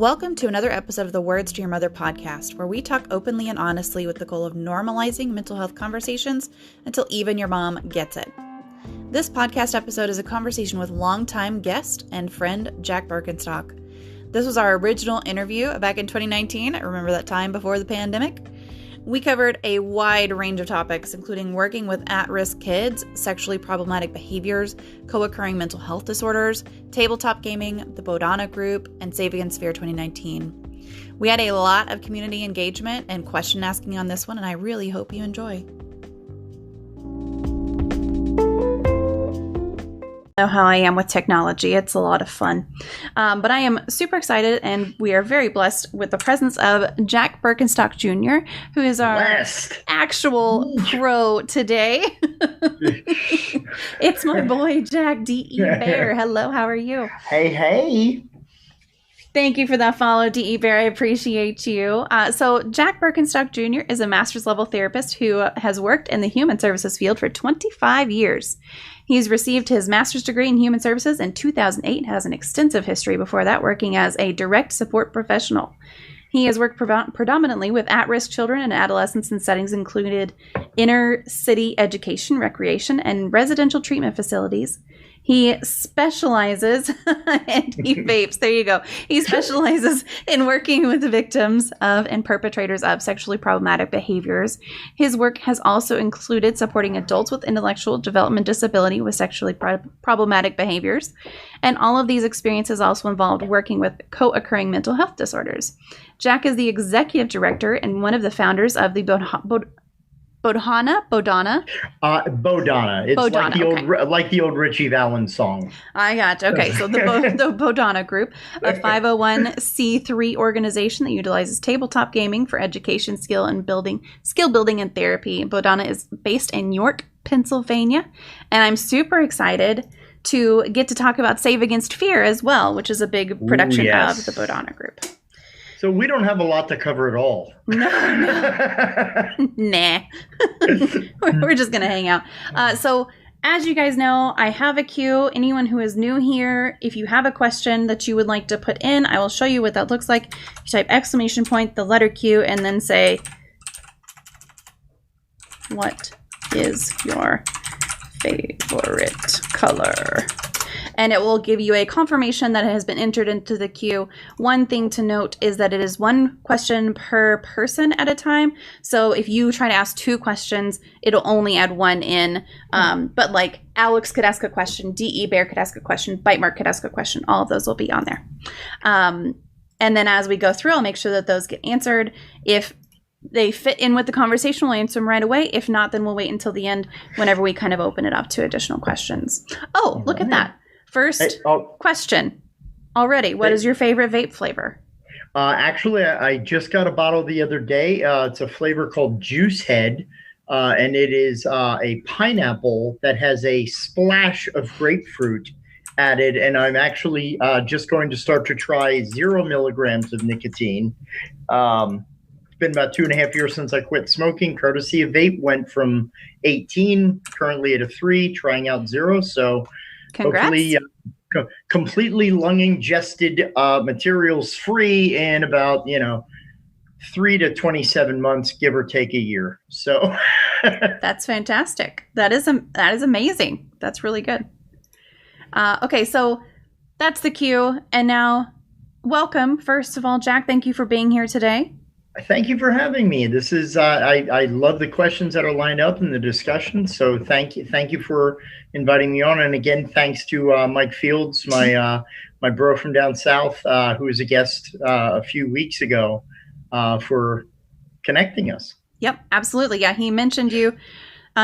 Welcome to another episode of the Words to Your Mother podcast, where we talk openly and honestly with the goal of normalizing mental health conversations until even your mom gets it. This podcast episode is a conversation with longtime guest and friend Jack Berkenstock. This was our original interview back in 2019. I remember that time before the pandemic. We covered a wide range of topics, including working with at-risk kids, sexually problematic behaviors, co-occurring mental health disorders, tabletop gaming, the Bodhana Group, and Save Against Fear 2019. We had a lot of community engagement and question asking on this one, and I really hope you enjoy. Know how I am with technology. It's a lot of fun. But I am super excited, and we are very blessed with the presence of Jack Berkenstock Jr., who is our actual pro today. It's my boy, Jack D.E. Bear. Hello, how are you? Hey. Thank you for that follow, D.E. Bear. I appreciate you. So Jack Berkenstock Jr. is a master's level therapist who has worked in the human services field for 25 years. He's received his master's degree in human services in 2008 and has an extensive history before that working as a direct support professional. He has worked predominantly with at-risk children and adolescents in settings included inner city education, recreation, and residential treatment facilities. He specializes, and he vapes, there you go. He specializes in working with the victims of and perpetrators of sexually problematic behaviors. His work has also included supporting adults with intellectual development disability with sexually problematic behaviors. And all of these experiences also involved working with co-occurring mental health disorders. Jack is the executive director and one of the founders of the Bodhana. Bodhana. It's Bodhana, like the old Richie Valens song. I got you. Okay, so the Bodhana Group, a 501c3 organization that utilizes tabletop gaming for education, skill building, and therapy. Bodhana is based in York, Pennsylvania, and I'm super excited to get to talk about Save Against Fear as well, which is a big production of the Bodhana Group. So we don't have a lot to cover at all. No. Nah. We're just going to hang out. So as you guys know, I have a queue. Anyone who is new here, if you have a question that you would like to put in, I will show you what that looks like. You type exclamation point, the letter Q, and then say, what is your favorite color? And it will give you a confirmation that it has been entered into the queue. One thing to note is that it is one question per person at a time. So if you try to ask two questions, it'll only add one in. But like Alex could ask a question, D.E. Bear could ask a question, Bite Mark could ask a question. All of those will be on there. And then as we go through, I'll make sure that those get answered. If they fit in with the conversation, we'll answer them right away. If not, then we'll wait until the end whenever we kind of open it up to additional questions. Oh, look at that. First question already. What is your favorite vape flavor? Actually, I just got a bottle the other day. It's a flavor called Juice Head, and it is a pineapple that has a splash of grapefruit added. And I'm actually just going to start to try 0 milligrams of nicotine. It's been about 2.5 years since I quit smoking. Courtesy of vape, went from 18, currently at a 3, trying out 0. So congrats. Hopefully completely lung-ingested materials free in about, 3 to 27 months, give or take a year. So that's fantastic. That is amazing. That's really good. Okay, so that's the cue. And now, welcome. First of all, Jack, thank you for being here today. Thank you for having me. This is I love the questions that are lined up in the discussion. So thank you for inviting me on. And again, thanks to Mike Fields, my bro from down south, who was a guest a few weeks ago, for connecting us. Yep, absolutely. Yeah, he mentioned you.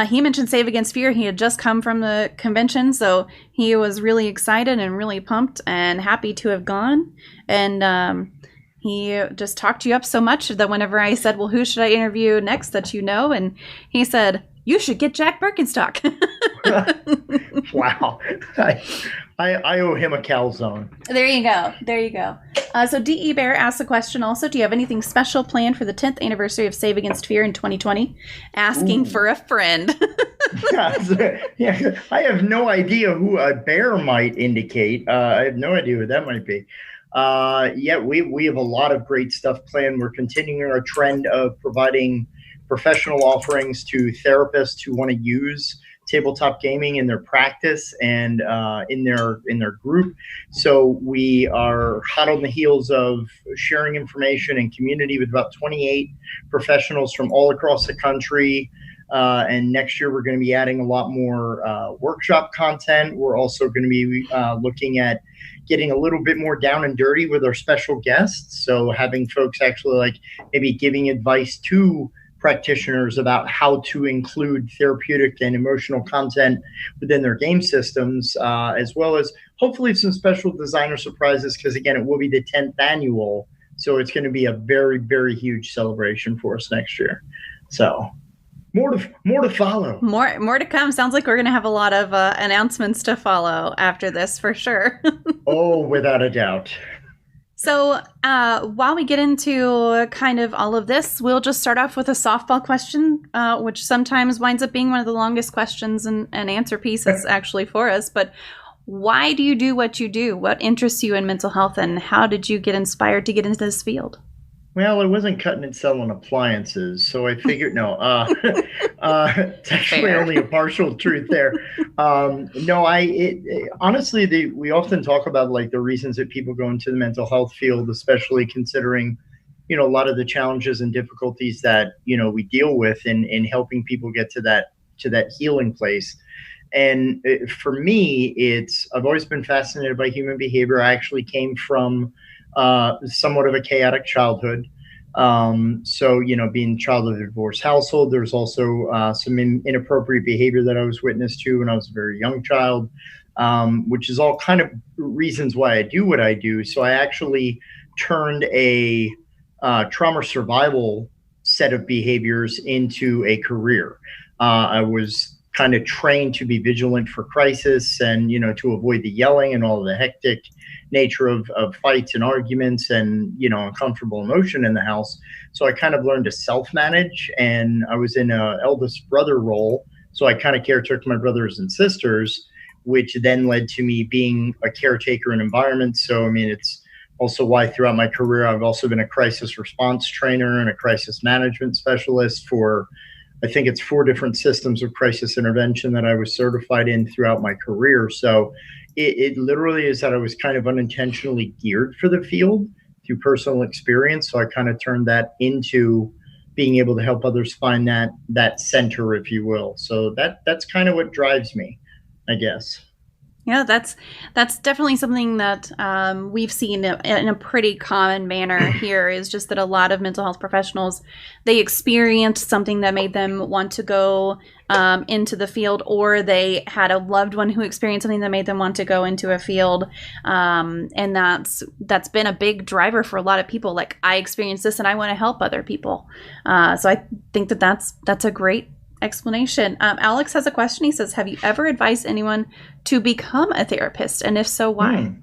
He mentioned Save Against Fear. He had just come from the convention, so he was really excited and really pumped and happy to have gone. And he just talked you up so much that whenever I said, well, who should I interview next that you know? And he said, you should get Jack Berkenstock. Wow. I owe him a calzone. There you go. So D.E. Bear asked the question also, do you have anything special planned for the 10th anniversary of Save Against Fear in 2020? Asking for a friend. Yeah, I have no idea who a bear might indicate. I have no idea what that might be. Yeah, we have a lot of great stuff planned. We're continuing our trend of providing professional offerings to therapists who want to use tabletop gaming in their practice and in their group. So we are hot on the heels of sharing information and community with about 28 professionals from all across the country. And next year, we're going to be adding a lot more workshop content. We're also going to be looking at getting a little bit more down and dirty with our special guests. So having folks actually like maybe giving advice to practitioners about how to include therapeutic and emotional content within their game systems, as well as hopefully some special designer surprises, because again, it will be the 10th annual. So it's going to be a very, very huge celebration for us next year. So more to follow. More to come. Sounds like we're going to have a lot of announcements to follow after this for sure. Oh, without a doubt. So while we get into kind of all of this, we'll just start off with a softball question, which sometimes winds up being one of the longest questions and answer pieces actually for us. But why do you do what you do? What interests you in mental health, and how did you get inspired to get into this field? Well, I wasn't cutting and selling appliances, so I figured it's actually Fair. only a partial truth there. Honestly, we often talk about like the reasons that people go into the mental health field, especially considering, a lot of the challenges and difficulties that, we deal with in helping people get to that healing place. And for me, I've always been fascinated by human behavior. I actually came from somewhat of a chaotic childhood. So, being the child of a divorced household, there's also some inappropriate behavior that I was witness to when I was a very young child, which is all kind of reasons why I do what I do. So I actually turned a trauma survival set of behaviors into a career. I was kind of trained to be vigilant for crisis and, to avoid the yelling and all the hectic nature of fights and arguments and, uncomfortable emotion in the house. So I kind of learned to self-manage, and I was in a eldest brother role. So I kind of caretook my brothers and sisters, which then led to me being a caretaker in environments. So, I mean, it's also why throughout my career, I've also been a crisis response trainer and a crisis management specialist for, I think it's 4 different systems of crisis intervention that I was certified in throughout my career. So it literally is that I was kind of unintentionally geared for the field through personal experience. So I kind of turned that into being able to help others find that center, if you will. So that's kind of what drives me, I guess. Yeah, that's definitely something that we've seen in a pretty common manner here, is just that a lot of mental health professionals, they experienced something that made them want to go into the field, or they had a loved one who experienced something that made them want to go into a field. And that's been a big driver for a lot of people. Like, I experienced this and I want to help other people. So I think that's a great explanation. Alex has a question. He says, have you ever advised anyone to become a therapist? And if so, why?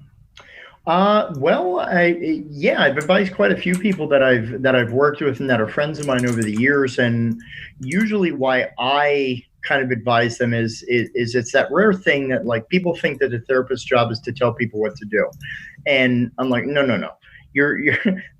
Well, I've advised quite a few people that I've worked with and that are friends of mine over the years. And usually why I kind of advise them is it's that rare thing that like people think that a therapist's job is to tell people what to do. And I'm like, no. You're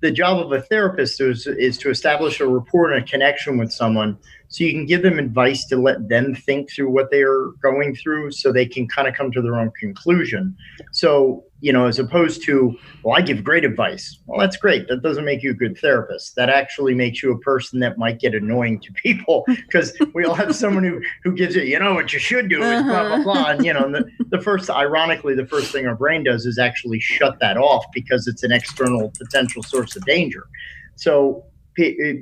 the job of a therapist is to establish a rapport and a connection with someone, so you can give them advice to let them think through what they are going through, so they can kind of come to their own conclusion. So, as opposed to, well, I give great advice. Well, that's great. That doesn't make you a good therapist. That actually makes you a person that might get annoying to people, because we all have someone who gives it, what you should do is blah, blah, blah. And, ironically, the first thing our brain does is actually shut that off because it's an external potential source of danger. So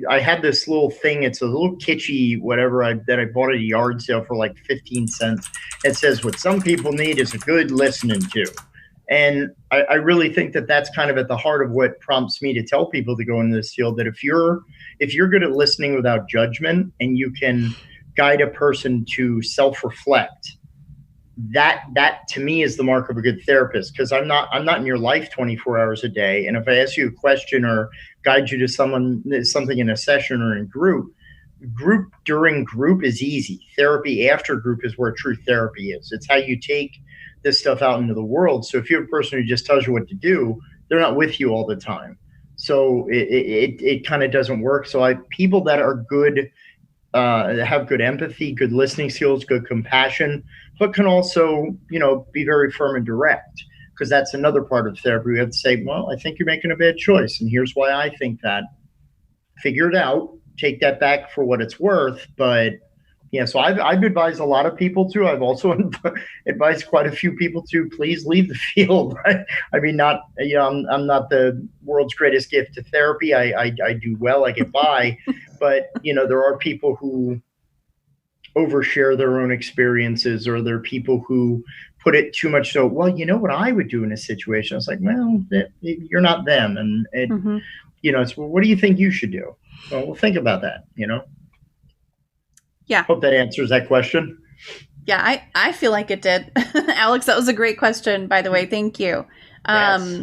I had this little thing. It's a little kitschy, whatever, that I bought at a yard sale for like 15 cents. It says, what some people need is a good listening to. And I really think that that's kind of at the heart of what prompts me to tell people to go into this field, that if you're good at listening without judgment, and you can guide a person to self-reflect, that to me is the mark of a good therapist. Because I'm not in your life 24 hours a day. And if I ask you a question or guide you to something in a session or in group during group is easy. Therapy after group is where true therapy is. It's how you take this stuff out into the world. So if you have a person who just tells you what to do, they're not with you all the time. So it kind of doesn't work. So people that are good, have good empathy, good listening skills, good compassion, but can also, be very firm and direct, because that's another part of therapy. We have to say, well, I think you're making a bad choice, and here's why I think that. Figure it out, take that back for what it's worth. But yeah, so I've advised a lot of people to. I've also advised quite a few people to please leave the field. I mean, not, I'm not the world's greatest gift to therapy. I do well, I get by, but there are people who overshare their own experiences, or there are people who put it too much. So, well, what I would do in a situation. It's like, well, you're not them, and it's, well, what do you think you should do? Well, we'll think about that. Yeah. Hope that answers that question. Yeah, I feel like it did. Alex, that was a great question, by the way. Thank you. Yes.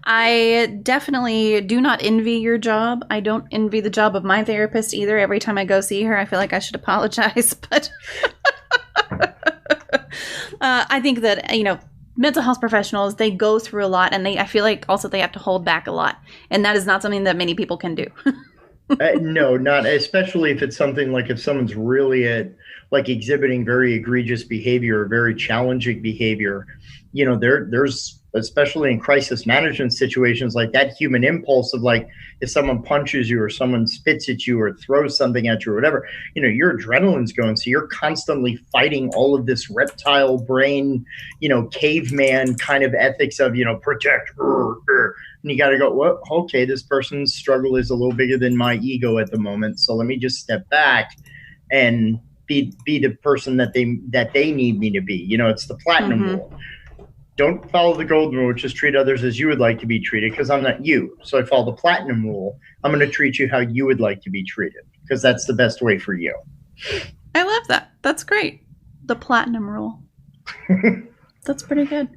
I definitely do not envy your job. I don't envy the job of my therapist either. Every time I go see her, I feel like I should apologize. But I think that, mental health professionals, they go through a lot, and I feel like also they have to hold back a lot. And that is not something that many people can do. No, not especially if it's something like if someone's really exhibiting very egregious behavior or very challenging behavior, there's, especially in crisis management situations, like that human impulse of, like, if someone punches you or someone spits at you or throws something at you or whatever, your adrenaline's going. So you're constantly fighting all of this reptile brain, caveman kind of ethics of, protect, and you got to go, well, okay, this person's struggle is a little bigger than my ego at the moment. So let me just step back and be the person that they need me to be. It's the platinum rule. Don't follow the golden rule, which is treat others as you would like to be treated, because I'm not you. So I follow the platinum rule. I'm going to treat you how you would like to be treated, because that's the best way for you. I love that. That's great. The platinum rule. That's pretty good.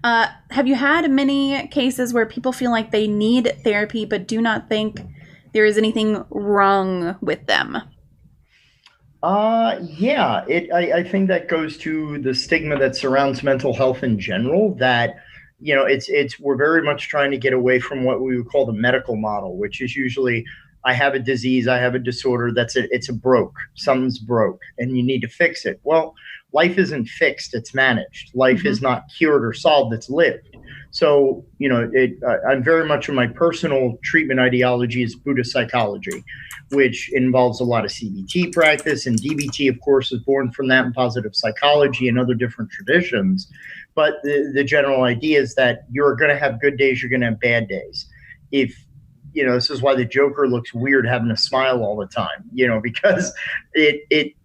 Have you had many cases where people feel like they need therapy but do not think there is anything wrong with them? Yeah, I think that goes to the stigma that surrounds mental health in general, that, we're very much trying to get away from what we would call the medical model, which is usually, I have a disease, I have a disorder, it's a broke, something's broke, and you need to fix it. Well, life isn't fixed, it's managed. Life is not cured or solved, it's lived. So, I'm very much in my personal treatment ideology is Buddhist psychology, which involves a lot of CBT practice, and DBT, of course, is born from that, and positive psychology and other different traditions. But the general idea is that you're going to have good days, you're going to have bad days. If this is why the Joker looks weird having a smile all the time, because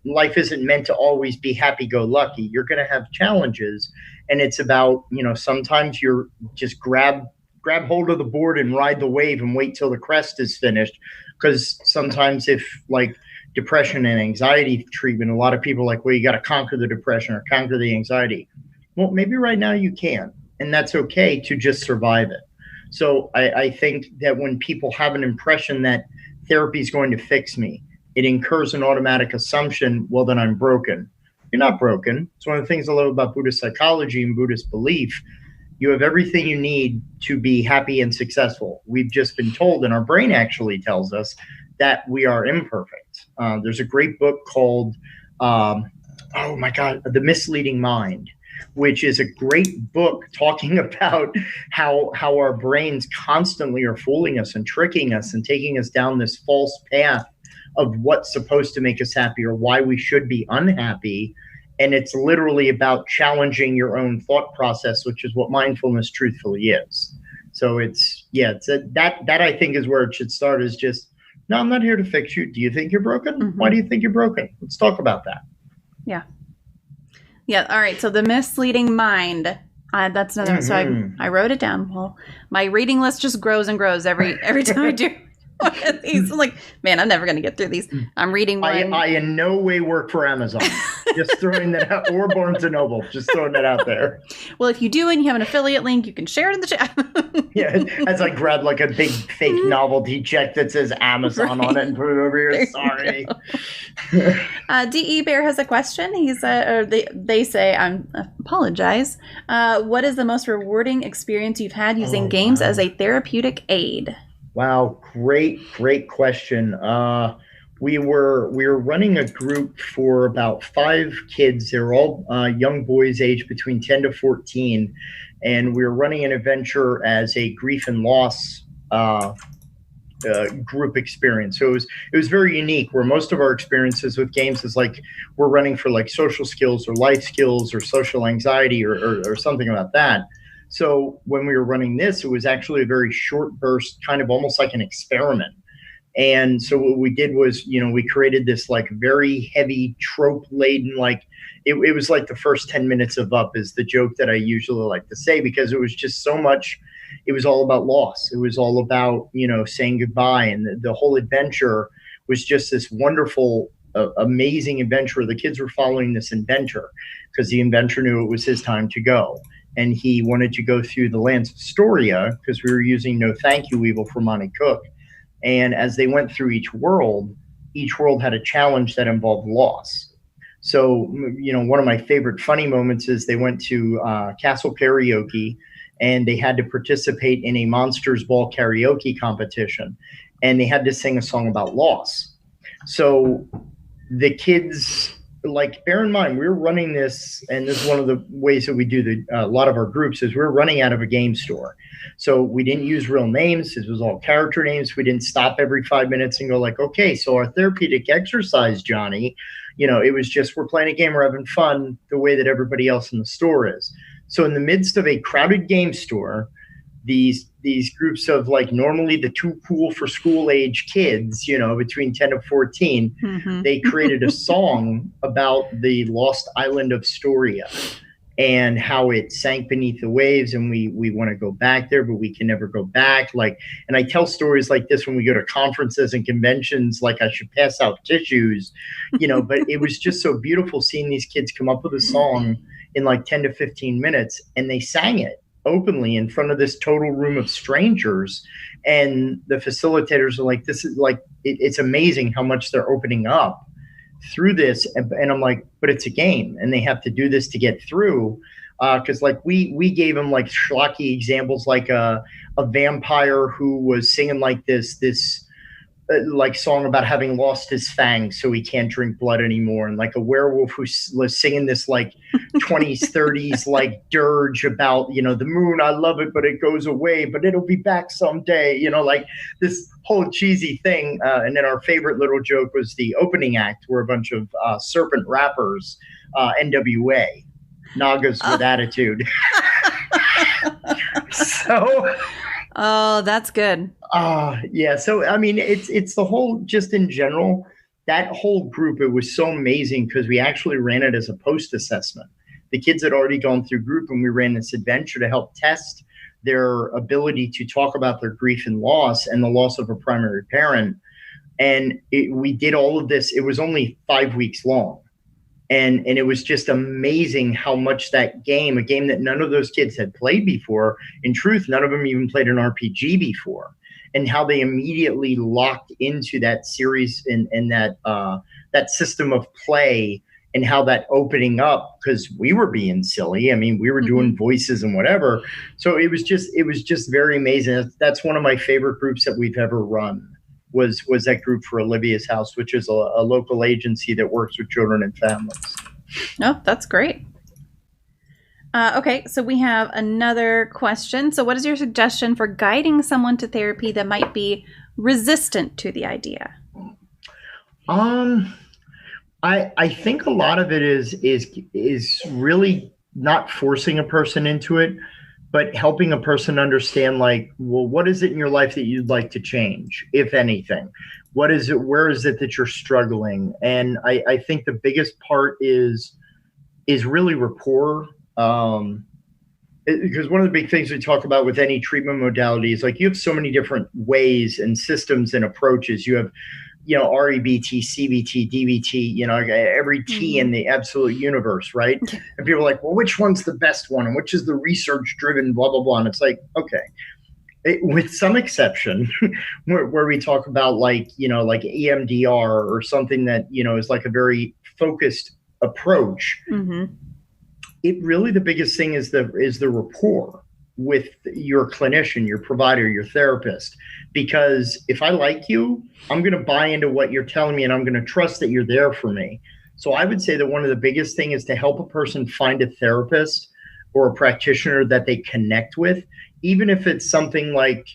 life isn't meant to always be happy-go-lucky. You're going to have challenges, and it's about, sometimes you're just grab hold of the board and ride the wave and wait till the crest is finished. Because sometimes if, like, depression and anxiety treatment, a lot of people are like, well, you got to conquer the depression or conquer the anxiety. Well, maybe right now you can, and that's okay to just survive it. So I think that when people have an impression that therapy is going to fix me, it incurs an automatic assumption, well, then I'm broken. You're not broken. It's one of the things I love about Buddhist psychology and Buddhist belief. You have everything you need to be happy and successful. We've just been told, and our brain actually tells us, that we are imperfect. There's a great book called, The Misleading Mind, which is a great book talking about how our brains constantly are fooling us and tricking us and taking us down this false path of what's supposed to make us happy or why we should be unhappy. And it's literally about challenging your own thought process, which is what mindfulness truthfully is. So that I think is where it should start, is just, no, I'm not here to fix you. Do you think you're broken? Mm-hmm. Why do you think you're broken? Let's talk about that. Yeah. Yeah. All right. So The Misleading Mind. That's another. Mm-hmm. So I wrote it down. Well, my reading list just grows and grows every time I do. He's like, man, I'm never going to get through these. I'm reading one. I in no way work for Amazon. Just throwing that out, or Barnes & Noble. Just throwing that out there. Well, if you do and you have an affiliate link, you can share it in the chat. Yeah, as I grab like a big fake novelty check that says Amazon on it and put it over here. There Sorry. DE Bear has a question. He's or they say, I apologize. What is the most rewarding experience you've had using games as a therapeutic aid? Wow, great question. We were running a group for about 5 kids. They're all young boys aged between 10 to 14. And we were running an adventure as a grief and loss group experience. So it was very unique, where most of our experiences with games is like we're running for like social skills or life skills or social anxiety or something about that. So when we were running this, it was actually a very short burst, kind of almost like an experiment. And so what we did was, we created this like very heavy trope laden, like it was like the first 10 minutes of Up is the joke that I usually like to say, because it was just so much. It was all about loss. It was all about, saying goodbye. And the whole adventure was just this wonderful, amazing adventure. The kids were following this inventor because the inventor knew it was his time to go. And he wanted to go through the lands of Storia because we were using No Thank You Evil for Monty Cook. And as they went through each world had a challenge that involved loss. So, one of my favorite funny moments is they went to Castle Karaoke, and they had to participate in a Monsters Ball karaoke competition. And they had to sing a song about loss. So the kids, like, bear in mind, we're running this, and this is one of the ways that we do a lot of our groups, is we're running out of a game store. So we didn't use real names. It was all character names. We didn't stop every 5 minutes and go like, okay, so our therapeutic exercise, Johnny, it was just, we're playing a game, we're having fun the way that everybody else in the store is. So in the midst of a crowded game store, these groups of like normally the too cool for school age kids, between 10 to 14, mm-hmm. They created a song about the lost island of Storia and how it sank beneath the waves, and we want to go back there, but we can never go back. And I tell stories like this when we go to conferences and conventions, like I should pass out tissues, but it was just so beautiful seeing these kids come up with a song in like 10 to 15 minutes, and they sang it openly in front of this total room of strangers. And the facilitators are like, this is like, it's amazing how much they're opening up through this. And I'm like, but it's a game, and they have to do this to get through. Cause like we gave them like schlocky examples, like a vampire who was singing like this like song about having lost his fangs so he can't drink blood anymore, and like a werewolf who was singing this like 20s 30s like dirge about the moon, I love it but it goes away but it'll be back someday, like this whole cheesy thing. And then our favorite little joke was the opening act were a bunch of serpent rappers, NWA, Nagas with attitude. So oh, that's good. Yeah. So, I mean, it's the whole, just in general, that whole group, it was so amazing because we actually ran it as a post assessment. The kids had already gone through group, and we ran this adventure to help test their ability to talk about their grief and loss and the loss of a primary parent. And we did all of this. It was only 5 weeks long. And it was just amazing how much that game, a game that none of those kids had played before, in truth, none of them even played an RPG before, and how they immediately locked into that series and that system of play, and how that opening up, because we were being silly. I mean, we were doing voices and whatever. So it was just very amazing. That's one of my favorite groups that we've ever run. Was that group for Olivia's House, which is a local agency that works with children and families. Oh, that's great. Okay, so we have another question. So what is your suggestion for guiding someone to therapy that might be resistant to the idea? I think a lot of it is really not forcing a person into it, but helping a person understand, like, well, what is it in your life that you'd like to change, if anything? What is it? Where is it that you're struggling? And I think the biggest part is really rapport. because one of the big things we talk about with any treatment modality is like you have so many different ways and systems and approaches. You have, REBT, CBT, DBT, every T in the absolute universe, right? And people are like, well, which one's the best one? And which is the research driven, blah, blah, blah. And it's like, okay. With some exception, where we talk about like EMDR or something that, is like a very focused approach, it really, the biggest thing is the rapport with your clinician, your provider, your therapist. Because if I like you, I'm going to buy into what you're telling me and I'm going to trust that you're there for me. So I would say that one of the biggest things is to help a person find a therapist or a practitioner that they connect with, even if it's something like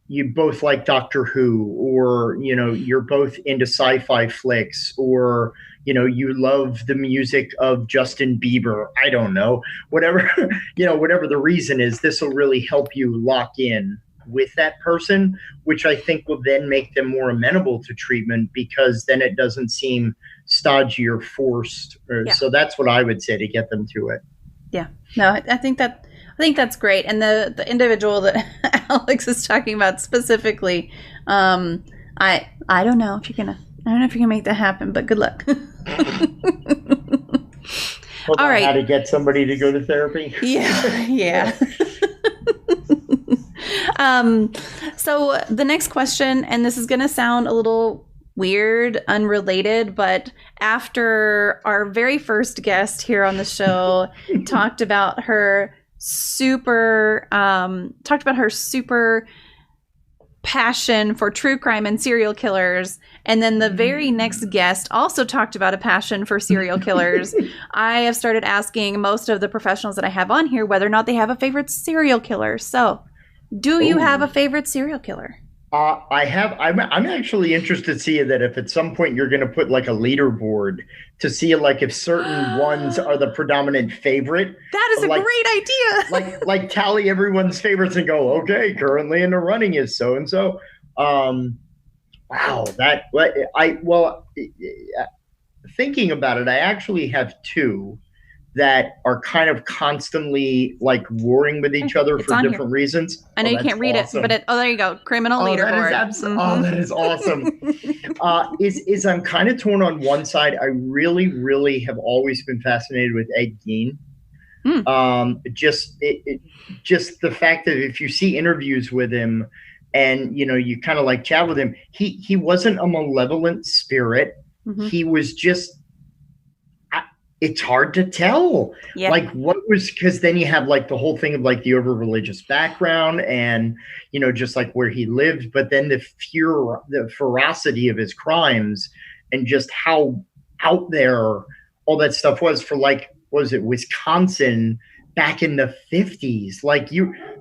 you both like Doctor Who, or, you're both into sci-fi flicks, or, you love the music of Justin Bieber. I don't know, whatever, whatever the reason is, this will really help you lock in with that person, which I think will then make them more amenable to treatment, because then it doesn't seem stodgy or forced. So that's what I would say to get them to it. Yeah, no, I think that's great. And the individual that Alex is talking about specifically, I don't know if you're gonna make that happen, but good luck. All right, how to get somebody to go to therapy? Yeah. So the next question, and this is gonna sound a little weird, unrelated, but after our very first guest here on the show talked about her super passion for true crime and serial killers, and then the very next guest also talked about a passion for serial killers, I have started asking most of the professionals that I have on here whether or not they have a favorite serial killer. So do you have a favorite serial killer? I have. I'm actually interested to see that if at some point you're going to put like a leaderboard to see like if certain ones are the predominant favorite. That is a great idea. like tally everyone's favorites and go, okay, currently in the running is so and so. Wow, thinking about it, I actually have two that are kind of constantly like warring with each other for different reasons. I know you can't read it, but there you go. Criminal leaderboard. That is awesome. Is I'm kind of torn on one side. I really, really have always been fascinated with Ed Gein. Just the fact that if you see interviews with him and, you kind of like chat with him, he wasn't a malevolent spirit. He was just, it's hard to tell, like what was, because then you have like the whole thing of like the over religious background and, just like where he lived, but then the ferocity of his crimes and just how out there all that stuff was for like, was it Wisconsin back in the 50s? Like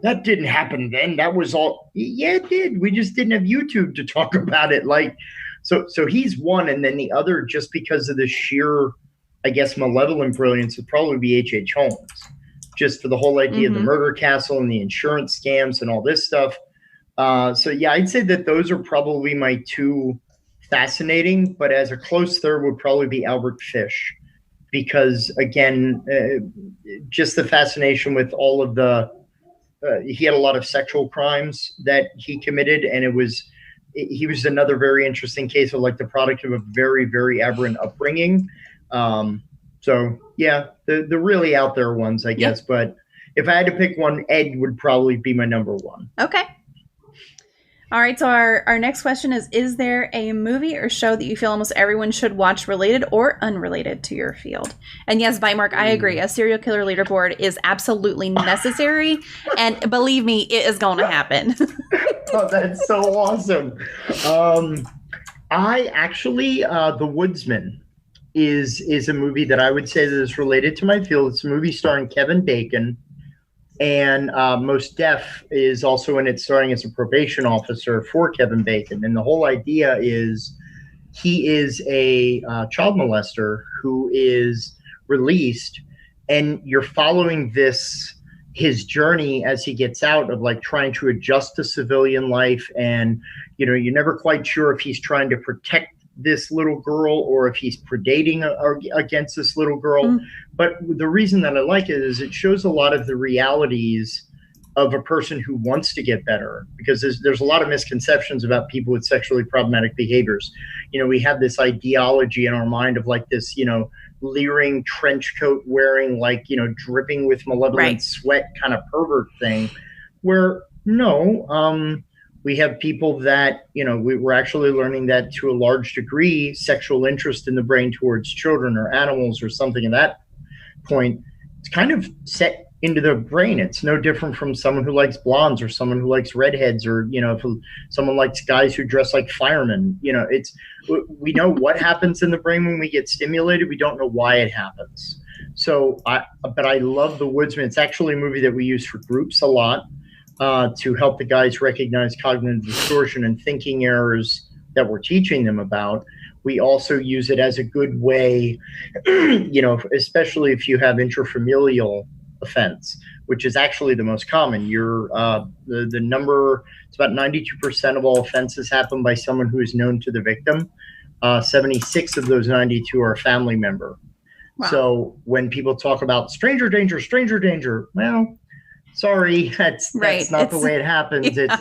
that didn't happen then. That was all, it did. We just didn't have YouTube to talk about it. Like, so he's one. And then the other, just because of the sheer, I guess, malevolent brilliance, would probably be H.H. Holmes, just for the whole idea of the murder castle and the insurance scams and all this stuff. So yeah, I'd say that those are probably my two fascinating, but as a close third would probably be Albert Fish, because again, just the fascination with all of the, he had a lot of sexual crimes that he committed, and he was another very interesting case of like the product of a very, very aberrant upbringing. So yeah, the really out there ones, I guess, but if I had to pick one, Ed would probably be my number one. Okay. All right. So our next question is there a movie or show that you feel almost everyone should watch, related or unrelated to your field? And yes, Bite Mark, I agree. A serial killer leaderboard is absolutely necessary. And believe me, it is going to happen. Oh, that's so awesome. I actually, The Woodsman is a movie that I would say that is related to my field. It's a movie starring Kevin Bacon, and Mos Def is also in it, starring as a probation officer for Kevin Bacon. And the whole idea is he is a child molester who is released, and you're following his journey as he gets out of like trying to adjust to civilian life. And, you're never quite sure if he's trying to protect this little girl or if he's predating against this little girl. But the reason that I like it is it shows a lot of the realities of a person who wants to get better, because there's a lot of misconceptions about people with sexually problematic behaviors. We have this ideology in our mind of like this, leering trench coat wearing, like, dripping with malevolent sweat kind of pervert thing, where no, we have people that, we're actually learning that to a large degree, sexual interest in the brain towards children or animals or something at that point, it's kind of set into the brain. It's no different from someone who likes blondes or someone who likes redheads, or if someone likes guys who dress like firemen. We know what happens in the brain when we get stimulated. We don't know why it happens. So but I love The Woodsman. It's actually a movie that we use for groups a lot, to help the guys recognize cognitive distortion and thinking errors that we're teaching them about. We also use it as a good way, especially if you have intrafamilial offense, which is actually the most common. The number, it's about 92% of all offenses happen by someone who is known to the victim. 76 of those 92 are a family member. Wow. So when people talk about stranger danger, well, sorry, that's not the way it happes. Yeah.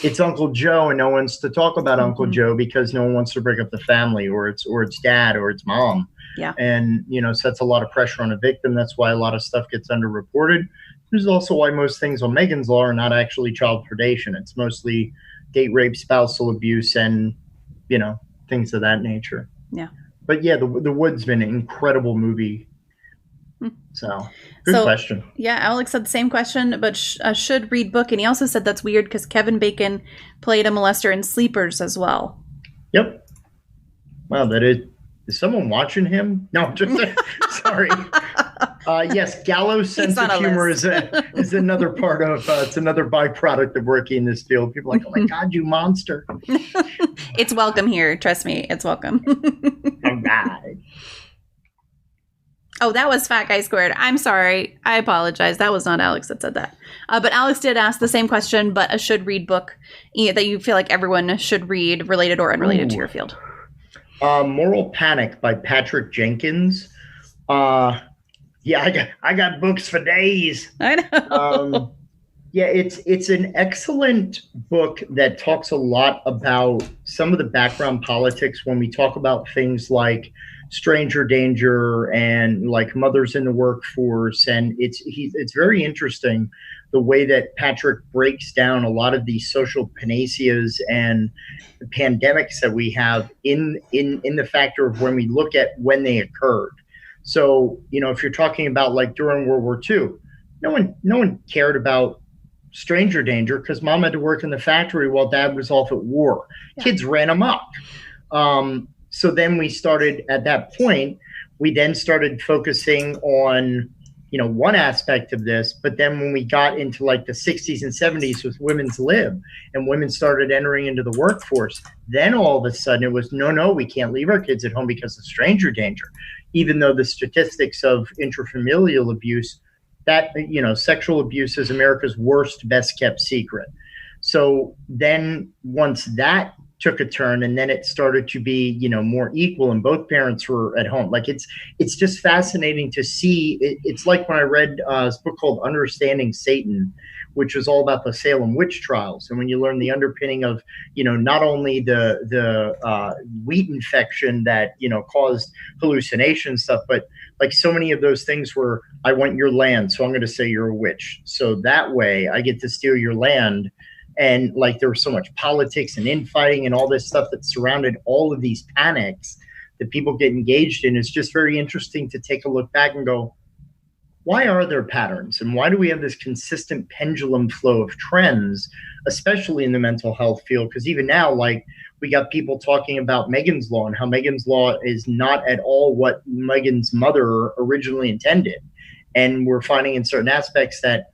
It's Uncle Joe, and no one wants to talk about Uncle Joe because no one wants to break up the family, or it's dad or it's mom. Yeah. And, sets a lot of pressure on a victim. That's why a lot of stuff gets underreported. This is also why most things on Megan's Law are not actually child predation. It's mostly date rape, spousal abuse, and, things of that nature. Yeah. But yeah, The Woodsman, incredible movie. So, good question. Yeah, Alex said the same question, but should read book. And he also said that's weird because Kevin Bacon played a molester in Sleepers as well. Yep. Wow, that is someone watching him? No, just sorry. Yes, gallows sense of humor is another part of, it's another byproduct of working in this field. People are like, oh my God, you monster. It's welcome here. Trust me, it's welcome. All right. Oh, that was Fat Guy Squared. I'm sorry. I apologize. That was not Alex that said that. But Alex did ask the same question, but a should read book that you feel like everyone should read, related or unrelated to your field. Moral Panic by Patrick Jenkins. Yeah, I got books for days. I know. Yeah, it's an excellent book that talks a lot about some of the background politics when we talk about things like stranger danger and like mothers in the workforce. And it's very interesting the way that Patrick breaks down a lot of these social panaceas and pandemics that we have in the factor of when we look at when they occurred. So, if you're talking about like during World War II, no one cared about stranger danger because mom had to work in the factory while dad was off at war. Yeah. Kids ran amok. So then we started at that point, we then started focusing on, one aspect of this. But then when we got into like the 60s and 70s with women's lib and women started entering into the workforce, then all of a sudden it was, no, we can't leave our kids at home because of stranger danger. Even though the statistics of intrafamilial abuse, that, sexual abuse is America's worst, best kept secret. So then once that took a turn and then it started to be, more equal and both parents were at home. Like it's just fascinating to see. It's like when I read this book called Understanding Satan, which was all about the Salem witch trials. And when you learn the underpinning of, not only the wheat infection that, caused hallucination stuff, but like so many of those things were, I want your land, so I'm going to say you're a witch. So that way I get to steal your land. And like there was so much politics and infighting and all this stuff that surrounded all of these panics that people get engaged in. It's just very interesting to take a look back and go, why are there patterns? And why do we have this consistent pendulum flow of trends, especially in the mental health field? Because even now, like we got people talking about Megan's Law and how Megan's Law is not at all what Megan's mother originally intended. And we're finding in certain aspects that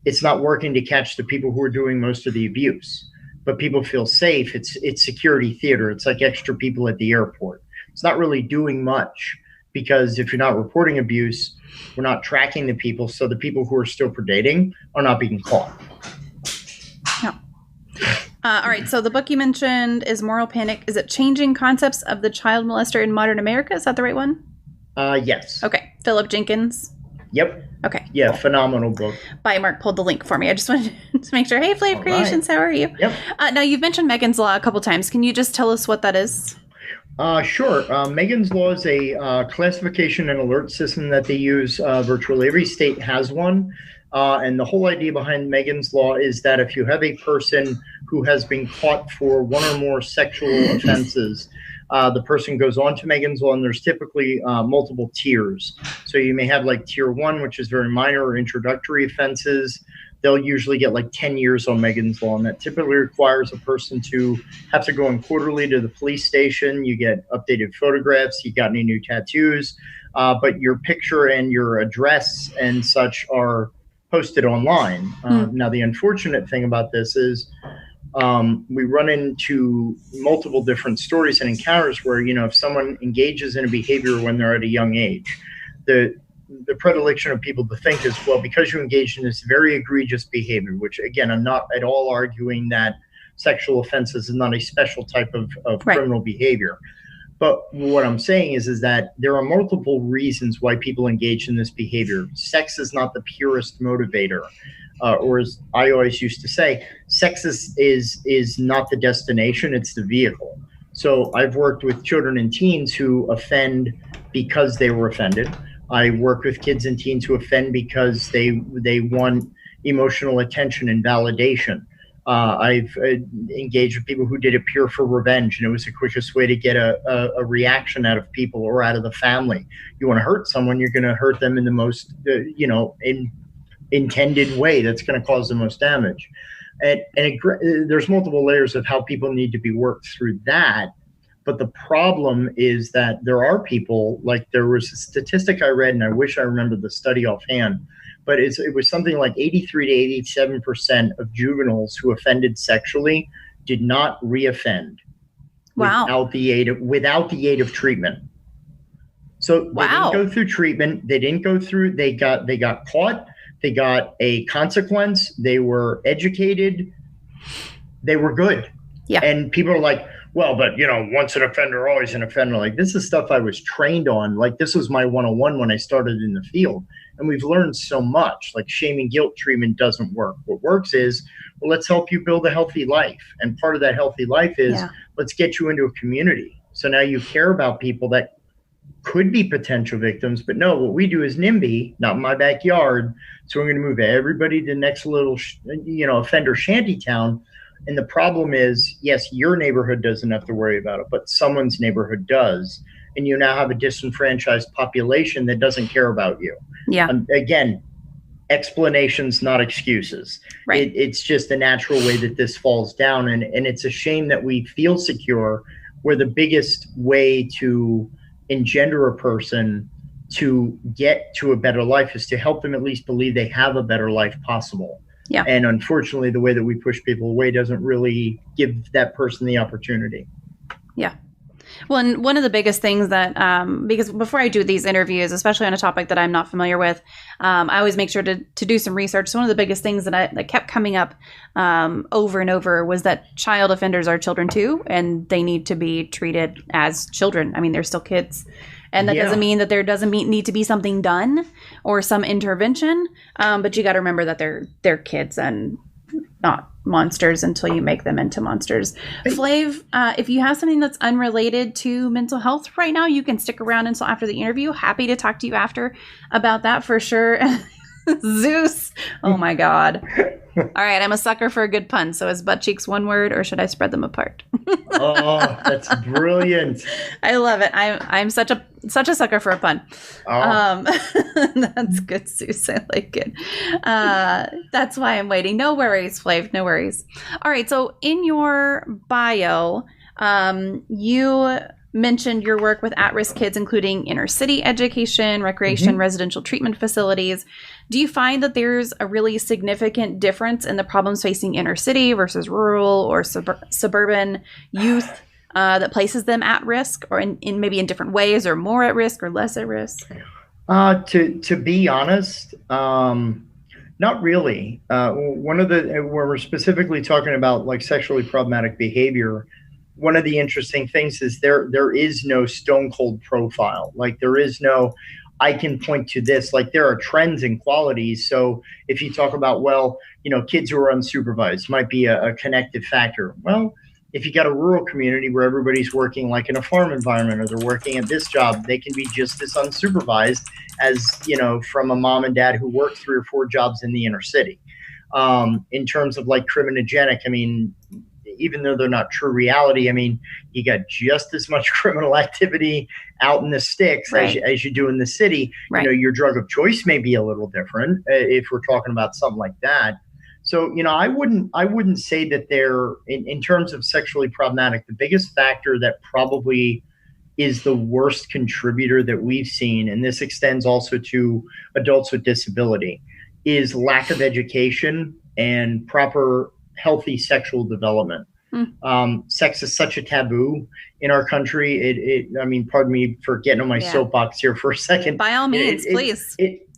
it's not working to catch the people who are doing most of the abuse, but people feel safe. It's security theater. It's like extra people at the airport. It's not really doing much because if you're not reporting abuse, we're not tracking the people. So the people who are still predating are not being caught. No. All right. So the book you mentioned is Moral Panic. Is it Changing Concepts of the Child Molester in Modern America? Is that the right one? Yes. Okay. Philip Jenkins. Yep. Okay. Yeah, cool. Phenomenal book. Mark pulled the link for me. I just wanted to make sure. Hey, Flav Creations, how are you? Yep. Now, you've mentioned Megan's Law a couple times. Can you just tell us what that is? Sure. Megan's Law is a classification and alert system that they use. Virtually every state has one. And the whole idea behind Megan's Law is that if you have a person who has been caught for one or more sexual offenses, the person goes on to Megan's Law, and there's typically multiple tiers. So you may have like tier 1, which is very minor or introductory offenses. They'll usually get like 10 years on Megan's Law, and that typically requires a person to have to go in quarterly to the police station. You get updated photographs, you got any new tattoos, but your picture and your address and such are posted online. Now, the unfortunate thing about this is we run into multiple different stories and encounters where, if someone engages in a behavior when they're at a young age, the predilection of people to think is, well, because you engage in this very egregious behavior, which, again, I'm not at all arguing that sexual offenses is not a special type of criminal behavior. But what I'm saying is that there are multiple reasons why people engage in this behavior. Sex is not the purest motivator. Or as I always used to say, sex is not the destination, it's the vehicle. So I've worked with children and teens who offend because they were offended. I work with kids and teens who offend because they want emotional attention and validation. I've engaged with people who did it pure for revenge, and it was the quickest way to get a reaction out of people or out of the family. You want to hurt someone, you're going to hurt them in the most, intended way that's going to cause the most damage. And there's multiple layers of how people need to be worked through that. But the problem is that there are people, like there was a statistic I read, and I wish I remembered the study offhand, but it was something like 83 to 87% of juveniles who offended sexually did not reoffend. Wow. without the aid of treatment. So they didn't go through treatment. They got caught. They got a consequence. They were educated. They were good. Yeah. And people are like, well, but once an offender, always an offender. Like, this is stuff I was trained on. Like, this was my 101 when I started in the field. And we've learned so much. Like, shame and guilt treatment doesn't work. What works is, well, let's help you build a healthy life. And part of that healthy life is, let's get you into a community. So now you care about people that could be potential victims. But no, what we do is NIMBY, not in my backyard. So we're going to move everybody to the next little, offender shanty town. And the problem is, yes, your neighborhood doesn't have to worry about it, but someone's neighborhood does. And you now have a disenfranchised population that doesn't care about you. Yeah. Again, explanations, not excuses. Right. It's just a natural way that this falls down. And it's a shame that we feel secure, where the biggest way to engender a person to get to a better life is to help them at least believe they have a better life possible. Yeah. And unfortunately, the way that we push people away doesn't really give that person the opportunity. Yeah. Well, and one of the biggest things that, because before I do these interviews, especially on a topic that I'm not familiar with, I always make sure to do some research. So one of the biggest things that kept coming up over and over was that child offenders are children too, and they need to be treated as children. I mean, they're still kids. And that doesn't mean that there doesn't need to be something done or some intervention. But you got to remember that they're kids and not monsters until you make them into monsters. Flav, if you have something that's unrelated to mental health right now, you can stick around until after the interview. Happy to talk to you after about that for sure. Zeus. Oh my God. All right. I'm a sucker for a good pun. So is butt cheeks one word, or should I spread them apart? Oh, that's brilliant. I love it. I'm such a sucker for a pun. Oh. That's good, Zeus. I like it. That's why I'm waiting. No worries, Flav. No worries. All right. So in your bio, you mentioned your work with at-risk kids, including inner city education, recreation, residential treatment facilities. Do you find that there's a really significant difference in the problems facing inner city versus rural or suburban youth that places them at risk, or in maybe in different ways, or more at risk or less at risk? To be honest, Not really. One of the where we're specifically talking about like sexually problematic behavior, one of the interesting things is there is no stone cold profile. Like there is no, I can point to this. Like there are trends and qualities. So if you talk about, well, kids who are unsupervised might be a connective factor. Well, if you got a rural community where everybody's working like in a farm environment, or they're working at this job, they can be just as unsupervised as, from a mom and dad who work 3 or 4 jobs in the inner city. In terms of like criminogenic, I mean, even though they're not true reality, I mean, you got just as much criminal activity out in the sticks as you do in the city. Right. Your drug of choice may be a little different if we're talking about something like that. So, I wouldn't say that they're in terms of sexually problematic, the biggest factor that probably is the worst contributor that we've seen, and this extends also to adults with disability, is lack of education and proper healthy sexual development. Sex is such a taboo in our country. I mean, pardon me for getting on my soapbox here for a second. By all means, please.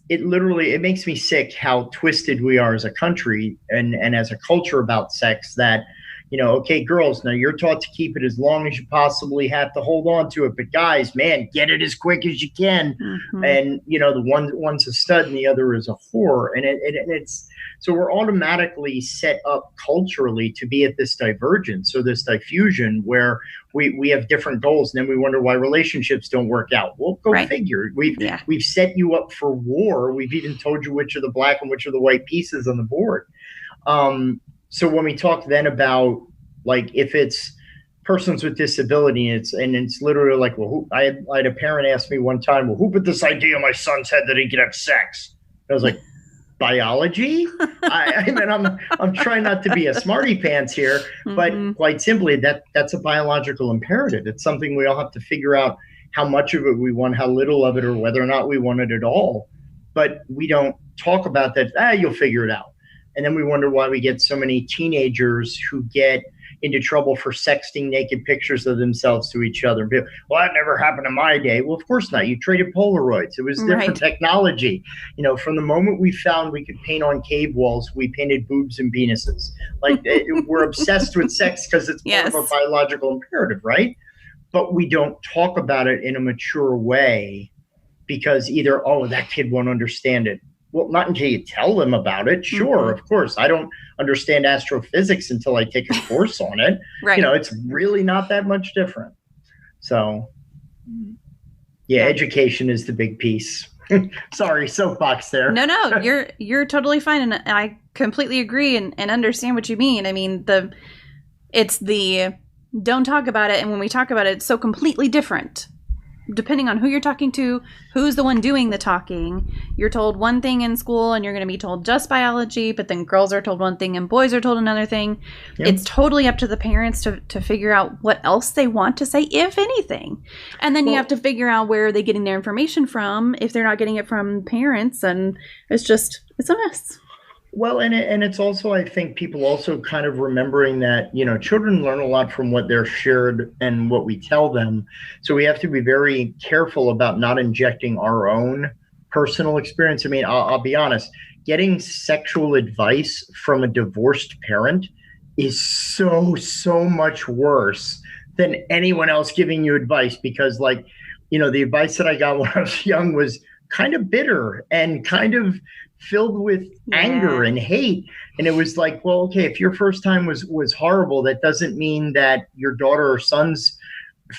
It literally, it makes me sick how twisted we are as a country and as a culture about sex that, okay, girls, now you're taught to keep it as long as you possibly have to hold on to it. But guys, man, get it as quick as you can. Mm-hmm. And, the one's a stud and the other is a whore. And it's, so we're automatically set up culturally to be at this divergence or this diffusion where we have different goals, and then we wonder why relationships don't work out. Well, go figure. We've set you up for war. We've even told you which are the black and which are the white pieces on the board. So when we talk then about like if it's persons with disability, it's literally like, well, I had a parent ask me one time, well, who put this idea in my son's head that he could have sex? I was like, biology? I mean, I'm trying not to be a smarty pants here, but quite simply, that's a biological imperative. It's something we all have to figure out how much of it we want, how little of it, or whether or not we want it at all. But we don't talk about that. You'll figure it out. And then we wonder why we get so many teenagers who get into trouble for sexting naked pictures of themselves to each other. Well, that never happened in my day. Well, of course not. You traded Polaroids. It was different technology. From the moment we found we could paint on cave walls, we painted boobs and penises. Like we're obsessed with sex because it's part of a biological imperative, right? But we don't talk about it in a mature way because either, that kid won't understand it. Well, not until you tell them about it. Sure, of course. I don't understand astrophysics until I take a course on it. Right. It's really not that much different. So, education is the big piece. Sorry, soapbox there. No, you're totally fine, and I completely agree and understand what you mean. I mean, it's the don't talk about it, and when we talk about it, it's so completely different. Depending on who you're talking to, who's the one doing the talking, you're told one thing in school and you're going to be told just biology, but then girls are told one thing and boys are told another thing. Yep. It's totally up to the parents to figure out what else they want to say, if anything. And then you have to figure out where are they getting their information from if they're not getting it from parents. And it's a mess. Well, and it's also, I think people also kind of remembering that, children learn a lot from what they're shared and what we tell them. So we have to be very careful about not injecting our own personal experience. I mean, I'll be honest, getting sexual advice from a divorced parent is so much worse than anyone else giving you advice because the advice that I got when I was young was kind of bitter and kind of filled with anger and hate. And it was like, well, okay, if your first time was horrible, that doesn't mean that your daughter or son's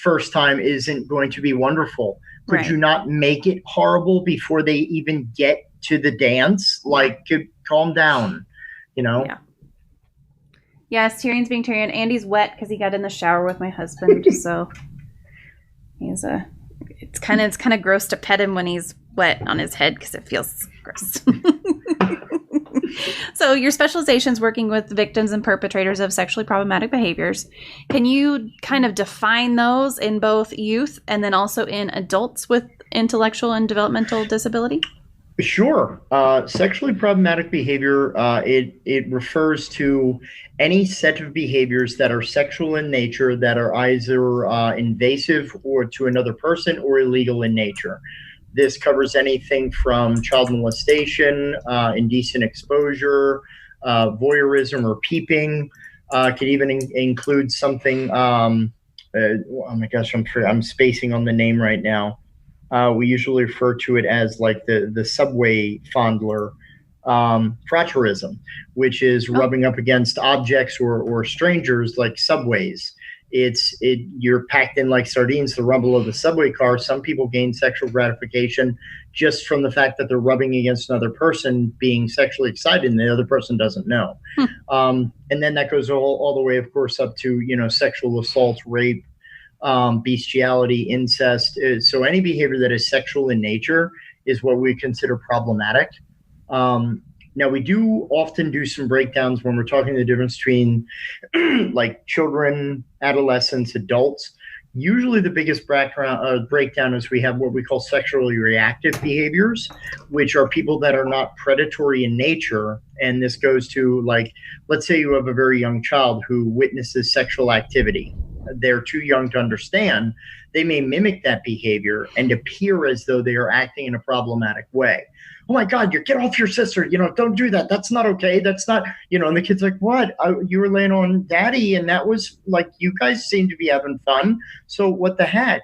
first time isn't going to be wonderful. Could you not make it horrible before they even get to the dance? Like, calm down, Yeah. Yes, Tyrion's being Tyrion. Andy's wet because he got in the shower with my husband. So it's kind of gross to pet him when he's wet on his head because it feels gross. So your specialization is working with victims and perpetrators of sexually problematic behaviors. Can you kind of define those in both youth and then also in adults with intellectual and developmental disability? Sure. Sexually problematic behavior, it refers to any set of behaviors that are sexual in nature that are either invasive or to another person or illegal in nature. This covers anything from child molestation, indecent exposure, voyeurism or peeping. Could even include something. Oh my gosh, I'm spacing on the name right now. We usually refer to it as like the subway fondler, fratcherism, which is rubbing up against objects or strangers like subways. You're packed in like sardines, the rumble of the subway car. Some people gain sexual gratification just from the fact that they're rubbing against another person, being sexually excited, and the other person doesn't know. And then that goes all the way, of course, up to, sexual assault, rape, bestiality, incest. So any behavior that is sexual in nature is what we consider problematic. Now, we do often do some breakdowns when we're talking the difference between like children, adolescents, adults. Usually the biggest breakdown is we have what we call sexually reactive behaviors, which are people that are not predatory in nature. And this goes to, like, let's say you have a very young child who witnesses sexual activity. They're too young to understand. They may mimic that behavior and appear as though they are acting in a problematic way. Oh my God, get off your sister. Don't do that. That's not okay. That's not, and the kid's like, what? You were laying on daddy. And that was like, you guys seem to be having fun. So what the heck?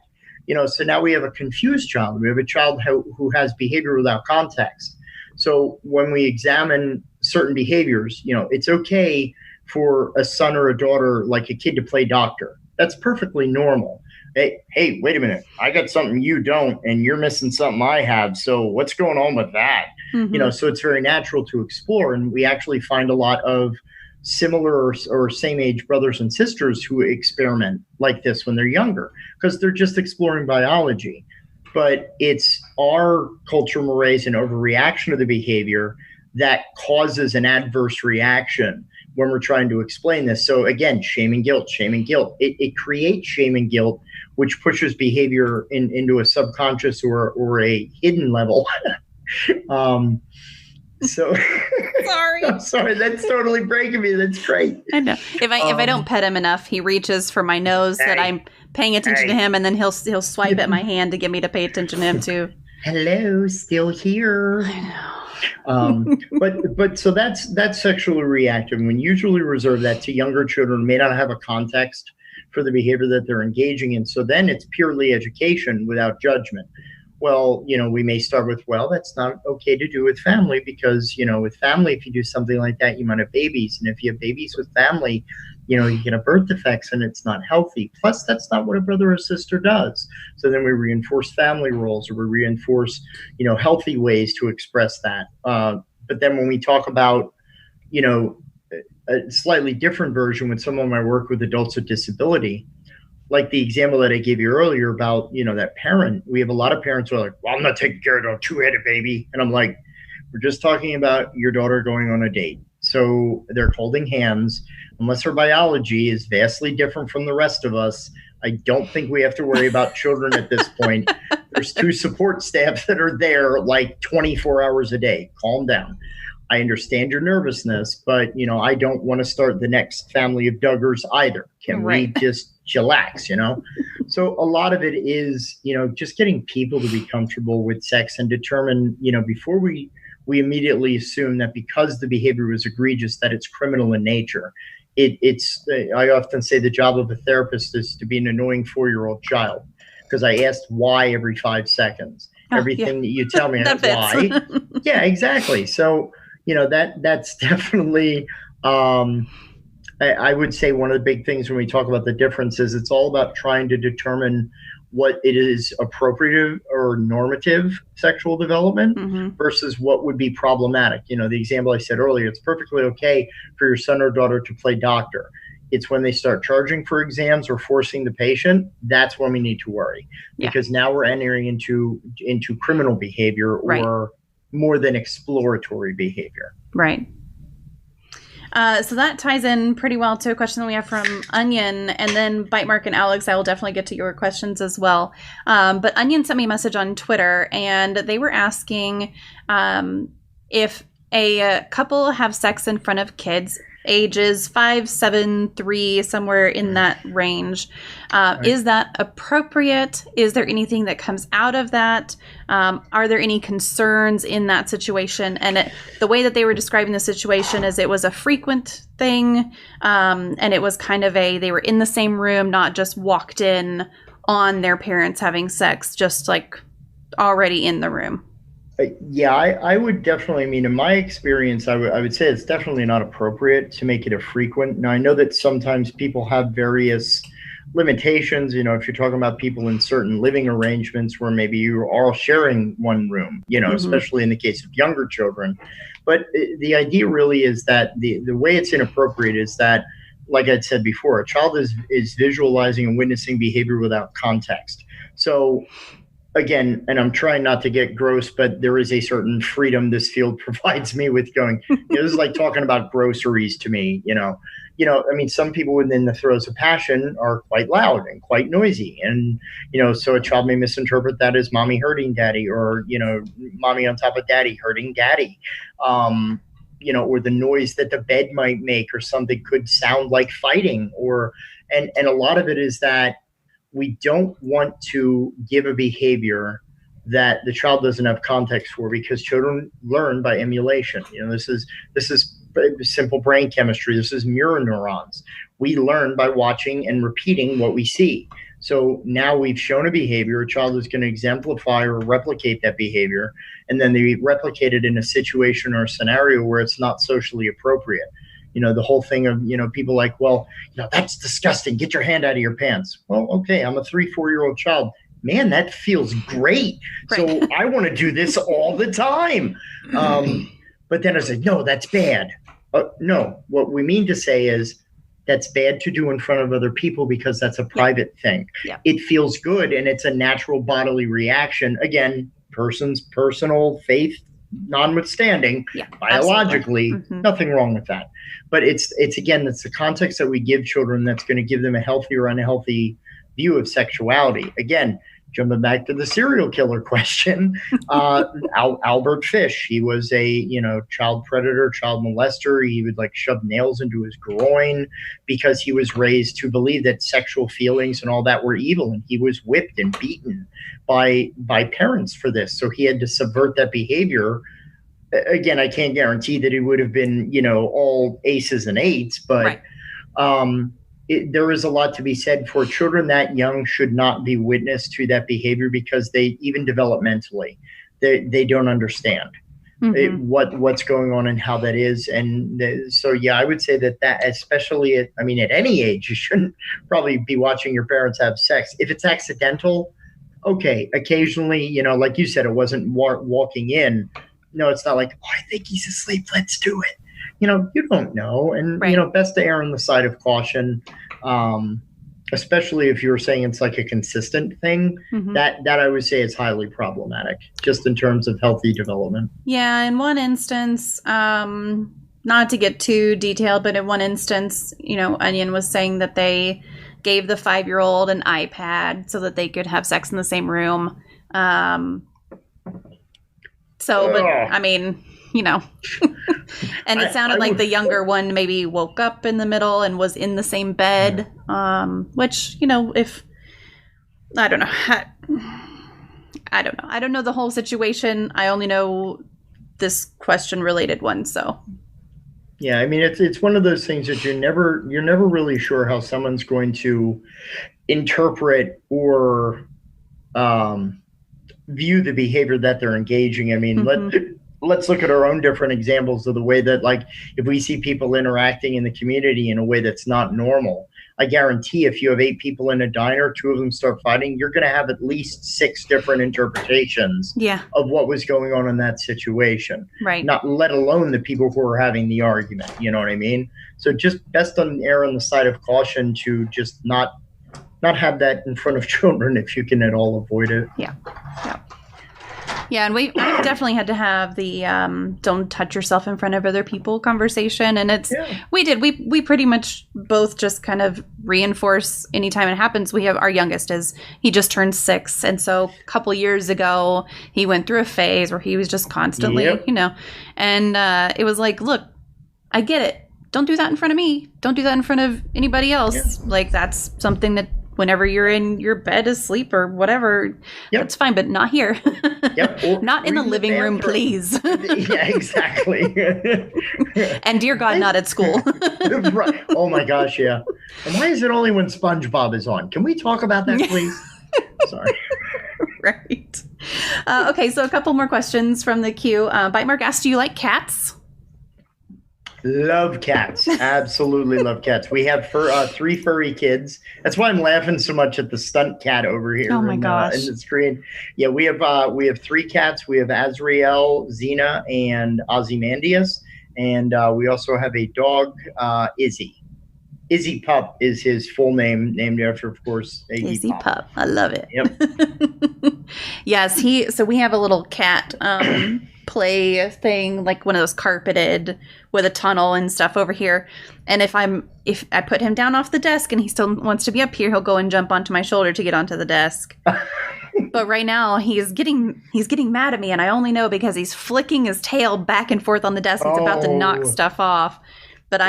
So now we have a confused child. We have a child who has behavior without context. So when we examine certain behaviors, it's okay for a son or a daughter, like a kid, to play doctor. That's perfectly normal. Hey, wait a minute. I got something you don't, and you're missing something I have. So what's going on with that? Mm-hmm. So it's very natural to explore. And we actually find a lot of similar or same age brothers and sisters who experiment like this when they're younger, because they're just exploring biology. But it's our cultural mores and overreaction to the behavior that causes an adverse reaction when we're trying to explain this. So again, shame and guilt. It creates shame and guilt, which pushes behavior into a subconscious or a hidden level. So sorry. I'm sorry. That's totally breaking me. That's great. I know. If I don't pet him enough, he reaches for my nose that I'm paying attention to him, and then he'll swipe at my hand to get me to pay attention to him too. Hello, still here. I know. But so that's sexually reactive. We usually reserve that to younger children who may not have a context for the behavior that they're engaging in. So then it's purely education without judgment. Well, we may start with, well, that's not okay to do with family, because, with family, if you do something like that, you might have babies. And if you have babies with family, you get a birth defects and it's not healthy. Plus, that's not what a brother or sister does. So then we reinforce family roles, or we reinforce, healthy ways to express that. But then when we talk about, a slightly different version with some of my work with adults with disability, like the example that I gave you earlier about, that parent, we have a lot of parents who are like, well, I'm not taking care of a two-headed baby. And I'm like, we're just talking about your daughter going on a date. So they're holding hands. Unless her biology is vastly different from the rest of us, I don't think we have to worry about children at this point. There's 2 support staff that are there like 24 hours a day. Calm down. I understand your nervousness, but, I don't want to start the next family of Duggars either. Can we just chillax, So a lot of it is, just getting people to be comfortable with sex and determine, before we immediately assume that because the behavior was egregious, that it's criminal in nature. I often say the job of a therapist is to be an annoying 4-year-old child, because I asked why every 5 seconds. Everything that you tell me, why. Yeah, exactly. So, that's definitely, I would say one of the big things when we talk about the differences, it's all about trying to determine what it is appropriate or normative sexual development versus what would be problematic. The example I said earlier, it's perfectly okay for your son or daughter to play doctor. It's when they start charging for exams or forcing the patient, that's when we need to worry, because now we're entering into criminal behavior or more than exploratory behavior. Right. So that ties in pretty well to a question that we have from Onion, and then Bite Mark and Alex, I will definitely get to your questions as well. But Onion sent me a message on Twitter, and they were asking if a couple have sex in front of kids, ages 5, 7, 3, somewhere in that range. Right. Is that appropriate? Is there anything that comes out of that? Are there any concerns in that situation? And the way that they were describing the situation is it was a frequent thing, and it was kind of they were in the same room, not just walked in on their parents having sex, just like already in the room. Yeah, I would definitely, in my experience, I would say it's definitely not appropriate to make it a frequent. Now, I know that sometimes people have various limitations, if you're talking about people in certain living arrangements where maybe you're all sharing one room, especially in the case of younger children. But the idea really is that the way it's inappropriate is that, like I said before, a child is visualizing and witnessing behavior without context. So again, and I'm trying not to get gross, but there is a certain freedom this field provides me with going, this is like talking about groceries to me, some people within the throes of passion are quite loud and quite noisy. And, so a child may misinterpret that as mommy hurting daddy, or, mommy on top of daddy hurting daddy, or the noise that the bed might make or something could sound like fighting, and a lot of it is that we don't want to give a behavior that the child doesn't have context for, because children learn by emulation. This is simple brain chemistry. This is mirror neurons. We learn by watching and repeating what we see. So now we've shown a behavior, a child is going to exemplify or replicate that behavior, and then they replicate it in a situation or a scenario where it's not socially appropriate. The whole thing of, people like, well, that's disgusting. Get your hand out of your pants. Well, okay, I'm a 3-4-year-old child. Man, that feels great. Right. So I want to do this all the time. But then I said, no, that's bad. No, what we mean to say is that's bad to do in front of other people because that's a private thing. Yeah. It feels good, and it's a natural bodily reaction. Again, person's personal faith notwithstanding, biologically, nothing wrong with that. But it's the context that we give children that's going to give them a healthy or unhealthy view of sexuality. Again, jumping back to the serial killer question, Albert Fish, he was a child predator, child molester. He would shove nails into his groin because he was raised to believe that sexual feelings and all that were evil, and he was whipped and beaten by parents for this. So he had to subvert that behavior. Again, I can't guarantee that it would have been, all aces and eights, but there is a lot to be said for children that young should not be witness to that behavior, because they, even developmentally, they don't understand what's going on and how that is. And so, I would say that especially at any age, you shouldn't probably be watching your parents have sex. If it's accidental, okay, occasionally, like you said, it wasn't walking in. No, it's not like, I think he's asleep, let's do it. You don't know. And, best to err on the side of caution, especially if you're saying it's like a consistent thing, that I would say is highly problematic, just in terms of healthy development. Yeah. In one instance, not to get too detailed, but in one instance, Onion was saying that they gave the 5-year-old an iPad so that they could have sex in the same room. And it sounded like the younger one maybe woke up in the middle and was in the same bed, which, if, I don't know. I don't know. I don't know the whole situation. I only know this question related one. So. Yeah. It's one of those things that you're never really sure how someone's going to interpret or, view the behavior that they're engaging. Let's look at our own different examples of the way that, if we see people interacting in the community in a way that's not normal, I guarantee if you have 8 people in a diner, 2 of them start fighting, you're going to have at least 6 different interpretations of what was going on in that situation. Right. Not let alone the people who are having the argument. You know what I mean? So just best on err on the side of caution to just not have that in front of children if you can at all avoid it. Yeah. Yeah, and I've definitely had to have the don't touch yourself in front of other people conversation. And we pretty much both just kind of reinforce anytime it happens. We have our youngest he just turned 6. And so a couple years ago, he went through a phase where he was just constantly, and it was like, look, I get it. don't do that in front of me. Don't do that in front of anybody else. Yeah. Like, that's something that whenever you're in your bed asleep or whatever, that's fine, but not here. Yep. Not in the living room, please. Yeah, exactly. And dear God, not at school. Right. Oh my gosh, yeah. And why is it only when SpongeBob is on? Can we talk about that, please? Sorry. Right. Okay, so a couple more questions from the queue. Bite Mark asks, do you like cats? Love cats. Absolutely love cats. We have 3 furry kids. That's why I'm laughing so much at the stunt cat over here. Oh my gosh. In the screen. Yeah, we have 3 cats. We have Azrael, Xena, and Ozymandias. And we also have a dog, Izzy. Izzy Pup is his full name, named after, of course, Izzy Pup. I love it. Yep. Yes, so we have a little cat play thing, like one of those carpeted with a tunnel and stuff over here. And if I put him down off the desk and he still wants to be up here, he'll go and jump onto my shoulder to get onto the desk. But right now he's getting mad at me, and I only know because he's flicking his tail back and forth on the desk. He's about to knock stuff off. But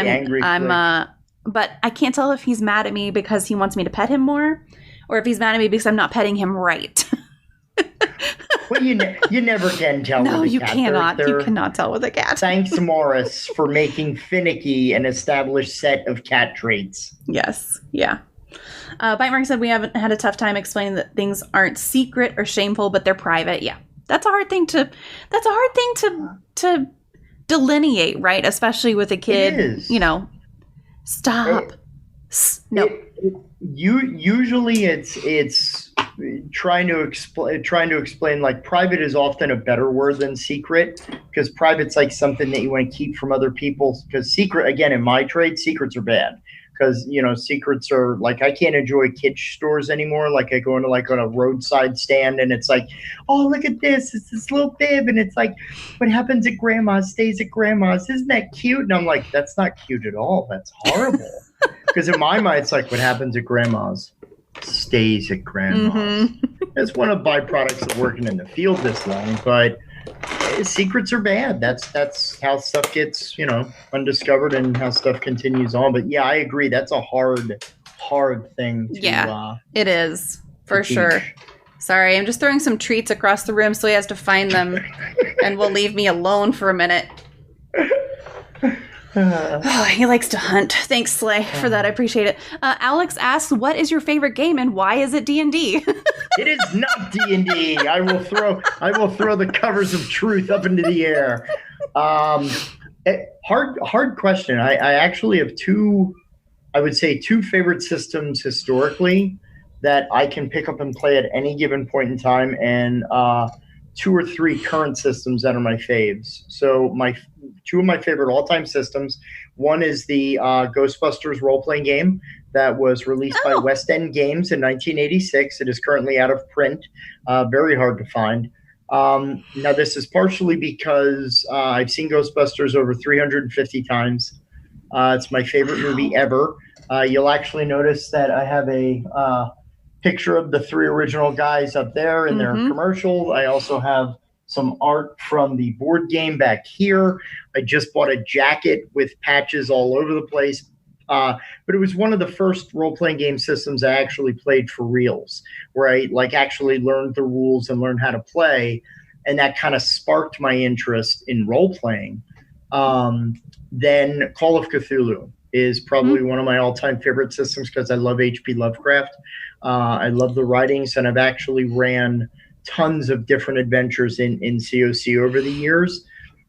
but I can't tell if he's mad at me because he wants me to pet him more, or if he's mad at me because I'm not petting him right. Well, you never can tell. No, with a you cat. cannot. You cannot tell with a cat. Thanks, Morris, for making Finicky an established set of cat traits. Yes. Yeah. Bite Mark said we haven't had a tough time explaining that things aren't secret or shameful, but they're private. Yeah, that's a hard thing to delineate, right? Especially with a kid. It is. Stop. No. Usually it's trying to explain, like, private is often a better word than secret, because private's like something that you want to keep from other people, because secret, again, in my trade, secrets are bad, because secrets are like, I can't enjoy kitsch stores anymore. Like, I go into like on a roadside stand and it's like, oh, look at this, it's this little bib, and it's like, what happens at grandma's stays at grandma's, isn't that cute? And I'm like, that's not cute at all, that's horrible. Because in my mind, it's like, what happens at grandma's stays at grandma's. Mm-hmm. It's one of the byproducts of working in the field this long, but secrets are bad. That's how stuff gets, undiscovered, and how stuff continues on. But yeah, I agree. That's a hard thing to it is, for sure. Sorry, I'm just throwing some treats across the room so he has to find them and will leave me alone for a minute. He likes to hunt. Thanks, Slay, for that. I appreciate it. Alex asks, what is your favorite game and why is it D&D? It is not D&D. I will throw the covers of truth up into the air. Hard question. I actually have two favorite systems historically that I can pick up and play at any given point in time, and 2 or 3 current systems that are my faves. So two of my favorite all-time systems. One is the Ghostbusters role-playing game that was released by West End Games in 1986. It is currently out of print, very hard to find. Now, this is partially because I've seen Ghostbusters over 350 times. It's my favorite movie ever. You'll actually notice that I have a picture of the 3 original guys up there in their commercial. I also have some art from the board game back here. I just bought a jacket with patches all over the place. But it was one of the first role-playing game systems I actually played for reals, where I actually learned the rules and learned how to play. And that kind of sparked my interest in role-playing. Then Call of Cthulhu is probably one of my all-time favorite systems, because I love H.P. Lovecraft. I love the writings, and I've actually ran tons of different adventures in COC over the years.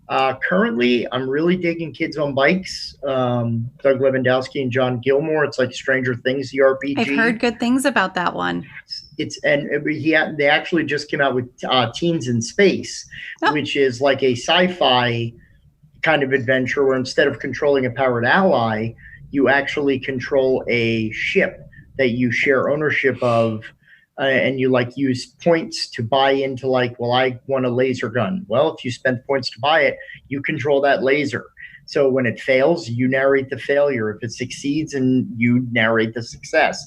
Currently, I'm really digging Kids on Bikes, Doug Lewandowski and John Gilmore. It's like Stranger Things, the RPG. I've heard good things about that one. They actually just came out with Teens in Space, which is like a sci-fi kind of adventure where instead of controlling a powered ally, you actually control a ship that you share ownership of. And you use points to buy into I want a laser gun. Well, if you spend points to buy it, you control that laser. So when it fails, you narrate the failure. If it succeeds, and you narrate the success.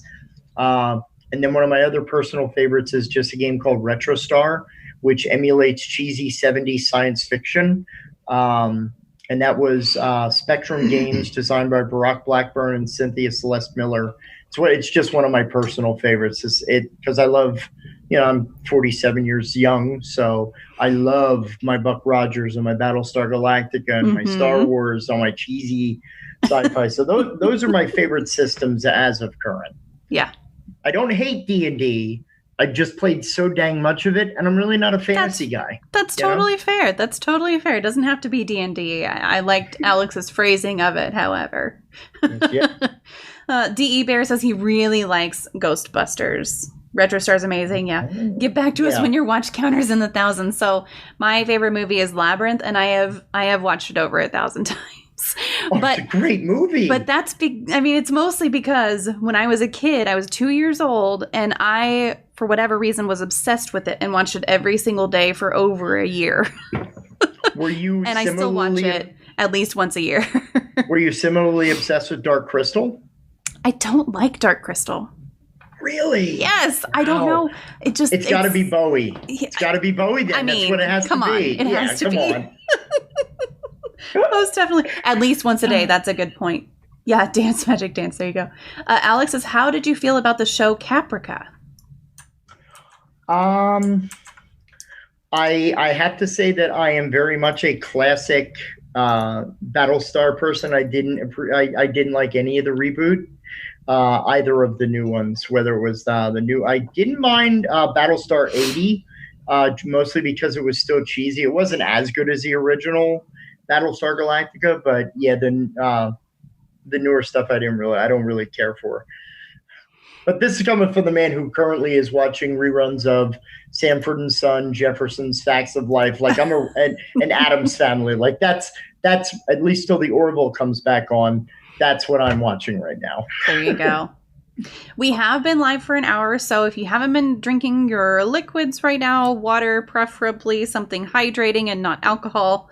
And then one of my other personal favorites is just a game called RetroStar, which emulates cheesy 70s science fiction. and that was Spectrum Games, designed by Barack Blackburn and Cynthia Celeste Miller. It's just one of my personal favorites. Because I love, I'm 47 years young, so I love my Buck Rogers and my Battlestar Galactica and my Star Wars, all my cheesy sci-fi. So those are my favorite systems as of current. Yeah. I don't hate D&D. I just played so dang much of it, and I'm really not a fantasy guy. That's totally fair. That's totally fair. It doesn't have to be D&D. I liked Alex's phrasing of it, however. D.E. Bear says he really likes Ghostbusters. RetroStar's amazing, yeah. Get back to us when your watch counter's in the thousands. So my favorite movie is Labyrinth, and I have watched it over 1,000 times. But it's a great movie. But it's mostly because when I was a kid, I was 2 years old, and I, for whatever reason, was obsessed with it and watched it every single day for over a year. Were you and I still watch it at least once a year. Were you similarly obsessed with Dark Crystal? I don't like Dark Crystal. Really? Yes. Wow. I don't know. It's got to be Bowie. It's got to be Bowie then. That's what it has to be. It has to be. Come on. Most definitely. At least once a day. That's a good point. Yeah, Dance Magic Dance. There you go. Alex says, how did you feel about the show Caprica? I have to say that I am very much a classic Battlestar person. I didn't like any of the reboot, either of the new ones, whether it was the new. I didn't mind Battlestar 80, mostly because it was still cheesy. It wasn't as good as the original Battlestar Galactica, but yeah, the newer stuff I don't really care for. But this is coming from the man who currently is watching reruns of Sanford and Son, Jefferson's Facts of Life. Like I'm an Addams Family. Like that's at least till the Orville comes back on. That's what I'm watching right now. There you go. We have been live for an hour, so if you haven't been drinking your liquids right now, water preferably, something hydrating and not alcohol,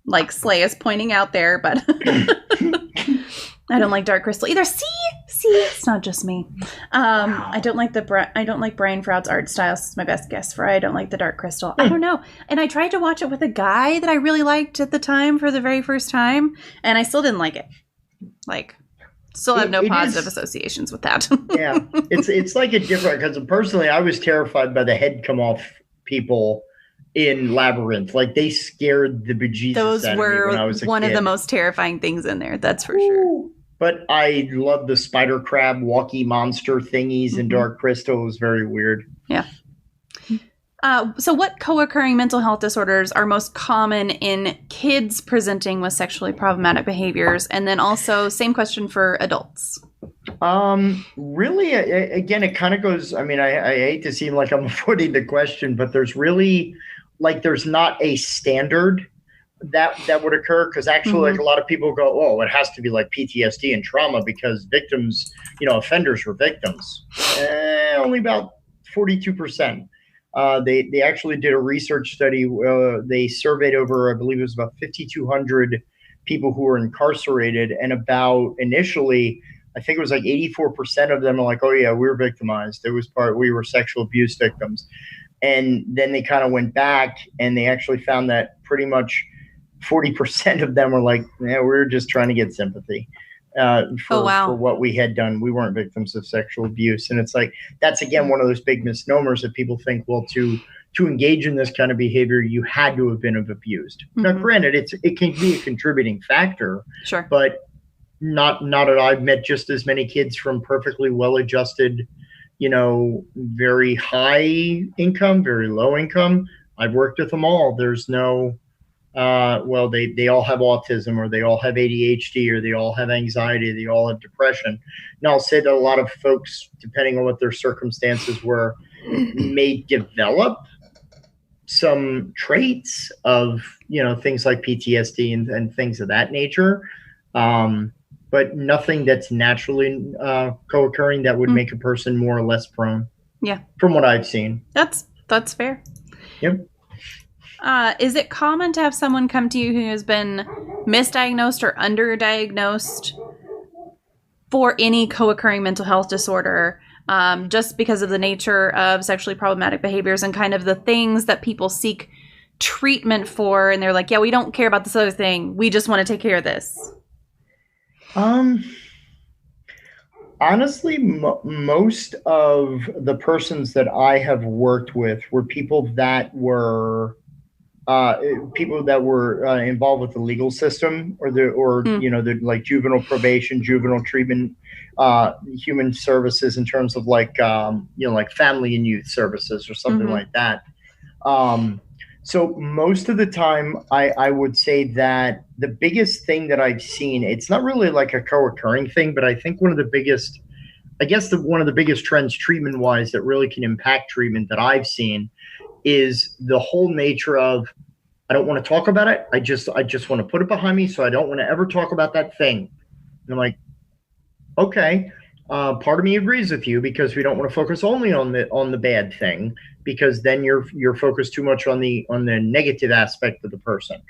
like Slay is pointing out there, but I don't like Dark Crystal either. See, it's not just me. Wow. I don't like Brian Froud's art style. This is my best guess for I don't like the Dark Crystal. I don't know. And I tried to watch it with a guy that I really liked at the time for the very first time, and I still didn't like it. Still have no positive associations with that. Yeah, it's like a different, because personally I was terrified by the head come off people in Labyrinth. Like they scared the bejesus Those out of me when I was a one kid. Of the most terrifying things in there, that's for sure. But I love the spider crab walkie monster thingies in Dark Crystal. It was very weird. Yeah. So what co-occurring mental health disorders are most common in kids presenting with sexually problematic behaviors? And then also, same question for adults. Really, again, it kind of goes, I hate to seem like I'm avoiding the question, but there's really, there's not a standard that would occur, because actually, a lot of people go, oh, it has to be like PTSD and trauma because victims, offenders were victims. Only about 42%. They actually did a research study. They surveyed over, I believe it was about 5,200 people who were incarcerated, and initially, I think it was 84% of them are like, oh yeah, we were victimized. We were sexual abuse victims. And then they kind of went back and they actually found that pretty much 40% of them were like, yeah, we were just trying to get sympathy. For what we had done. We weren't victims of sexual abuse. And it's that's again one of those big misnomers that people think, well, to engage in this kind of behavior, you had to have been abused. Now, granted, it can be a contributing factor, sure, but not at all. I've met just as many kids from perfectly well-adjusted, very high income, very low income. I've worked with them all. There's no they all have autism, or they all have ADHD, or they all have anxiety, they all have depression. And I'll say that a lot of folks, depending on what their circumstances were, may develop some traits of, things like PTSD and things of that nature. But nothing that's naturally co-occurring that would make a person more or less prone. Yeah. From what I've seen. That's fair. Yep. Is it common to have someone come to you who has been misdiagnosed or underdiagnosed for any co-occurring mental health disorder, just because of the nature of sexually problematic behaviors and kind of the things that people seek treatment for, and they're like, yeah, we don't care about this other thing. We just want to take care of this? Honestly, most of the persons that I have worked with were people that were involved with the legal system, or the like juvenile probation, juvenile treatment, human services in terms of like like family and youth services or something like that. So most of the time, I would say that the biggest thing that I've seen, it's not really like a co-occurring thing, but I think one of the biggest trends treatment wise that really can impact treatment that I've seen is the whole nature of, I don't want to talk about it. I just want to put it behind me. So I don't want to ever talk about that thing. And I'm like, okay, part of me agrees with you, because we don't want to focus only on the bad thing, because then you're focused too much on the negative aspect of the person,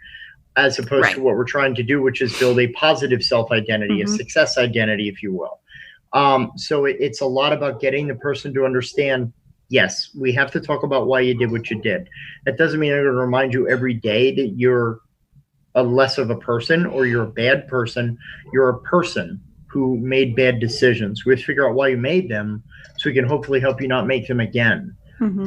as opposed to what we're trying to do, which is build a positive self-identity, a success identity, if you will. So it's a lot about getting the person to understand, yes, we have to talk about why you did what you did. That doesn't mean I'm going to remind you every day that you're a less of a person or you're a bad person. You're a person who made bad decisions. We have to figure out why you made them, so we can hopefully help you not make them again.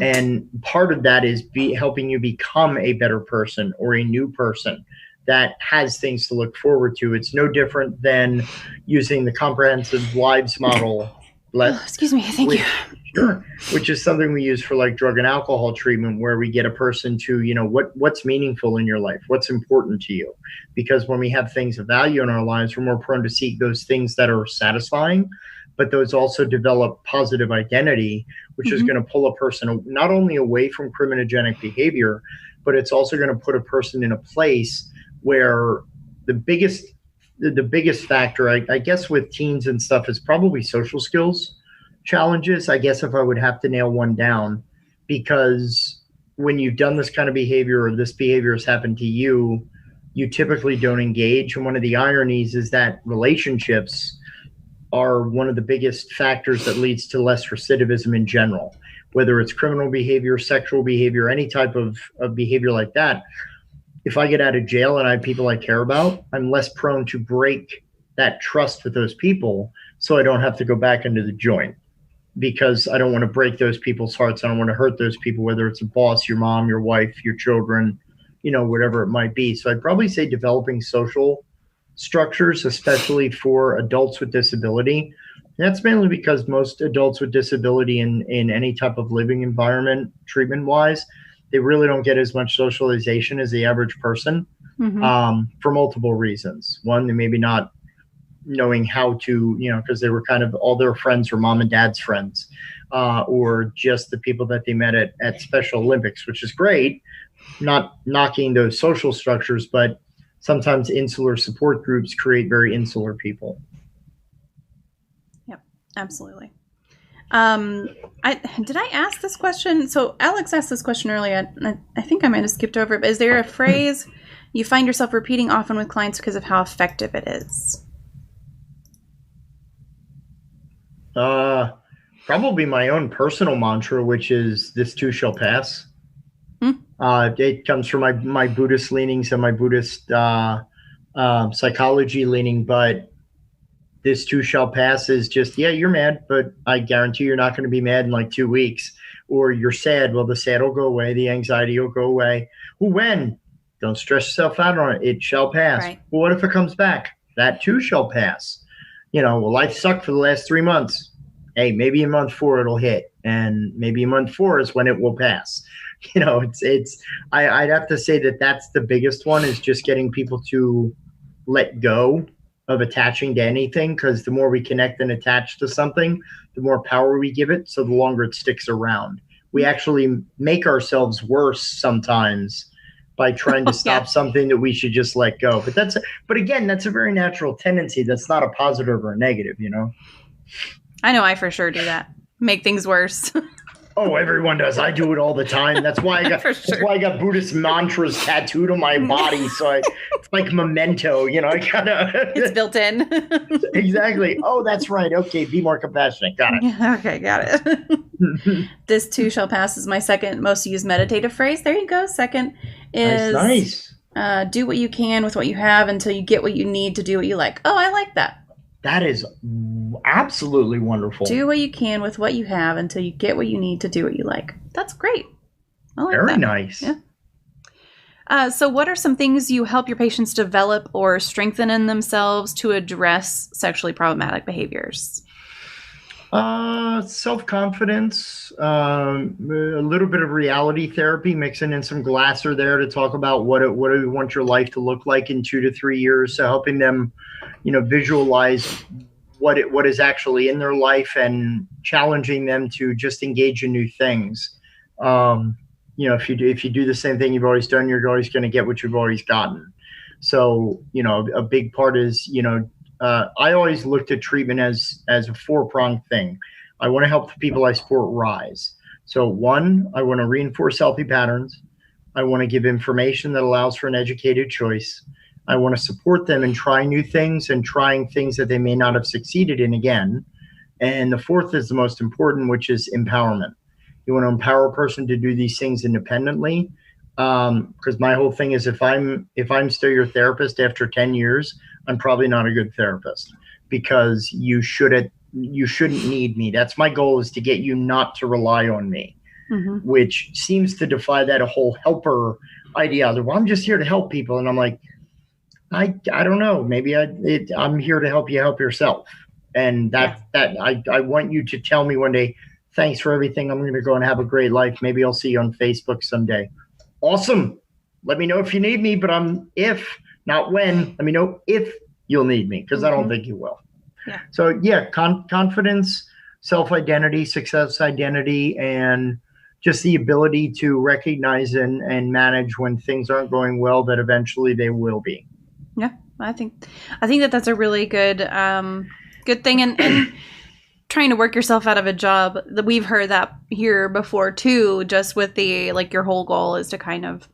And part of that is helping you become a better person or a new person that has things to look forward to. It's no different than using the comprehensive lives model. Excuse me. Thank you. Sure. Which is something we use for like drug and alcohol treatment, where we get a person to, what's meaningful in your life, what's important to you. Because when we have things of value in our lives, we're more prone to seek those things that are satisfying, but those also develop positive identity, which is going to pull a person not only away from criminogenic behavior, but it's also going to put a person in a place where the biggest factor, I guess, with teens and stuff is probably social skills challenges, I guess, if I would have to nail one down, because when you've done this kind of behavior, or this behavior has happened to you, you typically don't engage. And one of the ironies is that relationships are one of the biggest factors that leads to less recidivism in general, whether it's criminal behavior, sexual behavior, any type of behavior like that. If I get out of jail and I have people I care about, I'm less prone to break that trust with those people, so I don't have to go back into the joint, because I don't want to break those people's hearts. I don't want to hurt those people, whether it's a boss, your mom, your wife, your children, whatever it might be. So I'd probably say developing social structures, especially for adults with disability. And that's mainly because most adults with disability in any type of living environment, treatment-wise, they really don't get as much socialization as the average person, for multiple reasons. One, they maybe not knowing how to, because they were kind of, all their friends were mom and dad's friends, or just the people that they met at Special Olympics, which is great, not knocking those social structures, but sometimes insular support groups create very insular people. Yep, absolutely. Did I ask this question? So Alex asked this question earlier. I think I might have skipped over it, but is there a phrase you find yourself repeating often with clients because of how effective it is? Probably my own personal mantra, which is "This too shall pass." It comes from my Buddhist leanings and my Buddhist psychology leaning, but this too shall pass is just, yeah, you're mad, but I guarantee you're not going to be mad in like 2 weeks. Or you're sad. Well, the sad will go away. The anxiety will go away. Well, when? Don't stress yourself out on it. It shall pass. Right. Well, what if it comes back? That too shall pass. Well, life sucked for the last 3 months. Hey, maybe in month 4 it'll hit, and maybe in month 4 is when it will pass. I'd have to say that that's the biggest one, is just getting people to let go of attaching to anything, because the more we connect and attach to something, the more power we give it, so the longer it sticks around. We actually make ourselves worse sometimes by trying to stop something that we should just let go. But again, that's a very natural tendency. That's not a positive or a negative, I know I for sure do that. Make things worse. Oh, everyone does. I do it all the time. That's why that's why I got Buddhist mantras tattooed on my body. So it's like memento, I gotta. It's built in. Exactly. Oh, that's right. Okay, be more compassionate. Got it. Okay, got it. This too shall pass is my second most used meditative phrase. There you go. Second is nice. Do what you can with what you have until you get what you need to do what you like. Oh, I like that. That is absolutely wonderful. Do what you can with what you have until you get what you need to do what you like. That's great. I like Very that. nice. Yeah. So what are some things you help your patients develop or strengthen in themselves to address sexually problematic behaviors? Self-confidence, a little bit of reality therapy, mixing in some Glasser there to talk about what do you want your life to look like in 2 to 3 years. So helping them, visualize what is actually in their life and challenging them to just engage in new things. If you do the same thing you've always done, you're always going to get what you've always gotten. So, a big part is, I always looked at treatment as a 4-pronged thing. I want to help the people I support rise. So 1, I want to reinforce healthy patterns. I want to give information that allows for an educated choice. I want to support them in trying new things and trying things that they may not have succeeded in again. And the 4th is the most important, which is empowerment. You want to empower a person to do these things independently. Because my whole thing is if I'm still your therapist after 10 years, I'm probably not a good therapist because you shouldn't need me. That's my goal, is to get you not to rely on me, which seems to defy that whole helper idea. Well, I'm just here to help people. And I'm like, I don't know. Maybe I'm here to help you help yourself. And I want you to tell me one day, thanks for everything. I'm going to go and have a great life. Maybe I'll see you on Facebook someday. Awesome. Let me know if you need me, but if not when, let me know if you'll need me, because I don't think you will. Yeah. So confidence, self-identity, success identity, and just the ability to recognize and manage when things aren't going well, that eventually they will be. Yeah, I think that's a really good thing, and trying to work yourself out of a job. We've heard that here before too, just with the, your whole goal is to kind of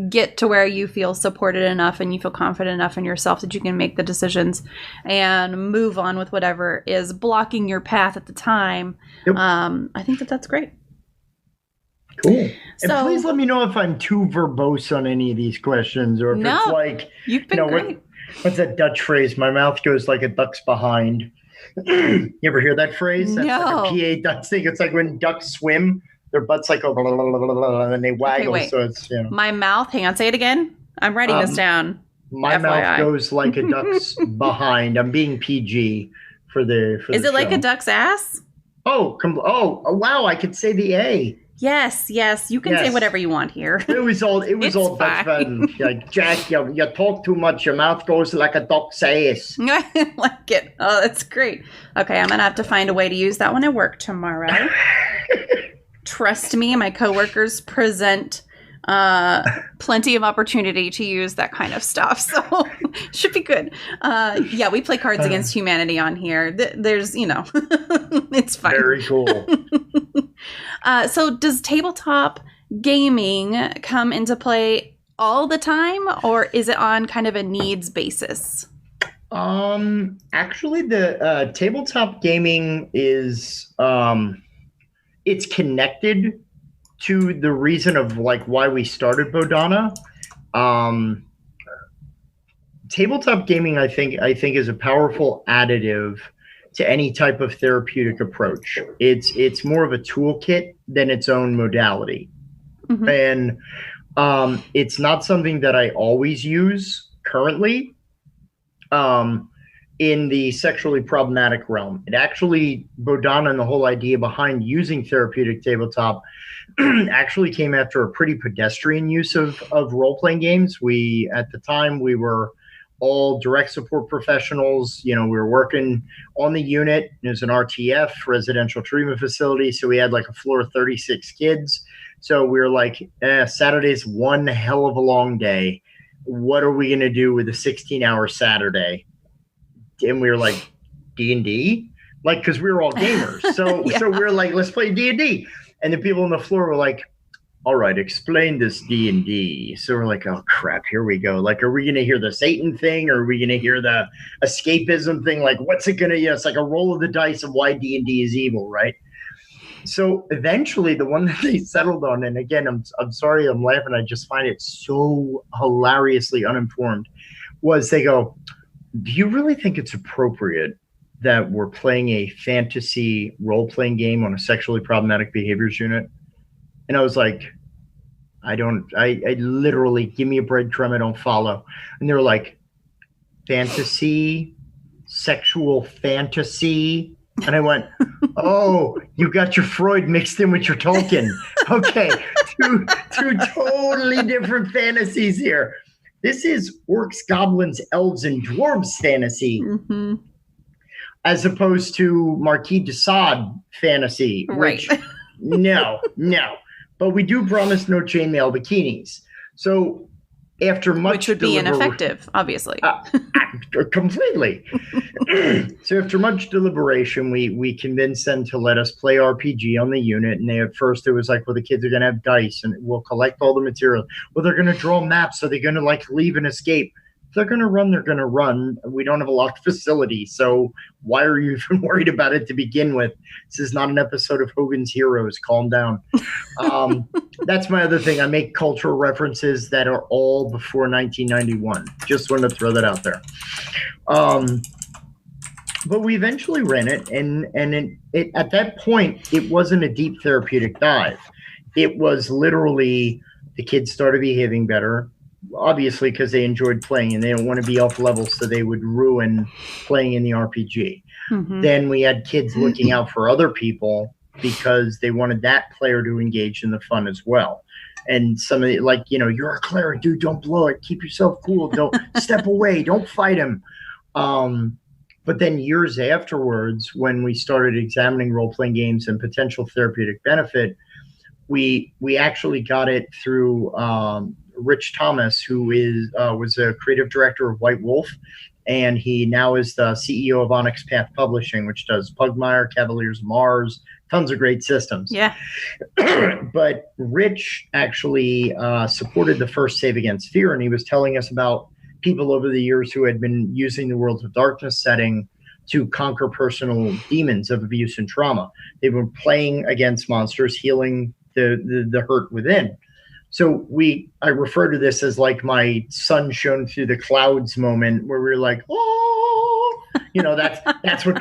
get to where you feel supported enough and you feel confident enough in yourself that you can make the decisions and move on with whatever is blocking your path at the time. Yep. I think that's great. Cool. And please let me know if I'm too verbose on any of these questions, or if it's like, you've been great. What's that Dutch phrase? My mouth goes like a duck's behind. You ever hear that phrase? That's like a PA Dutch thing. It's like when ducks swim, their butts like go blah, blah, blah, blah, blah, and they waggle. Okay, so it's my mouth. Hang on, say it again. I'm writing this down. My mouth goes like a duck's behind. I'm being PG for the. Is it like a duck's ass? Oh, wow! I could say the A. Yes, you can say whatever you want here. It was all Dutch fun. Like, Jack, you talk too much. Your mouth goes like a duck's ass. I like it. Oh, that's great. Okay, I'm gonna have to find a way to use that when I work tomorrow. Trust me, my coworkers present plenty of opportunity to use that kind of stuff, so should be good. We play Cards Against Humanity on here. There's, it's fun. Very cool. So does tabletop gaming come into play all the time, or is it on kind of a needs basis? Actually, the tabletop gaming is it's connected to the reason of why we started Bodhana. Tabletop gaming, I think is a powerful additive to any type of therapeutic approach. It's more of a toolkit than its own modality. And it's not something that I always use currently in the sexually problematic realm. It actually, Bodhana and the whole idea behind using therapeutic tabletop actually came after a pretty pedestrian use of role-playing games. At the time, we were all direct support professionals. We were working on the unit. It was an RTF, residential treatment facility. So we had a floor of 36 kids. So we were like, Saturday's one hell of a long day. What are we going to do with a 16-hour Saturday? And we were like, D&D? Because we were all gamers. So we were like, let's play D&D. And the people on the floor were like, all right, explain this D&D. So we're like, oh crap, here we go. Like, are we going to hear the Satan thing, or are we going to hear the escapism thing? Like, what's it going to, it's like a roll of the dice of why D&D is evil, right? So eventually the one that they settled on, and again, I'm sorry I'm laughing, I just find it so hilariously uninformed, was they go, do you really think it's appropriate that we're playing a fantasy role-playing game on a sexually problematic behaviors unit? And I was like, I literally, give me a breadcrumb, I don't follow. And they were like, fantasy, sexual fantasy. And I went, oh, you got your Freud mixed in with your Tolkien. Okay, two totally different fantasies here. This is orcs, goblins, elves, and dwarves fantasy, as opposed to Marquis de Sade fantasy, which, right. no. But we do promise no chainmail bikinis. So after much, which would be ineffective, obviously. Completely. So after much deliberation, we convinced them to let us play RPG on the unit. And at first it was like, well, the kids are going to have dice and we'll collect all the material. Well, they're going to draw maps. So they're going to like leave and escape. If they're going to run, they're going to run. We don't have a locked facility. So why are you even worried about it to begin with? This is not an episode of Hogan's Heroes. Calm down. That's my other thing. I make cultural references that are all before 1991. Just wanted to throw that out there. But we eventually ran it, and it at that point, it wasn't a deep therapeutic dive. It was literally the kids started behaving better, obviously because they enjoyed playing and they don't want to be off level, so they would ruin playing in the RPG. Then we had kids looking out for other people because they wanted that player to engage in the fun as well. And some of the, like, you're a cleric, dude, don't blow it. Keep yourself cool. Don't step away. Don't fight him. But then years afterwards, when we started examining role-playing games and potential therapeutic benefit, we actually got it through Rich Thomas, who was a creative director of White Wolf, and he now is the CEO of Onyx Path Publishing, which does Pugmire, Cavaliers of Mars, tons of great systems. Yeah. But Rich actually supported the first Save Against Fear, and he was telling us about people over the years who had been using the Worlds of Darkness setting to conquer personal demons of abuse and trauma. They were playing against monsters, healing the hurt within. So I refer to this as like my sun shone through the clouds moment, where we're like, oh, that's what,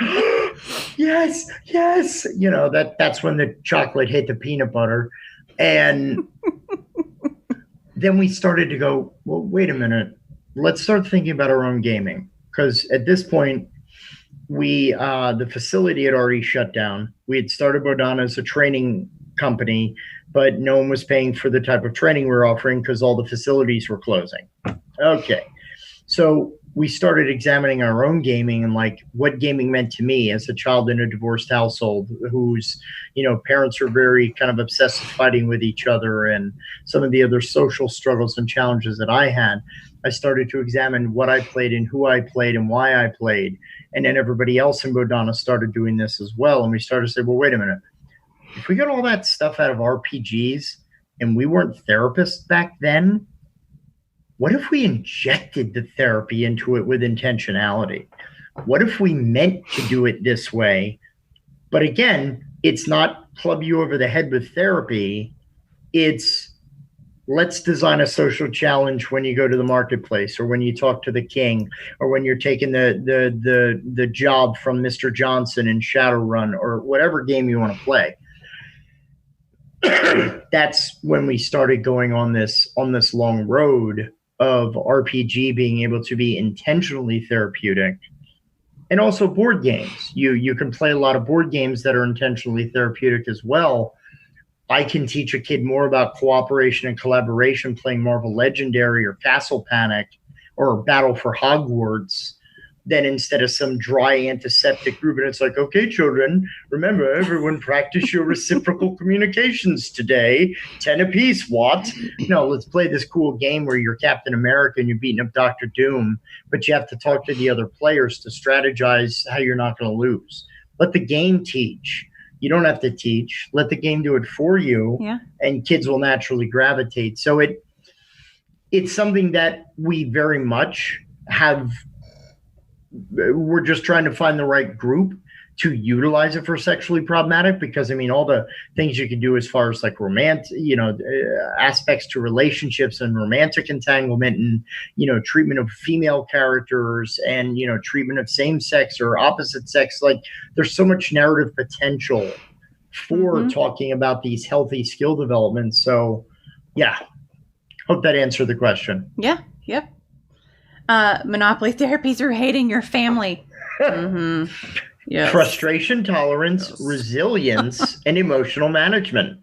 yes, that's when the chocolate hit the peanut butter. And then we started to go, well, wait a minute, let's start thinking about our own gaming. Because at this point, the facility had already shut down. We had started Bodhana as a training company, but no one was paying for the type of training we were offering because all the facilities were closing. Okay. So we started examining our own gaming and like what gaming meant to me as a child in a divorced household whose, parents were very kind of obsessive fighting with each other, and some of the other social struggles and challenges that I had. I started to examine what I played and who I played and why I played. And then everybody else in Bodhana started doing this as well. And we started to say, well, wait a minute. If we got all that stuff out of RPGs and we weren't therapists back then, what if we injected the therapy into it with intentionality? What if we meant to do it this way? But again, it's not club you over the head with therapy. It's let's design a social challenge when you go to the marketplace, or when you talk to the king, or when you're taking the job from Mr. Johnson in Shadowrun, or whatever game you want to play. That's when we started going on this long road of RPG being able to be intentionally therapeutic. And also board games. You can play a lot of board games that are intentionally therapeutic as well. I can teach a kid more about cooperation and collaboration playing Marvel Legendary or Castle Panic or Battle for Hogwarts than instead of some dry antiseptic group. And it's like, okay, children, remember, everyone practice your reciprocal communications today. 10 apiece, what? No, let's play this cool game where you're Captain America and you're beating up Dr. Doom, but you have to talk to the other players to strategize how you're not going to lose. Let the game teach. You don't have to teach. Let the game do it for you. Yeah. And kids will naturally gravitate. So it's something that we very much have. We're just trying to find the right group to utilize it for sexually problematic, because I mean, all the things you can do as far as like aspects to relationships and romantic entanglement, and, treatment of female characters, and, treatment of same sex or opposite sex. Like, there's so much narrative potential for talking about these healthy skill developments. So yeah, hope that answered the question. Yeah. Yep. Monopoly therapy through hating your family. Yes. Frustration tolerance, resilience, and emotional management.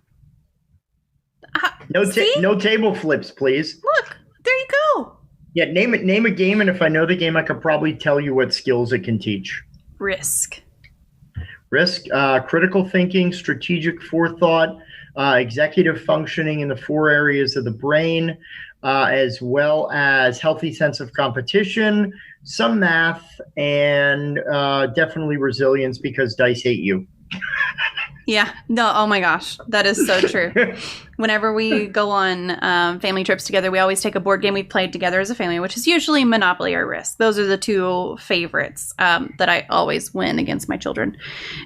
No table flips, please. Look, there you go. Yeah, name a game, and if I know the game, I could probably tell you what skills it can teach. Risk, critical thinking, strategic forethought, executive functioning in the 4 areas of the brain, as well as healthy sense of competition, some math, and definitely resilience, because dice hate you. Yeah. No. Oh my gosh. That is so true. Whenever we go on family trips together, we always take a board game we've played together as a family, which is usually Monopoly or Risk. Those are the 2 favorites that I always win against my children.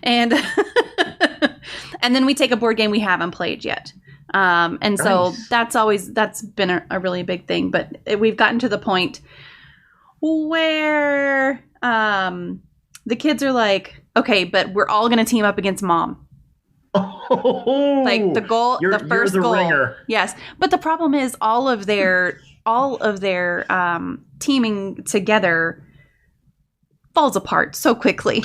And and then we take a board game we haven't played yet. And so that's been a really big thing. But we've gotten to the point where the kids are like, okay, but we're all going to team up against mom. Oh, like the goal, the first goal. Ringer. Yes. But the problem is all of their teaming together falls apart so quickly.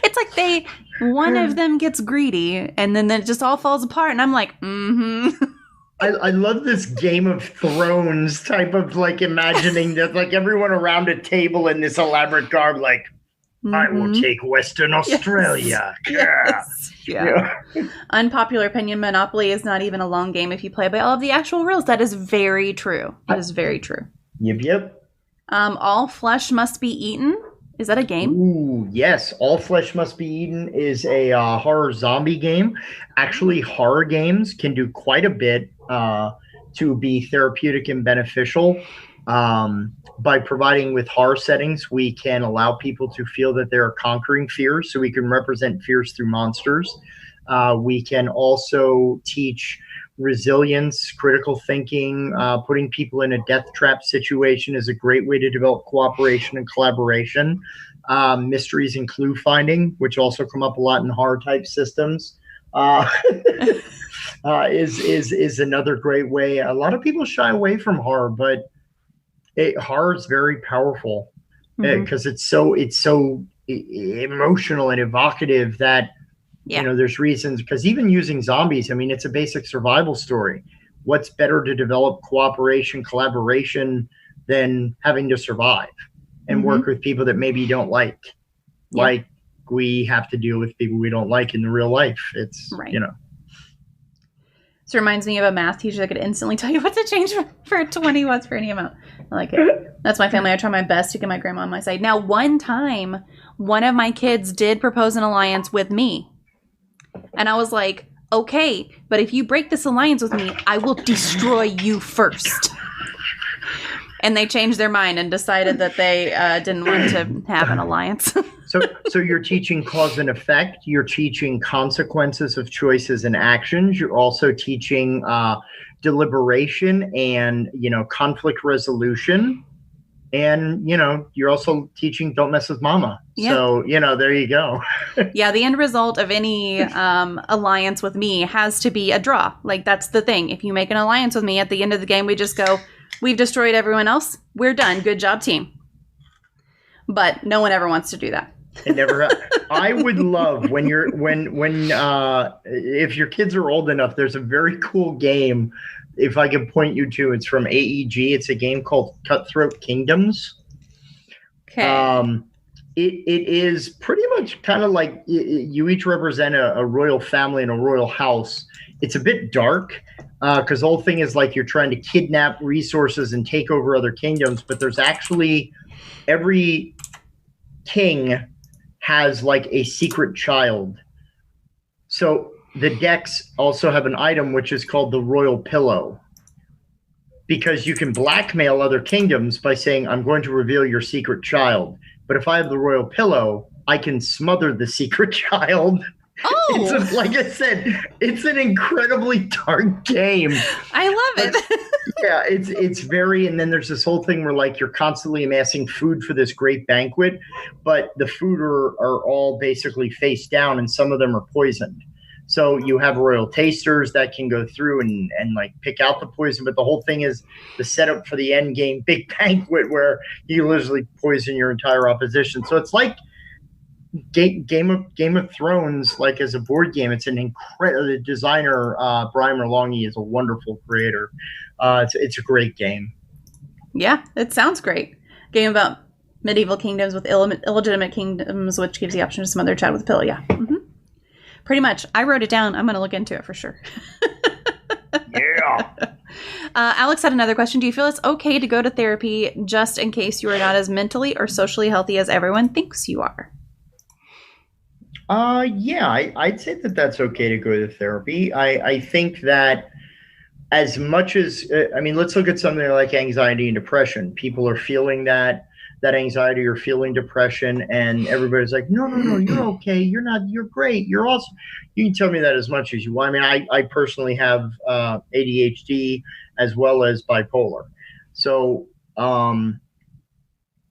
It's like one of them gets greedy, and then it just all falls apart. And I'm like, I love this Game of Thrones type of like imagining that like everyone around a table in this elaborate garb, like, I will take Western Australia. Yes. Yeah. Unpopular opinion, Monopoly is not even a long game if you play by all of the actual rules. That is very true. That is very true. Yep. All flesh must be eaten. Is that a game? Ooh, yes. All Flesh Must Be Eaten is a horror zombie game. Actually, horror games can do quite a bit to be therapeutic and beneficial. By providing with horror settings, we can allow people to feel that they're conquering fears, so we can represent fears through monsters. We can also teach resilience, critical thinking. Putting people in a death trap situation is a great way to develop cooperation and collaboration. Mysteries and clue finding, which also come up a lot in horror type systems, is another great way. A lot of people shy away from horror, but horror is very powerful because it's so emotional and evocative that there's reasons. Because even using zombies, I mean, it's a basic survival story. What's better to develop cooperation, collaboration than having to survive and work with people that maybe you don't like? Like we have to deal with people we don't like in the real life. It's This reminds me of a math teacher that could instantly tell you what to change for 20 watts for any amount. I like it. That's my family. I try my best to get my grandma on my side. Now, one time, one of my kids did propose an alliance with me. And I was like, okay, but if you break this alliance with me, I will destroy you first. And they changed their mind and decided that they didn't want to have an alliance. So you're teaching cause and effect. You're teaching consequences of choices and actions. You're also teaching deliberation and, conflict resolution. And, you're also teaching don't mess with mama. Yeah. So, there you go. Yeah, the end result of any alliance with me has to be a draw. Like, that's the thing. If you make an alliance with me, at the end of the game, we just go, we've destroyed everyone else. We're done. Good job, team. But no one ever wants to do that. It never. I would love when if your kids are old enough, there's a very cool game. If I can point you to, it's from AEG. It's a game called Cutthroat Kingdoms. Okay. It is pretty much kind of like you each represent a royal family and a royal house. It's a bit dark because the whole thing is like you're trying to kidnap resources and take over other kingdoms, but there's actually every king has like a secret child. So the decks also have an item which is called the Royal Pillow, because you can blackmail other kingdoms by saying, I'm going to reveal your secret child. But if I have the Royal Pillow, I can smother the secret child. Oh, Like I said, it's an incredibly dark game. I love it. Yeah, it's very, and then there's this whole thing where like you're constantly amassing food for this great banquet, but the food are all basically face down, and some of them are poisoned. So you have royal tasters that can go through and like pick out the poison, but the whole thing is the setup for the end game big banquet where you literally poison your entire opposition. So it's like Game of Thrones, like as a board game. It's an incredible. The designer Brian Merlongi is a wonderful creator. It's a great game. Yeah, it sounds great. Game about medieval kingdoms with illegitimate kingdoms, which gives the option to smother a child with a pillow. Yeah, pretty much. I wrote it down. I'm going to look into it for sure. Yeah. Alex had another question. Do you feel it's okay to go to therapy just in case you are not as mentally or socially healthy as everyone thinks you are? Yeah, I'd say that that's okay to go to therapy. I think that as much as, I mean, let's look at something like anxiety and depression. People are feeling that anxiety or feeling depression, and everybody's like, no, you're okay. You're not, you're great. You're awesome. You can tell me that as much as you want. I mean, I personally have ADHD as well as bipolar. So,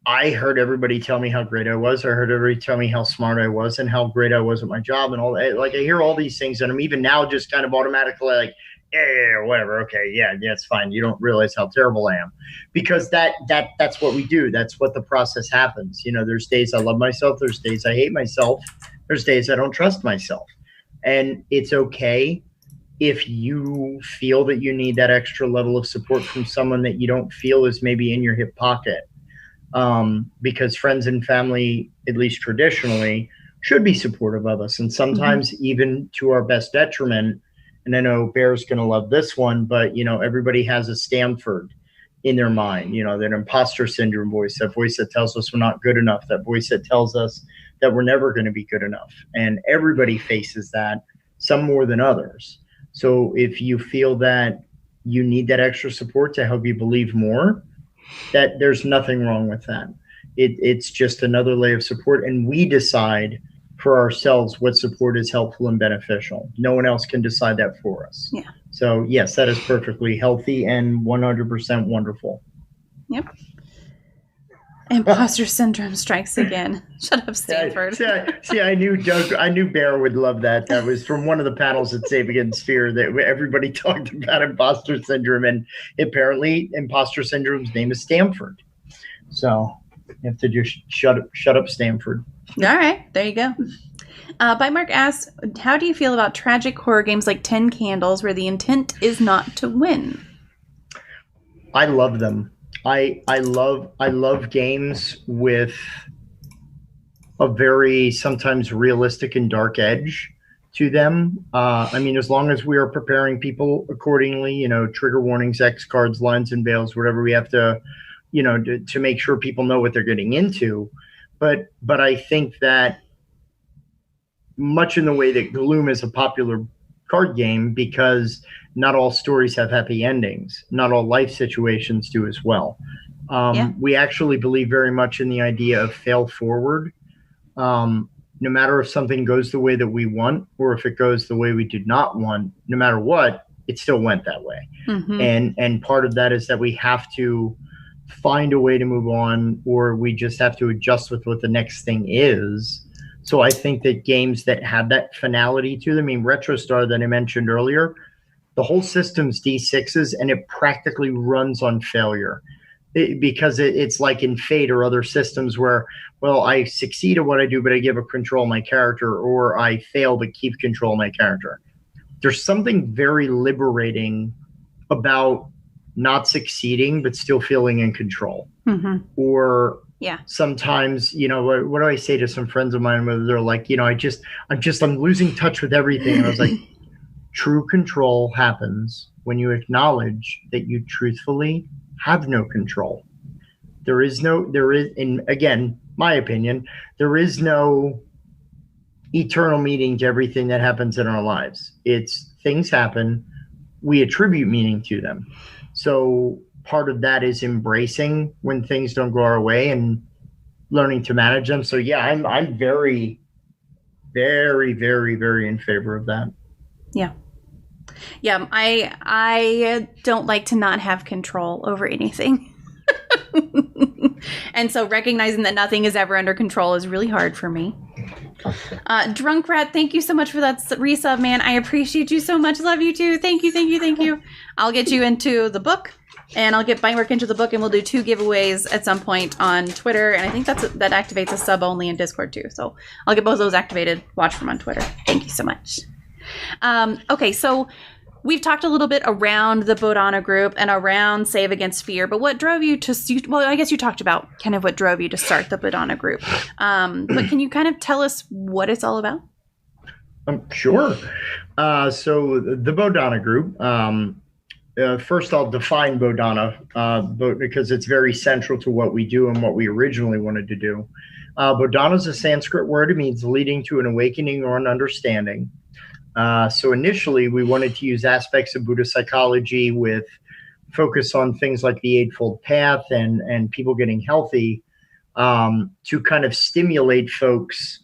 I heard everybody tell me how great I was. I heard everybody tell me how smart I was and how great I was at my job and all that. Like I hear all these things, and I'm even now just kind of automatically like, yeah, whatever. Okay, yeah, it's fine. You don't realize how terrible I am, because that's what we do. That's what the process happens. You know, there's days I love myself. There's days I hate myself. There's days I don't trust myself, and it's okay if you feel that you need that extra level of support from someone that you don't feel is maybe in your hip pocket. Because friends and family, at least traditionally, should be supportive of us, and sometimes even to our best detriment. And I know Bear's going to love this one, but everybody has a Stanford in their mind. That imposter syndrome voice, that voice that tells us we're not good enough, that voice that tells us that we're never going to be good enough. And everybody faces that, some more than others. So if you feel that you need that extra support to help you believe more, that there's nothing wrong with that. It's just another layer of support, and we decide for ourselves what support is helpful and beneficial. No one else can decide that for us. Yeah. So yes, that is perfectly healthy and 100% wonderful. Yep. Imposter syndrome strikes again. Shut up, Stanford. See, I knew Bear would love that. That was from one of the panels at Save Against Fear that everybody talked about imposter syndrome, and apparently imposter syndrome's name is Stanford. So you have to just shut up, Stanford. All right, there you go. Bite Mark asks, how do you feel about tragic horror games like 10 Candles, where the intent is not to win? I love them. I love games with a very sometimes realistic and dark edge to them. I mean, as long as we are preparing people accordingly, trigger warnings, X cards, lines and veils, whatever we have to, to make sure people know what they're getting into. But I think that much in the way that Gloom is a popular card game, because not all stories have happy endings. Not all life situations do as well. We actually believe very much in the idea of fail forward. No matter if something goes the way that we want or if it goes the way we did not want, no matter what, it still went that way. And part of that is that we have to find a way to move on, or we just have to adjust with what the next thing is. So I think that games that have that finality to them, I mean, RetroStar that I mentioned earlier, the whole system's D6s, and it practically runs on failure. Because it's like in Fate or other systems where, well, I succeed at what I do, but I give up control of my character, or I fail but keep control of my character. There's something very liberating about not succeeding but still feeling in control. Or sometimes, what do I say to some friends of mine where they're like, I'm losing touch with everything. And I was like, true control happens when you acknowledge that you truthfully have no control. And again, my opinion, there is no eternal meaning to everything that happens in our lives. It's things happen, we attribute meaning to them. So part of that is embracing when things don't go our way and learning to manage them. So yeah, I'm very, very, very, very in favor of that. Yeah. Yeah, I don't like to not have control over anything. And so recognizing that nothing is ever under control is really hard for me. Drunk Rat, thank you so much for that resub, man. I appreciate you so much. Love you too. Thank you, thank you, thank you. I'll get you into the book, and I'll get my work into the book, and we'll do 2 giveaways at some point on Twitter. And I think that activates a sub only in Discord too. So I'll get both of those activated. Watch them on Twitter. Thank you so much. Okay, so we've talked a little bit around the Bodhana Group and around Save Against Fear, but what drove you to, well, I guess you talked about kind of what drove you to start the Bodhana Group. But can you kind of tell us what it's all about? Sure. So the Bodhana Group, first I'll define Bodhana because it's very central to what we do and what we originally wanted to do. Bodhana is a Sanskrit word. It means leading to an awakening or an understanding. So initially, we wanted to use aspects of Buddhist psychology with focus on things like the Eightfold Path and people getting healthy to kind of stimulate folks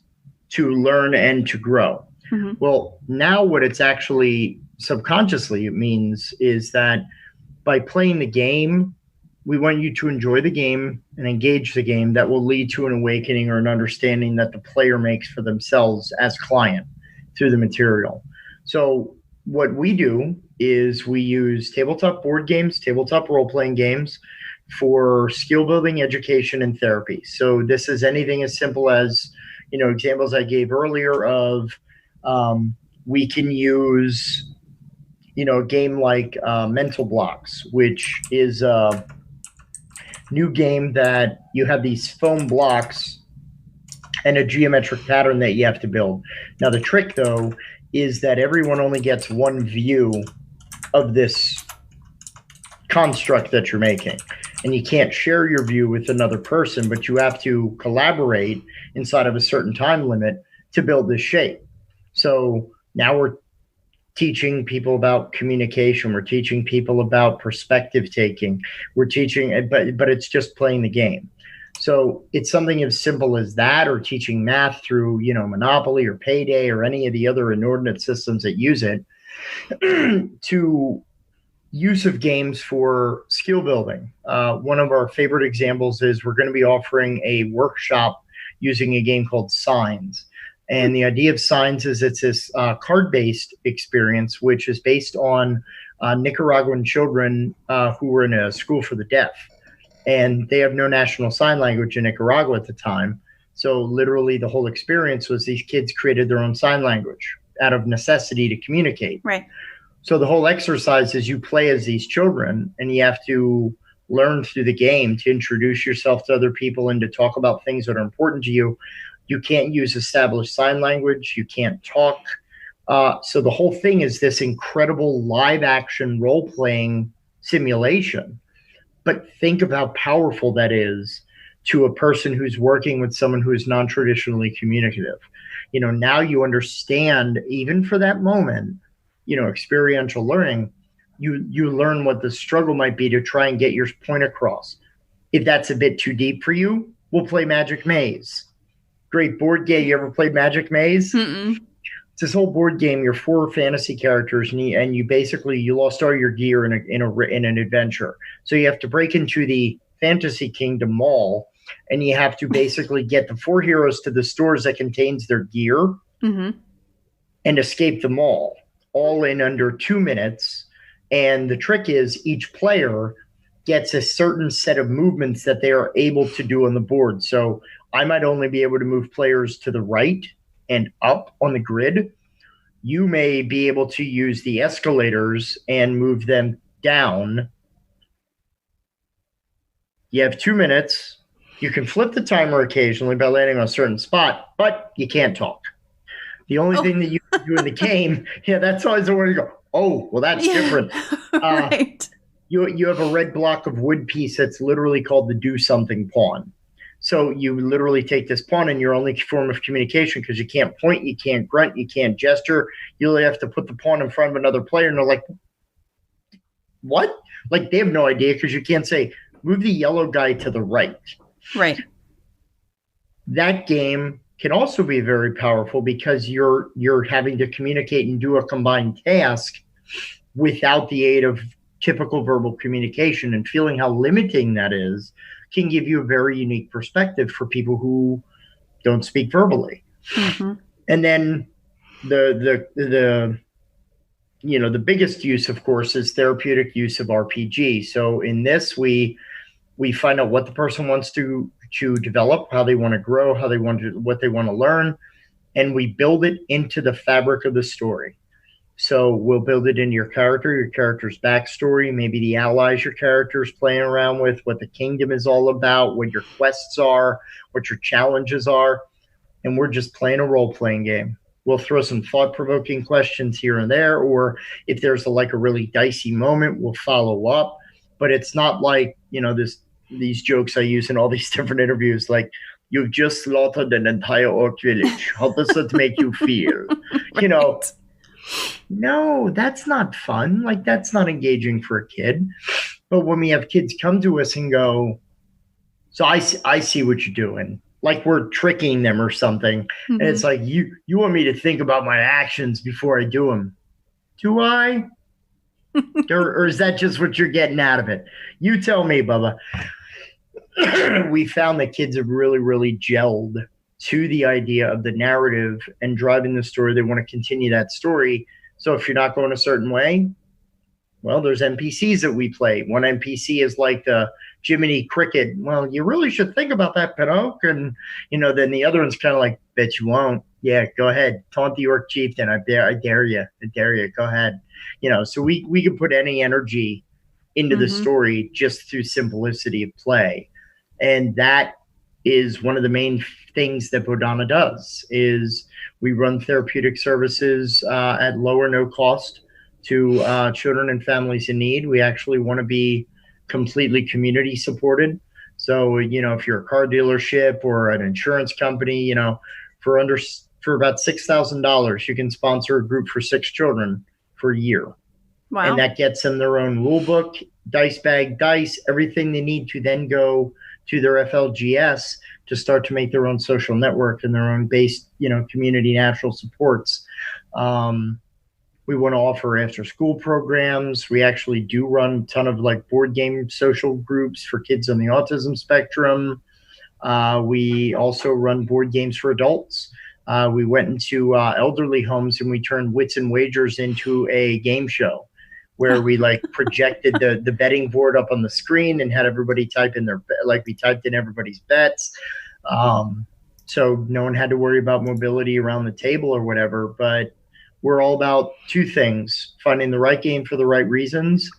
to learn and to grow. Mm-hmm. Well, now what it's actually subconsciously it means is that by playing the game, we want you to enjoy the game and engage the game that will lead to an awakening or an understanding that the player makes for themselves as client through the material. So what we do is we use tabletop board games, tabletop role-playing games for skill building, education, and therapy. So this is anything as simple as, examples I gave earlier of we can use, a game like Mental Blocks, which is a new game that you have these foam blocks and a geometric pattern that you have to build. Now, the trick, though, is that everyone only gets one view of this construct that you're making. And you can't share your view with another person, but you have to collaborate inside of a certain time limit to build this shape. So now we're teaching people about communication. We're teaching people about perspective taking. We're teaching, but it's just playing the game. So it's something as simple as that, or teaching math through, Monopoly or Payday or any of the other inordinate systems that use it, to use of games for skill building. One of our favorite examples is we're going to be offering a workshop using a game called Signs. And the idea of Signs is it's this card-based experience, which is based on Nicaraguan children who were in a school for the deaf. And they have no national sign language in Nicaragua at the time. So literally the whole experience was these kids created their own sign language out of necessity to communicate. Right. So the whole exercise is you play as these children and you have to learn through the game to introduce yourself to other people and to talk about things that are important to you. You can't use established sign language. You can't talk. So the whole thing is this incredible live action role-playing simulation. But think of how powerful that is to a person who's working with someone who is non-traditionally communicative. Now you understand, even for that moment, experiential learning, you learn what the struggle might be to try and get your point across. If that's a bit too deep for you, we'll play Magic Maze. Great board game. You ever played Magic Maze? Mm-mm. It's this whole board game. You're 4 fantasy characters, and you lost all your gear in an adventure. So you have to break into the Fantasy Kingdom Mall, and you have to basically get the 4 heroes to the stores that contains their gear, mm-hmm. and escape the mall, all in under 2 minutes. And the trick is each player gets a certain set of movements that they are able to do on the board. So I might only be able to move players to the right and up on the grid. You may be able to use the escalators and move them down. You have 2 minutes. You can flip the timer occasionally by landing on a certain spot, but you can't talk. The only thing that you can do in the game, that's always the way to go. Oh, well, that's different. Right. You have a red block of wood piece that's literally called the do something pawn. So you literally take this pawn, and your only form of communication, because you can't point, you can't grunt, you can't gesture. You only have to put the pawn in front of another player, and they're like, what? Like, they have no idea, because you can't say, move the yellow guy to the right. Right. That game can also be very powerful because you're having to communicate and do a combined task without the aid of typical verbal communication, and feeling how limiting that is can give you a very unique perspective for people who don't speak verbally. Mm-hmm. And then the biggest use, of course, is therapeutic use of RPG. So in this, we find out what the person wants to develop, how they want to grow, what they want to learn, and we build it into the fabric of the story. So we'll build it into your character's backstory, maybe the allies your character's playing around with, what the kingdom is all about, what your quests are, what your challenges are, and we're just playing a role-playing game. We'll throw some thought-provoking questions here and there, or if there's a really dicey moment, we'll follow up. But it's not like, these jokes I use in all these different interviews, like, you've just slaughtered an entire orc village. How does that make you feel? Right. No, that's not fun. Like, that's not engaging for a kid. But when we have kids come to us and go, so I see what you're doing, like we're tricking them or something. Mm-hmm. And it's like, you want me to think about my actions before I do them. Do I? or is that just what you're getting out of it? You tell me, Bubba. We found that kids have really, really gelled to the idea of the narrative and driving the story. They want to continue that story. So if you're not going a certain way, well, there's NPCs that we play. One NPC is like the Jiminy Cricket. Well, you really should think about that, Pinocchio. And, then the other one's kind of like, bet you won't. Yeah, go ahead. Taunt the orc chieftain. I dare you. I dare you. Go ahead. So we can put any energy into the story just through simplicity of play. And that is one of the main things that Bodhana does, is we run therapeutic services at low or no cost to children and families in need. We actually want to be completely community supported. So, if you're a car dealership or an insurance company, for about $6,000, you can sponsor a group for 6 children for a year. Wow. And that gets them their own rule book, dice bag, dice, everything they need to then go to their FLGS to start to make their own social network and their own base, community natural supports. We want to offer after school programs. We actually do run a ton of board game social groups for kids on the autism spectrum. We also run board games for adults. We went into elderly homes and we turned Wits and Wagers into a game show where we projected the betting board up on the screen and had everybody type in we typed in everybody's bets. So no one had to worry about mobility around the table or whatever, but we're all about 2 things: finding the right game for the right reasons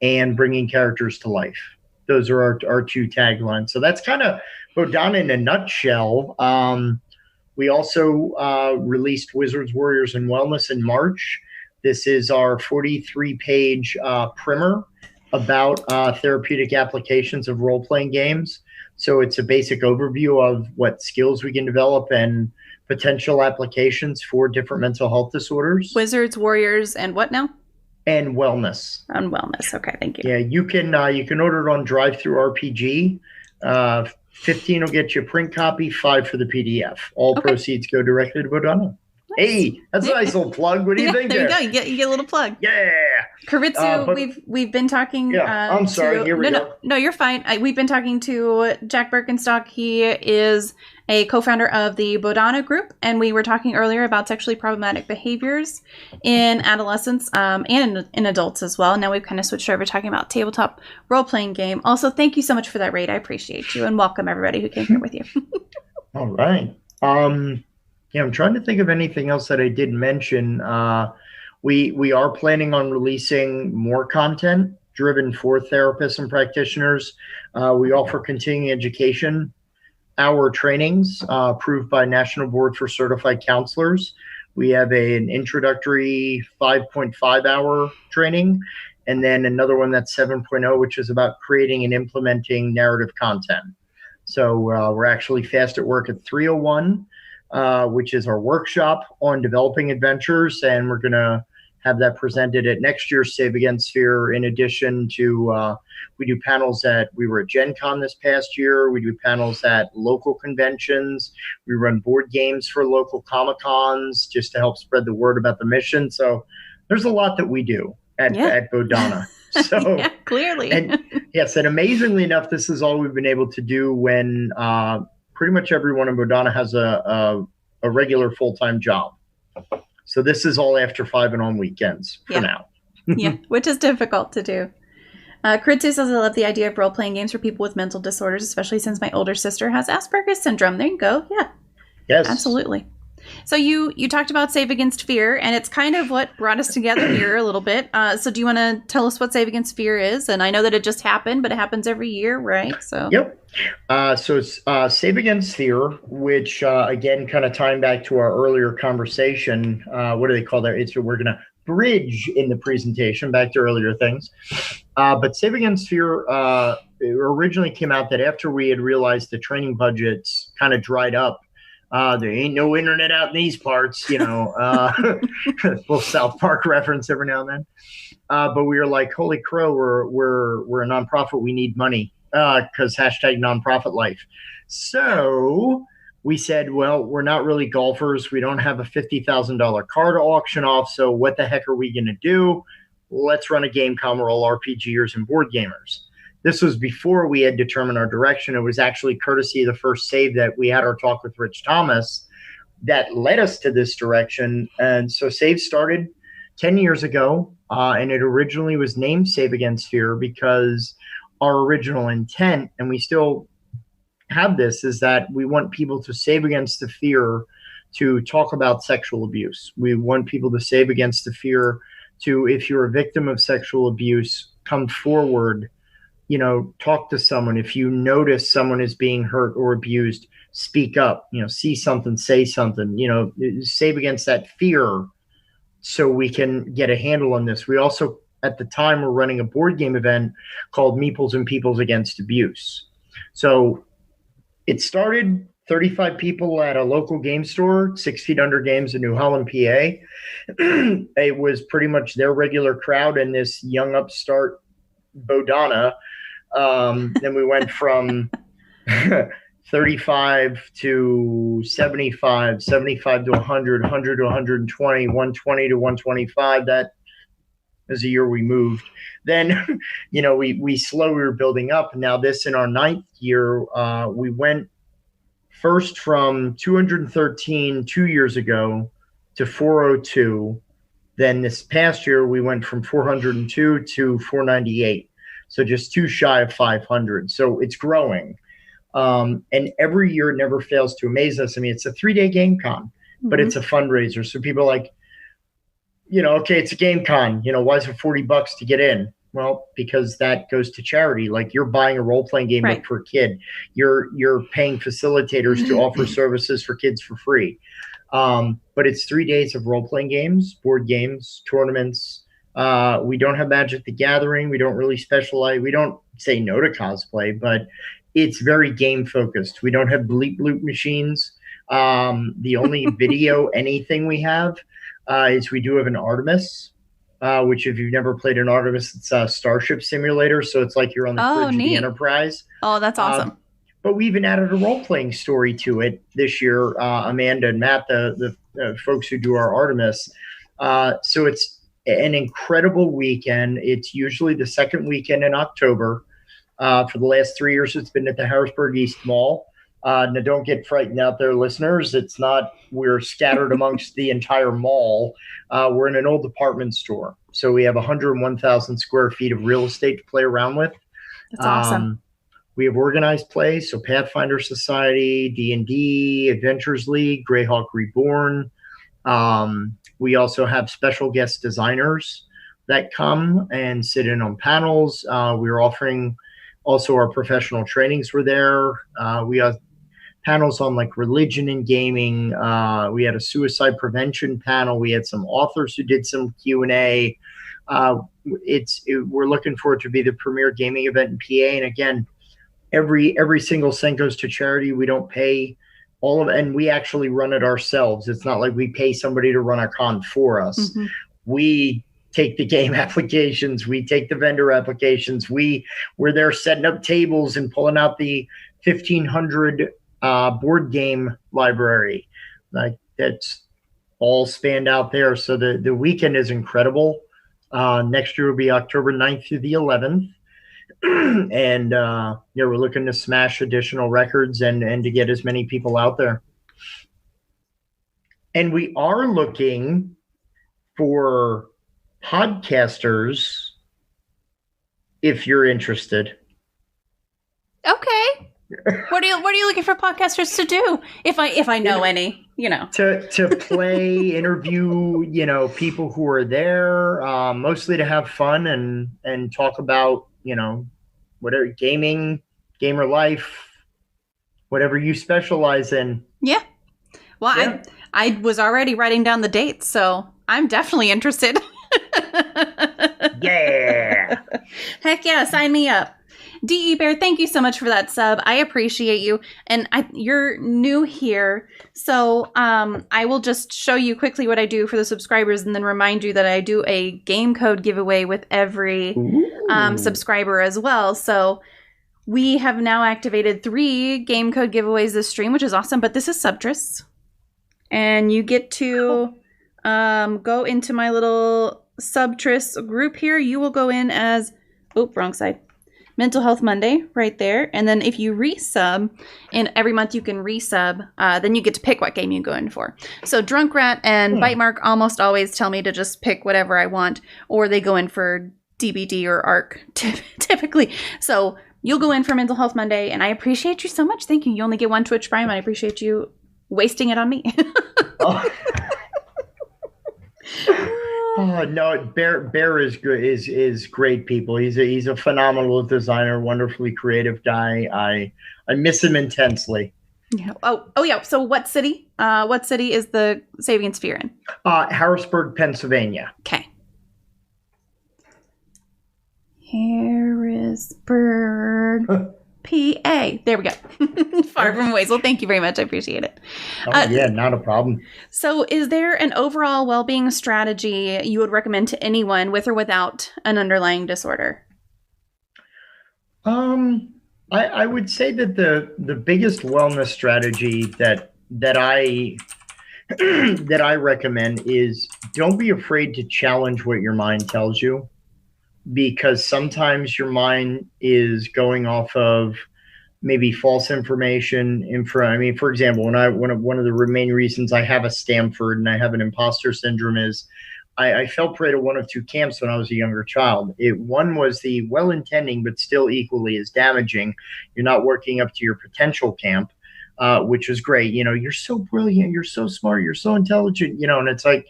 and bringing characters to life. Those are our 2 taglines. So that's kind of Bodhana in a nutshell. We also released Wizards, Warriors, and Wellness in March. This is our 43-page primer about therapeutic applications of role-playing games. So it's a basic overview of what skills we can develop and potential applications for different mental health disorders. Wizards, Warriors, and what now? And Wellness. On Wellness. Okay, thank you. Yeah, you can order it on Drive-Thru RPG. 15 will get you a print copy, 5 for the PDF. All proceeds go directly to Bodhana. Nice. Hey, that's a nice little plug. What do you think there? You go. You get a little plug. Yeah. Karitsu, we've been talking. Yeah, I'm sorry. Here we go. No, you're fine. We've been talking to Jack Berkenstock. He is a co-founder of the Bodhana Group, and we were talking earlier about sexually problematic behaviors in adolescents and in adults as well. Now we've kind of switched over talking about tabletop role-playing game. Also, thank you so much for that raid. I appreciate you, and welcome everybody who came here with you. All right. Yeah, I'm trying to think of anything else that I didn't mention. We are planning on releasing more content driven for therapists and practitioners. We offer continuing education. Our trainings approved by National Board for Certified Counselors. We have an introductory 5.5 hour training, and then another one that's 7.0, which is about creating and implementing narrative content. So we're actually fast at work at 301, which is our workshop on developing adventures, and we're going to have that presented at next year's Save Against Fear. In addition to, we do panels we were at Gen Con this past year. We do panels at local conventions. We run board games for local Comic Cons just to help spread the word about the mission. So there's a lot that we do at Bodhana. So yeah, clearly. And yes, and amazingly enough, this is all we've been able to do when pretty much everyone in Bodhana has a regular full-time job. So this is all after 5 and on weekends for now. Yeah, which is difficult to do. Kritsu says, I love the idea of role-playing games for people with mental disorders, especially since my older sister has Asperger's syndrome. There you go. Yeah. Yes. Absolutely. So you talked about Save Against Fear, and it's kind of what brought us together here a little bit. So do you want to tell us what Save Against Fear is? And I know that it just happened, but it happens every year, right? So Yep. So it's Save Against Fear, which, again, kind of tying back to our earlier conversation, what do they call that? We're going to bridge in the presentation back to earlier things. But Save Against Fear it originally came out that after we had realized the training budgets kind of dried up. There ain't no internet out in these parts, little South Park reference every now and then. But we were like, holy crow, we're a nonprofit. We need money because #nonprofit life. So we said, well, we're not really golfers. We don't have a $50,000 car to auction off. So what the heck are we going to do? Let's run a game con. We're all RPGers and board gamers. This was before we had determined our direction. It was actually courtesy of the first save that we had our talk with Rich Thomas that led us to this direction. And so Save started 10 years ago, and it originally was named Save Against Fear because our original intent, and we still have this, is that we want people to save against the fear to talk about sexual abuse. We want people to save against the fear to, if you're a victim of sexual abuse, come forward, talk to someone. If you notice someone is being hurt or abused, speak up, see something, say something, save against that fear so we can get a handle on this. We also, at the time, were running a board game event called Meeples and Peoples Against Abuse. So it started 35 people at a local game store, 6 Feet Under Games in New Holland, PA. It was pretty much their regular crowd and this young upstart Bodhana. Then we went from 35 to 75, 75 to 100, 100 to 120, 120 to 125. That was the year we moved. Then, we slowly were building up. Now this in our 9th year, we went first from 213 2 years ago to 402. Then this past year, we went from 402 to 498. So just too shy of 500. So it's growing. And every year it never fails to amaze us. I mean, it's a 3-day game con, but it's a fundraiser. So people are like, okay, it's a game con. Why is it $40 to get in? Well, because that goes to charity. Like you're buying a role-playing game book for a kid. You're paying facilitators to offer services for kids for free. But it's 3 days of role-playing games, board games, tournaments. We don't have Magic the Gathering. We don't really specialize. We don't say no to cosplay, but it's very game focused. We don't have bleep bloop machines. The only video anything we have is we do have an Artemis, which if you've never played an Artemis, it's a Starship Simulator. So it's like you're on the bridge of the Enterprise. Oh, that's awesome. But we even added a role-playing story to it this year. Amanda and Matt, the folks who do our Artemis. So it's an incredible weekend. It's usually the second weekend in October. For the last 3 years, it's been at the Harrisburg East Mall. Now, don't get frightened out there, listeners. It's not we're scattered amongst the entire mall. We're in an old department store. So we have 101,000 square feet of real estate to play around with. That's awesome. We have organized play, so Pathfinder Society, D&D, Adventures League, Greyhawk Reborn. We also have special guest designers that come and sit in on panels. We're offering also our professional trainings were there. We have panels on like religion and gaming. We had a suicide prevention panel. We had some authors who did some Q&A. We're looking for it to be the premier gaming event in PA. And again, Every single cent goes to charity. We don't pay all of it, and we actually run it ourselves. It's not like we pay somebody to run a con for us. Mm-hmm. We take the game applications, we take the vendor applications, we're there setting up tables and pulling out the 1,500 board game library. Like, that's all spanned out there. So the weekend is incredible. Next year will be October 9th through the 11th. And we're looking to smash additional records and to get as many people out there. And we are looking for podcasters if you're interested. Okay. What are you looking for podcasters to do? If I know any, to play, interview, people who are there, mostly to have fun and talk about, whatever, gaming, gamer life, whatever you specialize in. Yeah. Well, yeah. I was already writing down the dates, so I'm definitely interested. Yeah. Heck yeah, sign me up. DE Bear, thank you so much for that sub. I appreciate you. And you're new here, so I will just show you quickly what I do for the subscribers and then remind you that I do a game code giveaway with every subscriber as well. So we have now activated 3 game code giveaways this stream, which is awesome, but this is Subtress. And you get to go into my little Subtress group here. You will go in as, wrong side. Mental Health Monday right there. And then if you resub, and every month you can resub, then you get to pick what game you go in for. So Drunk Rat and Bite Mark almost always tell me to just pick whatever I want, or they go in for DBD or ARC typically. So you'll go in for Mental Health Monday, and I appreciate you so much. Thank you. You only get 1 Twitch Prime, and I appreciate you wasting it on me. Oh no, Bear is good. Is great people. He's a phenomenal designer, wonderfully creative guy. I miss him intensely. Yeah. Oh yeah. So what city? What city is the Savian Sphere in? Harrisburg, Pennsylvania. Okay. Harrisburg, PA. There we go. Far from away. So thank you very much. I appreciate it. Yeah, not a problem. So is there an overall well-being strategy you would recommend to anyone with or without an underlying disorder? I would say that the biggest wellness strategy that I that I recommend is don't be afraid to challenge what your mind tells you. Because sometimes your mind is going off of maybe false information. For example, one of the main reasons I have a Stanford and I have an imposter syndrome is I fell prey to one of 2 camps when I was a younger child. One was the well-intending but still equally as damaging. You're not working up to your potential camp, which is great. You're so brilliant, you're so smart, you're so intelligent. And it's like,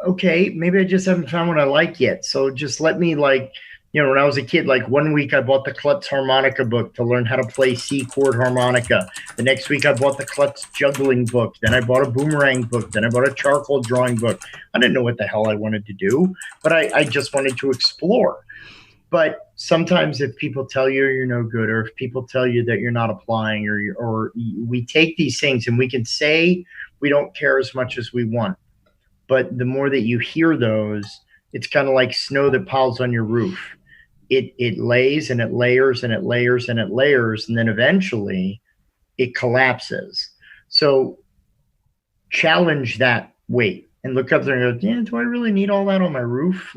okay, maybe I just haven't found what I like yet. So just let me when I was a kid, 1 week I bought the Klutz harmonica book to learn how to play C chord harmonica. The next week I bought the Klutz juggling book. Then I bought a boomerang book. Then I bought a charcoal drawing book. I didn't know what the hell I wanted to do, but I just wanted to explore. But sometimes if people tell you you're no good, or if people tell you that you're not applying, or we take these things and we can say we don't care as much as we want. But the more that you hear those, it's kind of like snow that piles on your roof. It lays and it layers and it layers and it layers, and then eventually it collapses. So challenge that weight and look up there and go, yeah, do I really need all that on my roof?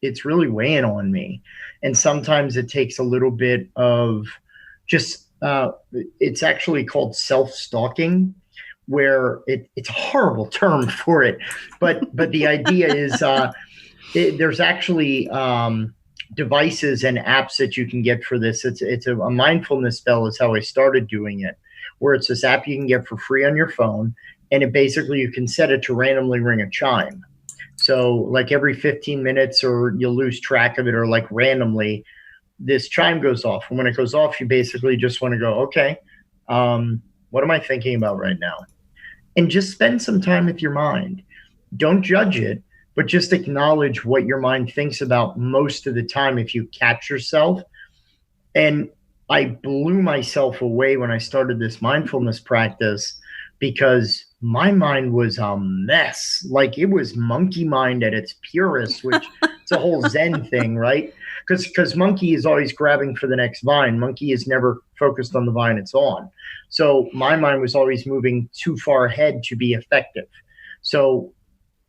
It's really weighing on me. And sometimes it takes a little bit of just, it's actually called self-stalking, where it's a horrible term for it, but the idea is there's actually devices and apps that you can get for this. It's a mindfulness spell is how I started doing it, where it's this app you can get for free on your phone, and it basically you can set it to randomly ring a chime. So every 15 minutes, or you'll lose track of it, or randomly, this chime goes off, and when it goes off, you basically just want to go, okay, what am I thinking about right now? And just spend some time with your mind. Don't judge it, but just acknowledge what your mind thinks about most of the time if you catch yourself. And I blew myself away when I started this mindfulness practice because my mind was a mess. Like it was monkey mind at its purest, which it's a whole Zen thing, right? Because monkey is always grabbing for the next vine. Monkey is never focused on the vine it's on. So my mind was always moving too far ahead to be effective. So,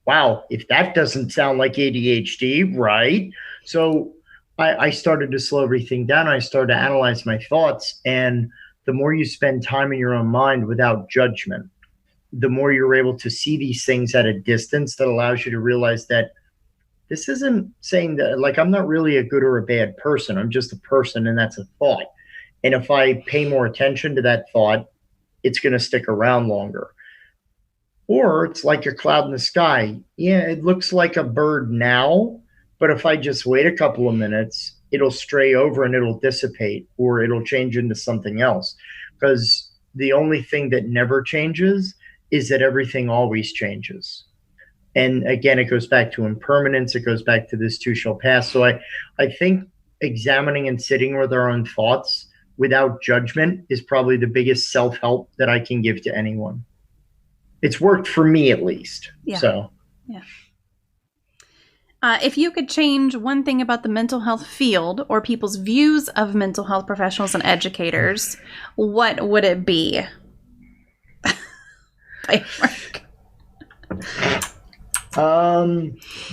wow, if that doesn't sound like ADHD, right? So I started to slow everything down. I started to analyze my thoughts. And the more you spend time in your own mind without judgment, the more you're able to see these things at a distance that allows you to realize that this isn't saying that, like, I'm not really a good or a bad person. I'm just a person, and that's a thought. And if I pay more attention to that thought, it's going to stick around longer. Or it's like a cloud in the sky. Yeah, it looks like a bird now, but if I just wait a couple of minutes, it'll stray over and it'll dissipate, or it'll change into something else. Because the only thing that never changes is that everything always changes. And again, it goes back to impermanence. It goes back to this too shall pass. So I think examining and sitting with our own thoughts without judgment is probably the biggest self-help that I can give to anyone. It's worked for me, at least. Yeah. So, yeah. If you could change one thing about the mental health field or people's views of mental health professionals and educators, what would it be?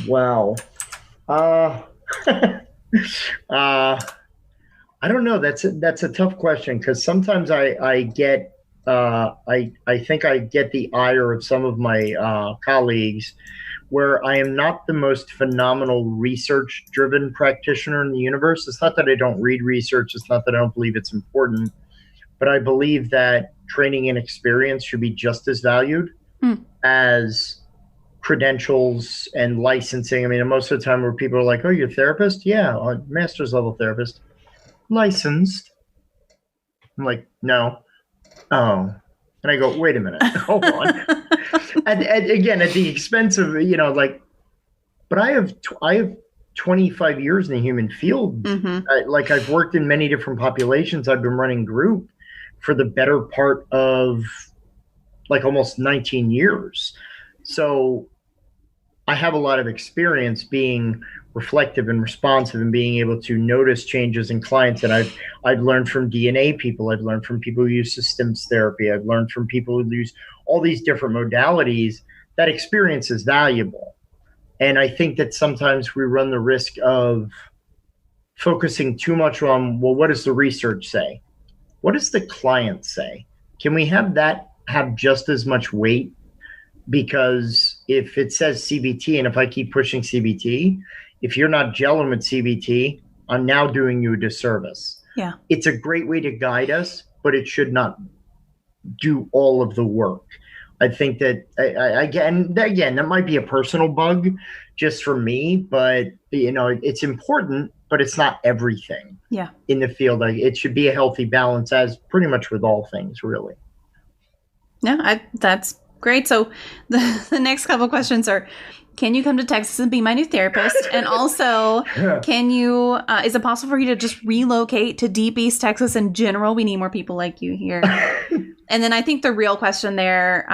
Wow. I don't know. That's a tough question, because sometimes I get I think I get the ire of some of my colleagues, where I am not the most phenomenal research-driven practitioner in the universe. It's not that I don't read research. It's not that I don't believe it's important, but I believe that training and experience should be just as valued as credentials and licensing. I mean, most of the time where people are like, oh, you're a therapist? Yeah, a master's level therapist. Licensed. I'm like, no. Oh. And I go, wait a minute, hold on. and again, at the expense of, like, but I have 25 years in the human field. Like, I've worked in many different populations. I've been running group for the better part of like almost 19 years. So I have a lot of experience being reflective and responsive and being able to notice changes in clients. And I've learned from DNA people. I've learned from people who use systems therapy. I've learned from people who use all these different modalities. That experience is valuable. And I think that sometimes we run the risk of focusing too much on, well, what does the research say? What does the client say? Can we have that have just as much weight? Because if it says CBT, and if I keep pushing CBT, if you're not gelling with CBT, I'm now doing you a disservice. Yeah. It's a great way to guide us, but it should not do all of the work. I think that, again, that might be a personal bug just for me, but, it's important, but it's not everything. Yeah. In the field. It should be a healthy balance, as pretty much with all things, really. Yeah, that's great. So the next couple of questions are, can you come to Texas and be my new therapist? And also, is it possible for you to just relocate to Deep East Texas in general? We need more people like you here. And then I think the real question there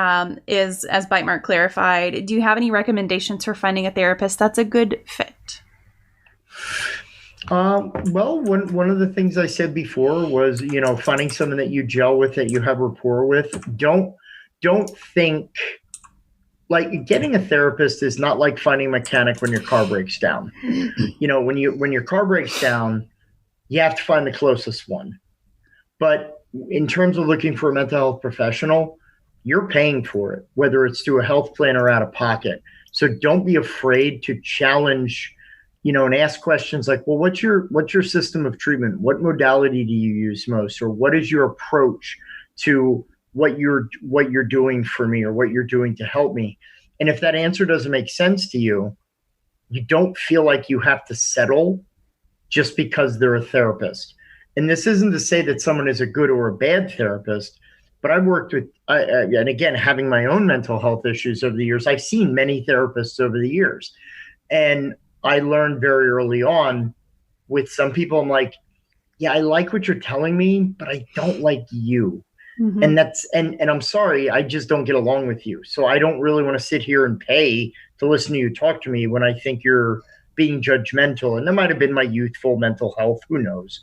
is, as Bite Mark clarified, do you have any recommendations for finding a therapist that's a good fit? Well, one of the things I said before was, finding someone that you gel with, that you have rapport with. Don't think, like, getting a therapist is not like finding a mechanic when your car breaks down. When your car breaks down, you have to find the closest one. But in terms of looking for a mental health professional, you're paying for it, whether it's through a health plan or out of pocket. So don't be afraid to challenge, and ask questions like, well, what's your system of treatment? What modality do you use most? Or what is your approach to what you're doing for me, or what you're doing to help me? And if that answer doesn't make sense to you, you don't feel like you have to settle just because they're a therapist. And this isn't to say that someone is a good or a bad therapist, but I've worked with, and again, having my own mental health issues over the years, I've seen many therapists over the years. And I learned very early on with some people, I'm like, yeah, I like what you're telling me, but I don't like you. Mm-hmm. And and I'm sorry, I just don't get along with you. So I don't really want to sit here and pay to listen to you talk to me when I think you're being judgmental. And that might have been my youthful mental health, who knows.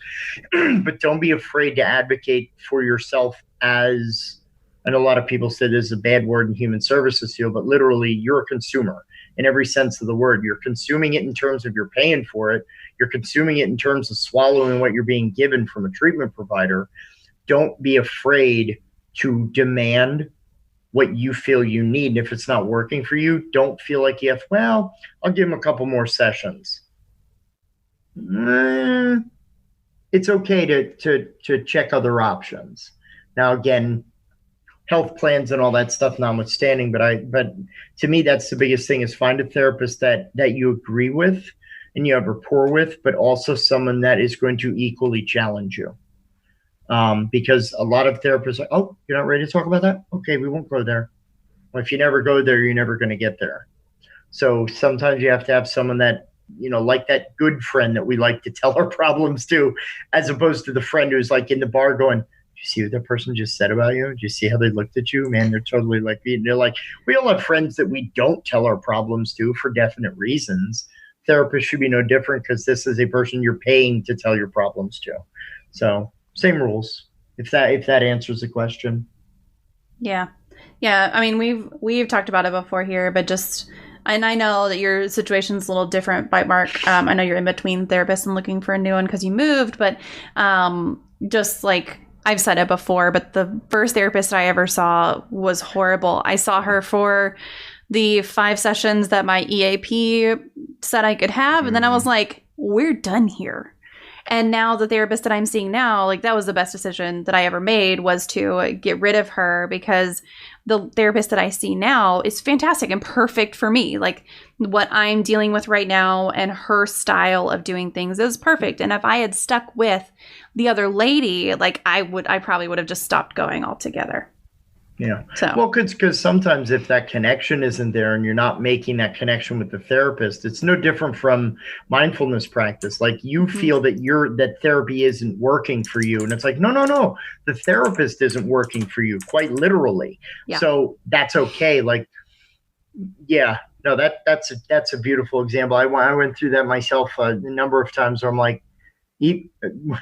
But don't be afraid to advocate for yourself as, and a lot of people say this is a bad word in human services field, but literally you're a consumer in every sense of the word. You're consuming it in terms of you're paying for it. You're consuming it in terms of swallowing what you're being given from a treatment provider. Don't be afraid to demand what you feel you need. And if it's not working for you, don't feel like you have, well, I'll give them a couple more sessions. It's okay to check other options. Now, again, health plans and all that stuff notwithstanding, but to me, that's the biggest thing is find a therapist that you agree with and you have rapport with, but also someone that is going to equally challenge you. Because a lot of therapists are, oh, you're not ready to talk about that? Okay, we won't go there. Well, if you never go there, you're never going to get there. So sometimes you have to have someone that, like that good friend that we like to tell our problems to, as opposed to the friend who's like in the bar going, "Do you see what that person just said about you? Do you see how they looked at you? Man, they're totally like me." And they're like, we all have friends that we don't tell our problems to for definite reasons. Therapists should be no different because this is a person you're paying to tell your problems to. So same rules, if that answers the question. Yeah. I mean, we've talked about it before here, but and I know that your situation's a little different, Bite Mark. I know you're in between therapists and looking for a new one because you moved, but just like I've said it before, but the first therapist I ever saw was horrible. I saw her for the 5 sessions that my EAP said I could have, and then I was like, we're done here. And now the therapist that I'm seeing now, like that was the best decision that I ever made, was to get rid of her, because the therapist that I see now is fantastic and perfect for me. Like what I'm dealing with right now and her style of doing things is perfect. And if I had stuck with the other lady, like I probably would have just stopped going altogether. Yeah. So. Well, because sometimes if that connection isn't there and you're not making that connection with the therapist, it's no different from mindfulness practice. Like you feel that that therapy isn't working for you. And it's like, no, the therapist isn't working for you, quite literally. Yeah. So that's okay. Like, yeah, no, that's a beautiful example. I went through that myself a number of times where I'm like,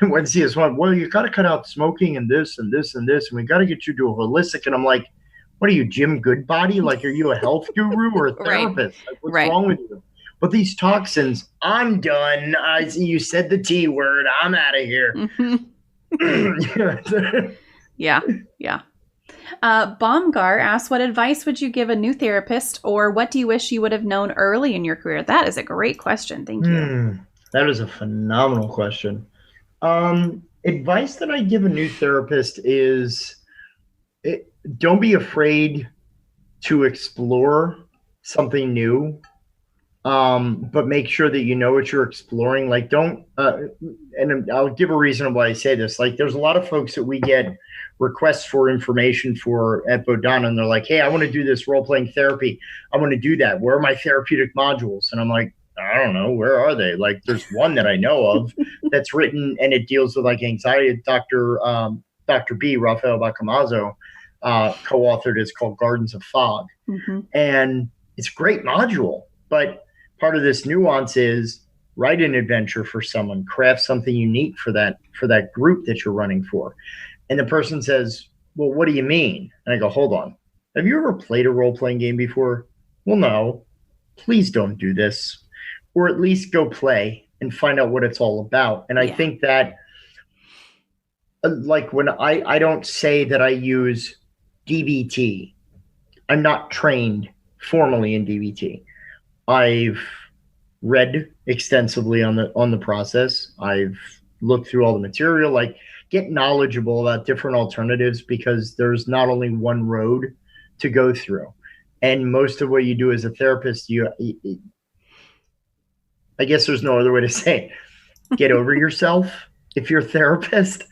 when CS one, well, you got to cut out smoking and this and this and this, and we got to get you to a holistic. And I'm like, what are you, Jim Goodbody? Like, are you a health guru or a therapist? Like, what's wrong with you? But these toxins, I'm done. You said the T word. I'm out of here. Yeah. Baumgar asks, what advice would you give a new therapist, or what do you wish you would have known early in your career? That is a great question. Thank you. That is a phenomenal question. Advice that I give a new therapist is don't be afraid to explore something new, but make sure that you know what you're exploring. Like don't, and I'll give a reason why I say this. Like there's a lot of folks that we get requests for information for at Bodhana, and they're like, hey, I want to do this role-playing therapy. I want to do that. Where are my therapeutic modules? And I'm like, I don't know. Where are they? Like, there's one that I know of that's written and it deals with like anxiety. Dr. B, Rafael Bacamazo, co-authored. It's called Gardens of Fog. And it's a great module. But part of this nuance is write an adventure for someone, craft something unique for that group that you're running for. And the person says, well, what do you mean? And I go, hold on. Have you ever played a role-playing game before? Well, no. Please don't do this. Or at least go play and find out what it's all about. And I think that, like when I don't say that I use DBT, I'm not trained formally in DBT. I've read extensively on the process. I've looked through all the material, like get knowledgeable about different alternatives, because there's not only one road to go through. And most of what you do as a therapist, I guess there's no other way to say it. Get over yourself if you're a therapist.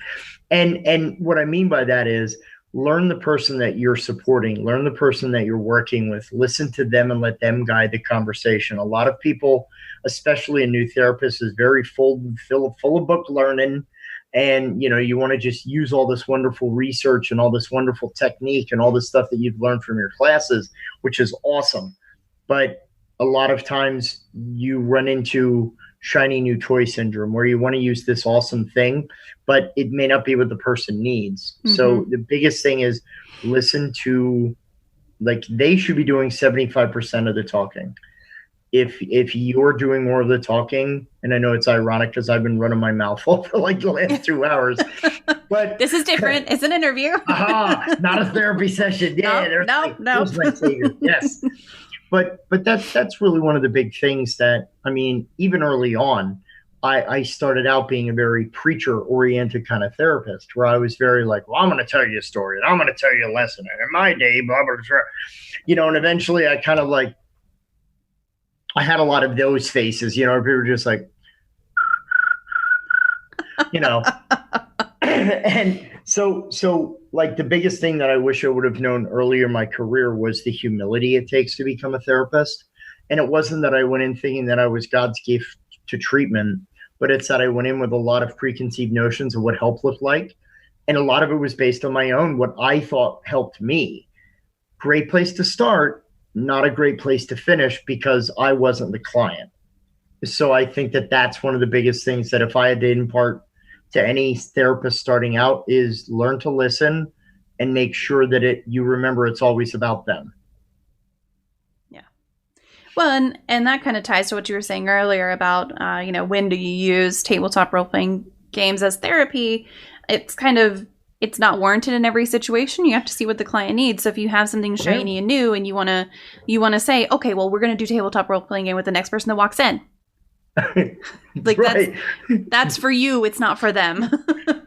And what I mean by that is learn the person that you're supporting, learn the person that you're working with, listen to them and let them guide the conversation. A lot of people, especially a new therapist, is very full of book learning And, you want to just use all this wonderful research and all this wonderful technique and all this stuff that you've learned from your classes, which is awesome. But a lot of times you run into shiny new toy syndrome, where you want to use this awesome thing, but it may not be what the person needs. Mm-hmm. So the biggest thing is listen to, they should be doing 75% of the talking. If you're doing more of the talking, and I know it's ironic because I've been running my mouth off for the last 2 hours, but this is different. It's an interview. Not a therapy session. Yeah, no. My savior. Yes. But that's really one of the big things that, even early on, I started out being a very preacher-oriented kind of therapist, where I was very I'm going to tell you a story, and I'm going to tell you a lesson, and in my day, blah, blah, blah. And eventually I kind of I had a lot of those faces, people were just and so the biggest thing that I wish I would have known earlier in my career was the humility it takes to become a therapist. And it wasn't that I went in thinking that I was God's gift to treatment, but it's that I went in with a lot of preconceived notions of what help looked like. And a lot of it was based on my own, what I thought helped me. Great place to start, not a great place to finish, because I wasn't the client. So I think that that's one of the biggest things that if I had to impart to any therapist starting out is learn to listen and make sure that you remember it's always about them. Yeah. Well, and that kind of ties to what you were saying earlier about, when do you use tabletop role-playing games as therapy? It's not warranted in every situation. You have to see what the client needs. So if you have something shiny and new and you want to say, okay, well, we're going to do tabletop role-playing game with the next person that walks in. Right. That's for you. It's not for them.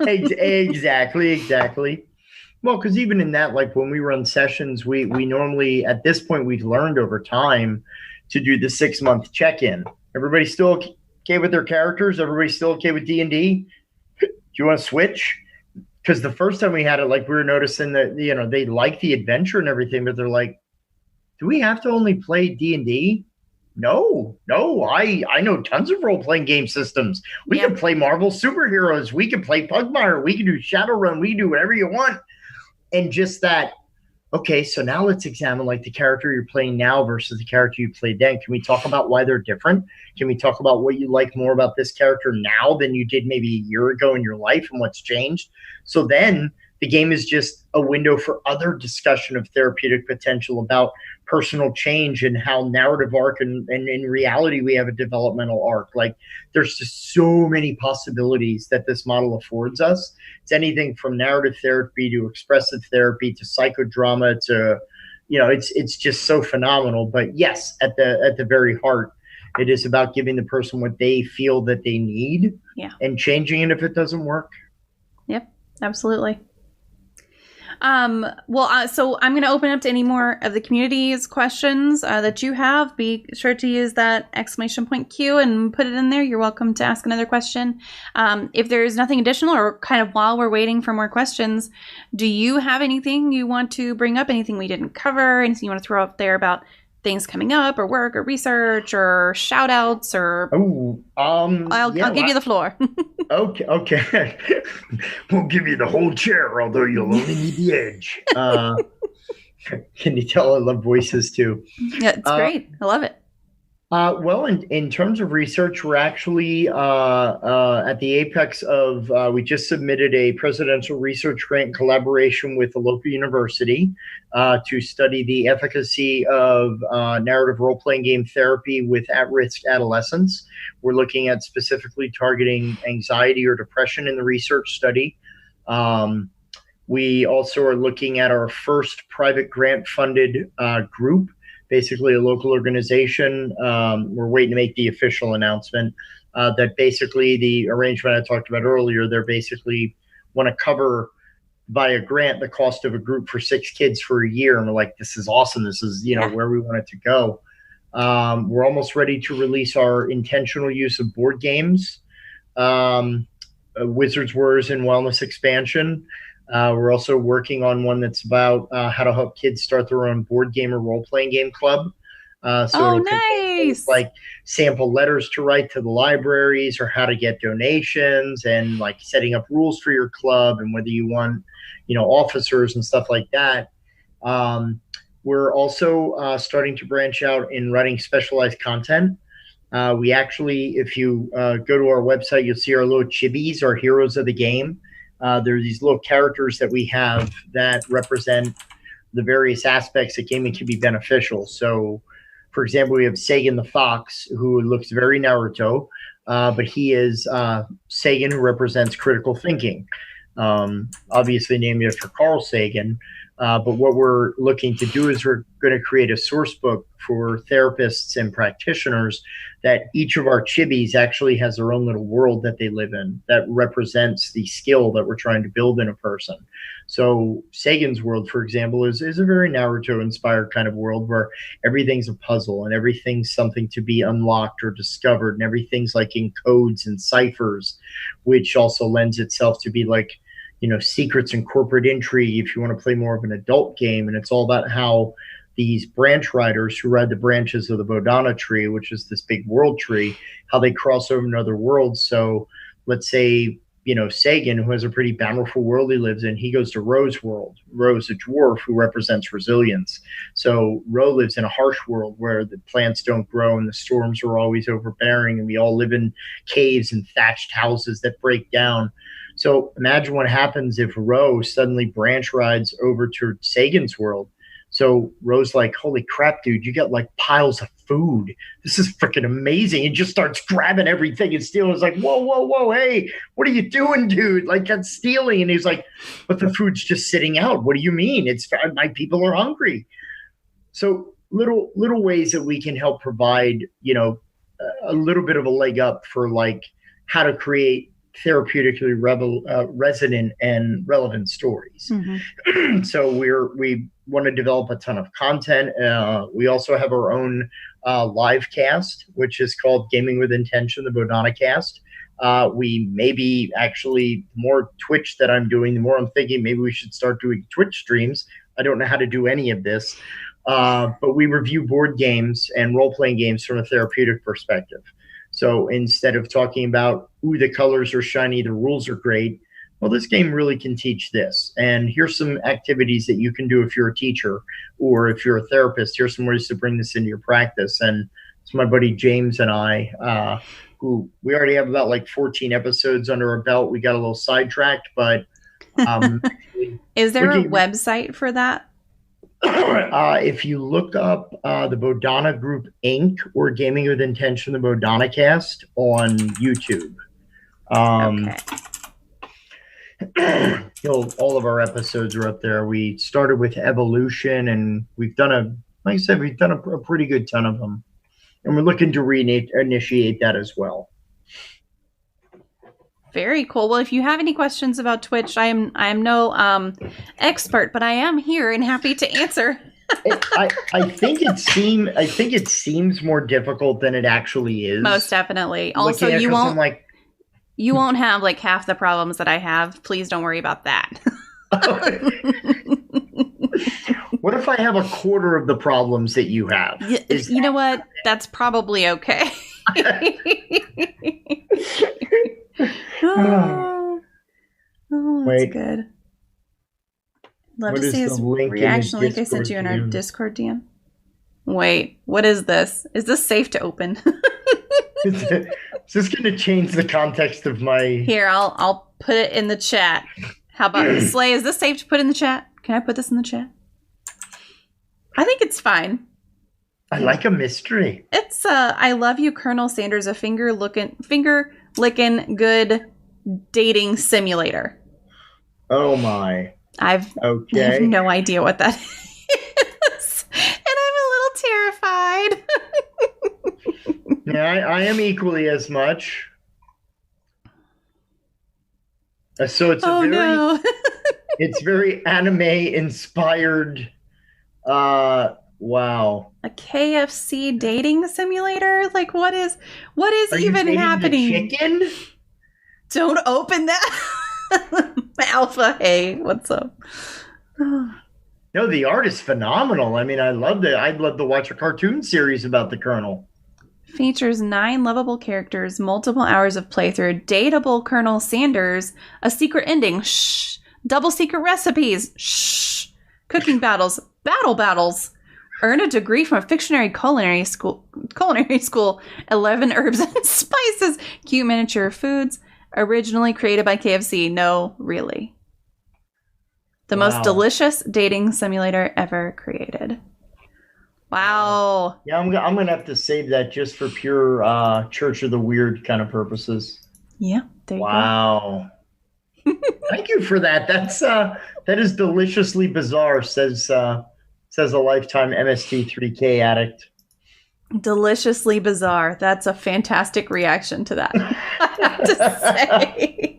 Exactly. Well, because even in that, when we run sessions, we normally, at this point, we've learned over time to do the 6-month check-in. Everybody still okay with their characters? Everybody still okay with D&D? Do you want to switch? Because the first time we had it, we were noticing that, they like the adventure and everything, but they're do we have to only play D&D? No, I know tons of role-playing game systems. We can play Marvel superheroes. We can play Pugmire. We can do Shadowrun. We can do whatever you want. And just that, okay, so now let's examine the character you're playing now versus the character you played then. Can we talk about why they're different? Can we talk about what you like more about this character now than you did maybe a year ago in your life and what's changed? So then the game is just a window for other discussion of therapeutic potential about personal change and how narrative arc and in reality we have a developmental arc. There's just so many possibilities that this model affords us. It's anything from narrative therapy to expressive therapy to psychodrama to, it's just so phenomenal. But yes, at the very heart, it is about giving the person what they feel that they need and changing it if it doesn't work. Yep, absolutely. So I'm going to open up to any more of the community's questions that you have. Be sure to use that exclamation point Q and put it in there. You're welcome to ask another question. If there's nothing additional or kind of while we're waiting for more questions, do you have anything you want to bring up? Anything we didn't cover? Anything you want to throw out there about things coming up or work or research or shout outs or I'll give you the floor. Okay. We'll give you the whole chair, although you'll only need the edge. Can you tell I love voices too? Yeah, it's great. I love it. Well, in terms of research, we're actually at the apex of, we just submitted a presidential research grant in collaboration with a local university to study the efficacy of narrative role-playing game therapy with at-risk adolescents. We're looking at specifically targeting anxiety or depression in the research study. We also are looking at our first private grant-funded group, basically a local organization. We're waiting to make the official announcement that basically the arrangement I talked about earlier, they're basically want to cover via grant the cost of a group for 6 kids for a year. And we're like, this is awesome. This is, where we want it to go. We're almost ready to release our intentional use of board games, Wizards, Warriors, and Wellness expansion. We're also working on one that's about how to help kids start their own board game or role-playing game club. So Oh, it'll contain things nice. like sample letters to write to the libraries or how to get donations and like setting up rules for your club and whether you want, officers and stuff like that. Um, we're also starting to branch out in writing specialized content. We actually, if you go to our website, you'll see our little chibis, our heroes of the game. There are these little characters that we have that represent the various aspects that gaming can be beneficial. So, for example, we have Sagan the Fox, who looks very Naruto, but he is Sagan, who represents critical thinking. Obviously named after Carl Sagan. But what we're looking to do is we're going to create a source book for therapists and practitioners that each of our chibis actually has their own little world that they live in that represents the skill that we're trying to build in a person. So Sagan's world, for example, is a very Naruto-inspired kind of world where everything's a puzzle and everything's something to be unlocked or discovered, and everything's like in codes and ciphers, which also lends itself to be like, secrets and corporate intrigue if you want to play more of an adult game. And it's all about how these branch riders who ride the branches of the Bodhana tree, which is this big world tree, how they cross over into other worlds. So let's say, Sagan, who has a pretty bountiful world he lives in, he goes to Ro's world. Ro's a dwarf who represents resilience. So Ro lives in a harsh world where the plants don't grow and the storms are always overbearing, and we all live in caves and thatched houses that break down. So imagine what happens if Ro suddenly branch rides over to Sagan's world. So Ro's like, holy crap, dude, you got like piles of food. This is freaking amazing. He just starts grabbing everything and stealing. It's like, whoa, hey, what are you doing, dude? Like, that's stealing. And he's like, but the food's just sitting out. What do you mean? My people are hungry. So little ways that we can help provide, a little bit of a leg up for like how to create therapeutically resonant and relevant stories. Mm-hmm. So we want to develop a ton of content. We also have our own live cast, which is called Gaming with Intention, the Bodhana Cast. We maybe actually, the more Twitch that I'm doing, the more I'm thinking maybe we should start doing Twitch streams. I don't know how to do any of this, but we review board games and role-playing games from a therapeutic perspective. So instead of talking about, ooh, the colors are shiny, the rules are great, well, this game really can teach this. And here's some activities that you can do if you're a teacher or if you're a therapist. Here's some ways to bring this into your practice. And it's my buddy James and I, who we already have about like 14 episodes under our belt. We got a little sidetracked, but is there a website for that? If you look up the Bodhana Group Inc. or Gaming with Intention, the Bodhana Cast on YouTube. All of our episodes are up there. We started with evolution, and we've done a pretty good ton of them. And we're looking to reinitiate that as well. Very cool. Well, if you have any questions about Twitch, I am no expert, but I am here and happy to answer. I think it seems more difficult than it actually is. Most definitely. Also, you won't have like half the problems that I have. Please don't worry about that. What if I have a quarter of the problems that you have? You know what? That's probably okay. Oh, that's good. Love to see his reaction like I sent you in our Discord, Dan. Wait, what is this? Is this safe to open? Is this going to change the context of my... Here, I'll put it in the chat. How about Slay? Is this safe to put in the chat? Can I put this in the chat? I think it's fine. I like a mystery. It's I love you, Colonel Sanders, a finger licking good dating simulator. Oh my. I have no idea what that is. And I'm a little terrified. Yeah, I am equally as much. So it's it's very anime inspired. Wow. A KFC dating simulator? Like what is even happening? The chicken? Don't open that. Alpha, hey, what's up? No, No, the art is phenomenal. I mean, I loved it. I'd love to watch a cartoon series about the Colonel. Features 9 lovable characters, multiple hours of playthrough, dateable Colonel Sanders, a secret ending, shh, double secret recipes, shh, cooking battles, battles, earn a degree from a fictionary culinary school, 11 herbs and spices, cute miniature foods, originally created by KFC. No, really. The most delicious dating simulator ever created. Wow. Yeah, I'm gonna have to save that just for pure Church of the Weird kind of purposes. Yeah, there you go. Wow. Thank you for that. That is deliciously bizarre, says a lifetime MST3K addict. Deliciously bizarre. That's a fantastic reaction to that. I have to say.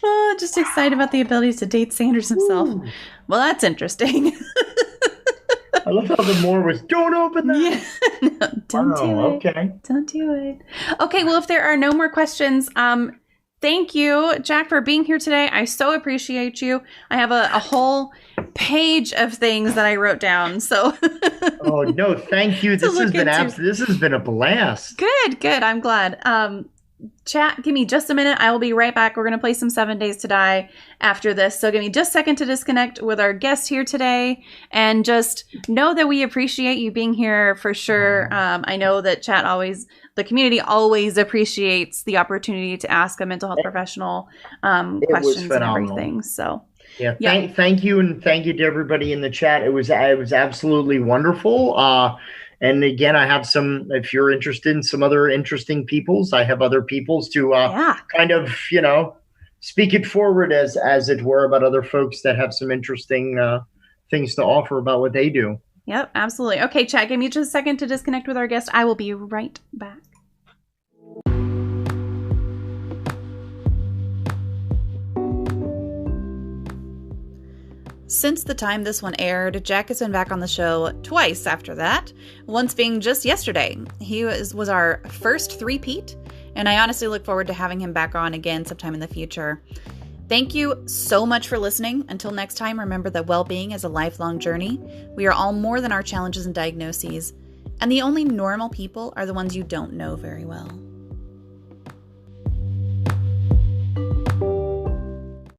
Oh, just excited about the ability to date Sanders himself. Ooh. Well, that's interesting. I love how the more was, don't open that. Yeah. No, don't do it. Okay. Don't do it. Okay, well, if there are no more questions, thank you, Jack, for being here today. I so appreciate you. I have a whole page of things that I wrote down. So oh, no, thank you. This has been a blast. Good. I'm glad. Chat, give me just a minute. I will be right back. We're going to play some 7 Days to Die after this. So give me just a second to disconnect with our guest here today. And just know that we appreciate you being here for sure. I know that the community always appreciates the opportunity to ask a mental health professional questions and everything. So yeah, thank you. And thank you to everybody in the chat. It was absolutely wonderful. And again, I have if you're interested in some other interesting peoples, I have other peoples to kind of, speak it forward as it were about other folks that have some interesting things to offer about what they do. Yep, absolutely. Okay, chat, give me just a second to disconnect with our guest. I will be right back. Since the time this one aired, Jack has been back on the show twice after that, once being just yesterday. He was our first three-peat, and I honestly look forward to having him back on again sometime in the future. Thank you so much for listening. Until next time, remember that well-being is a lifelong journey. We are all more than our challenges and diagnoses, and the only normal people are the ones you don't know very well.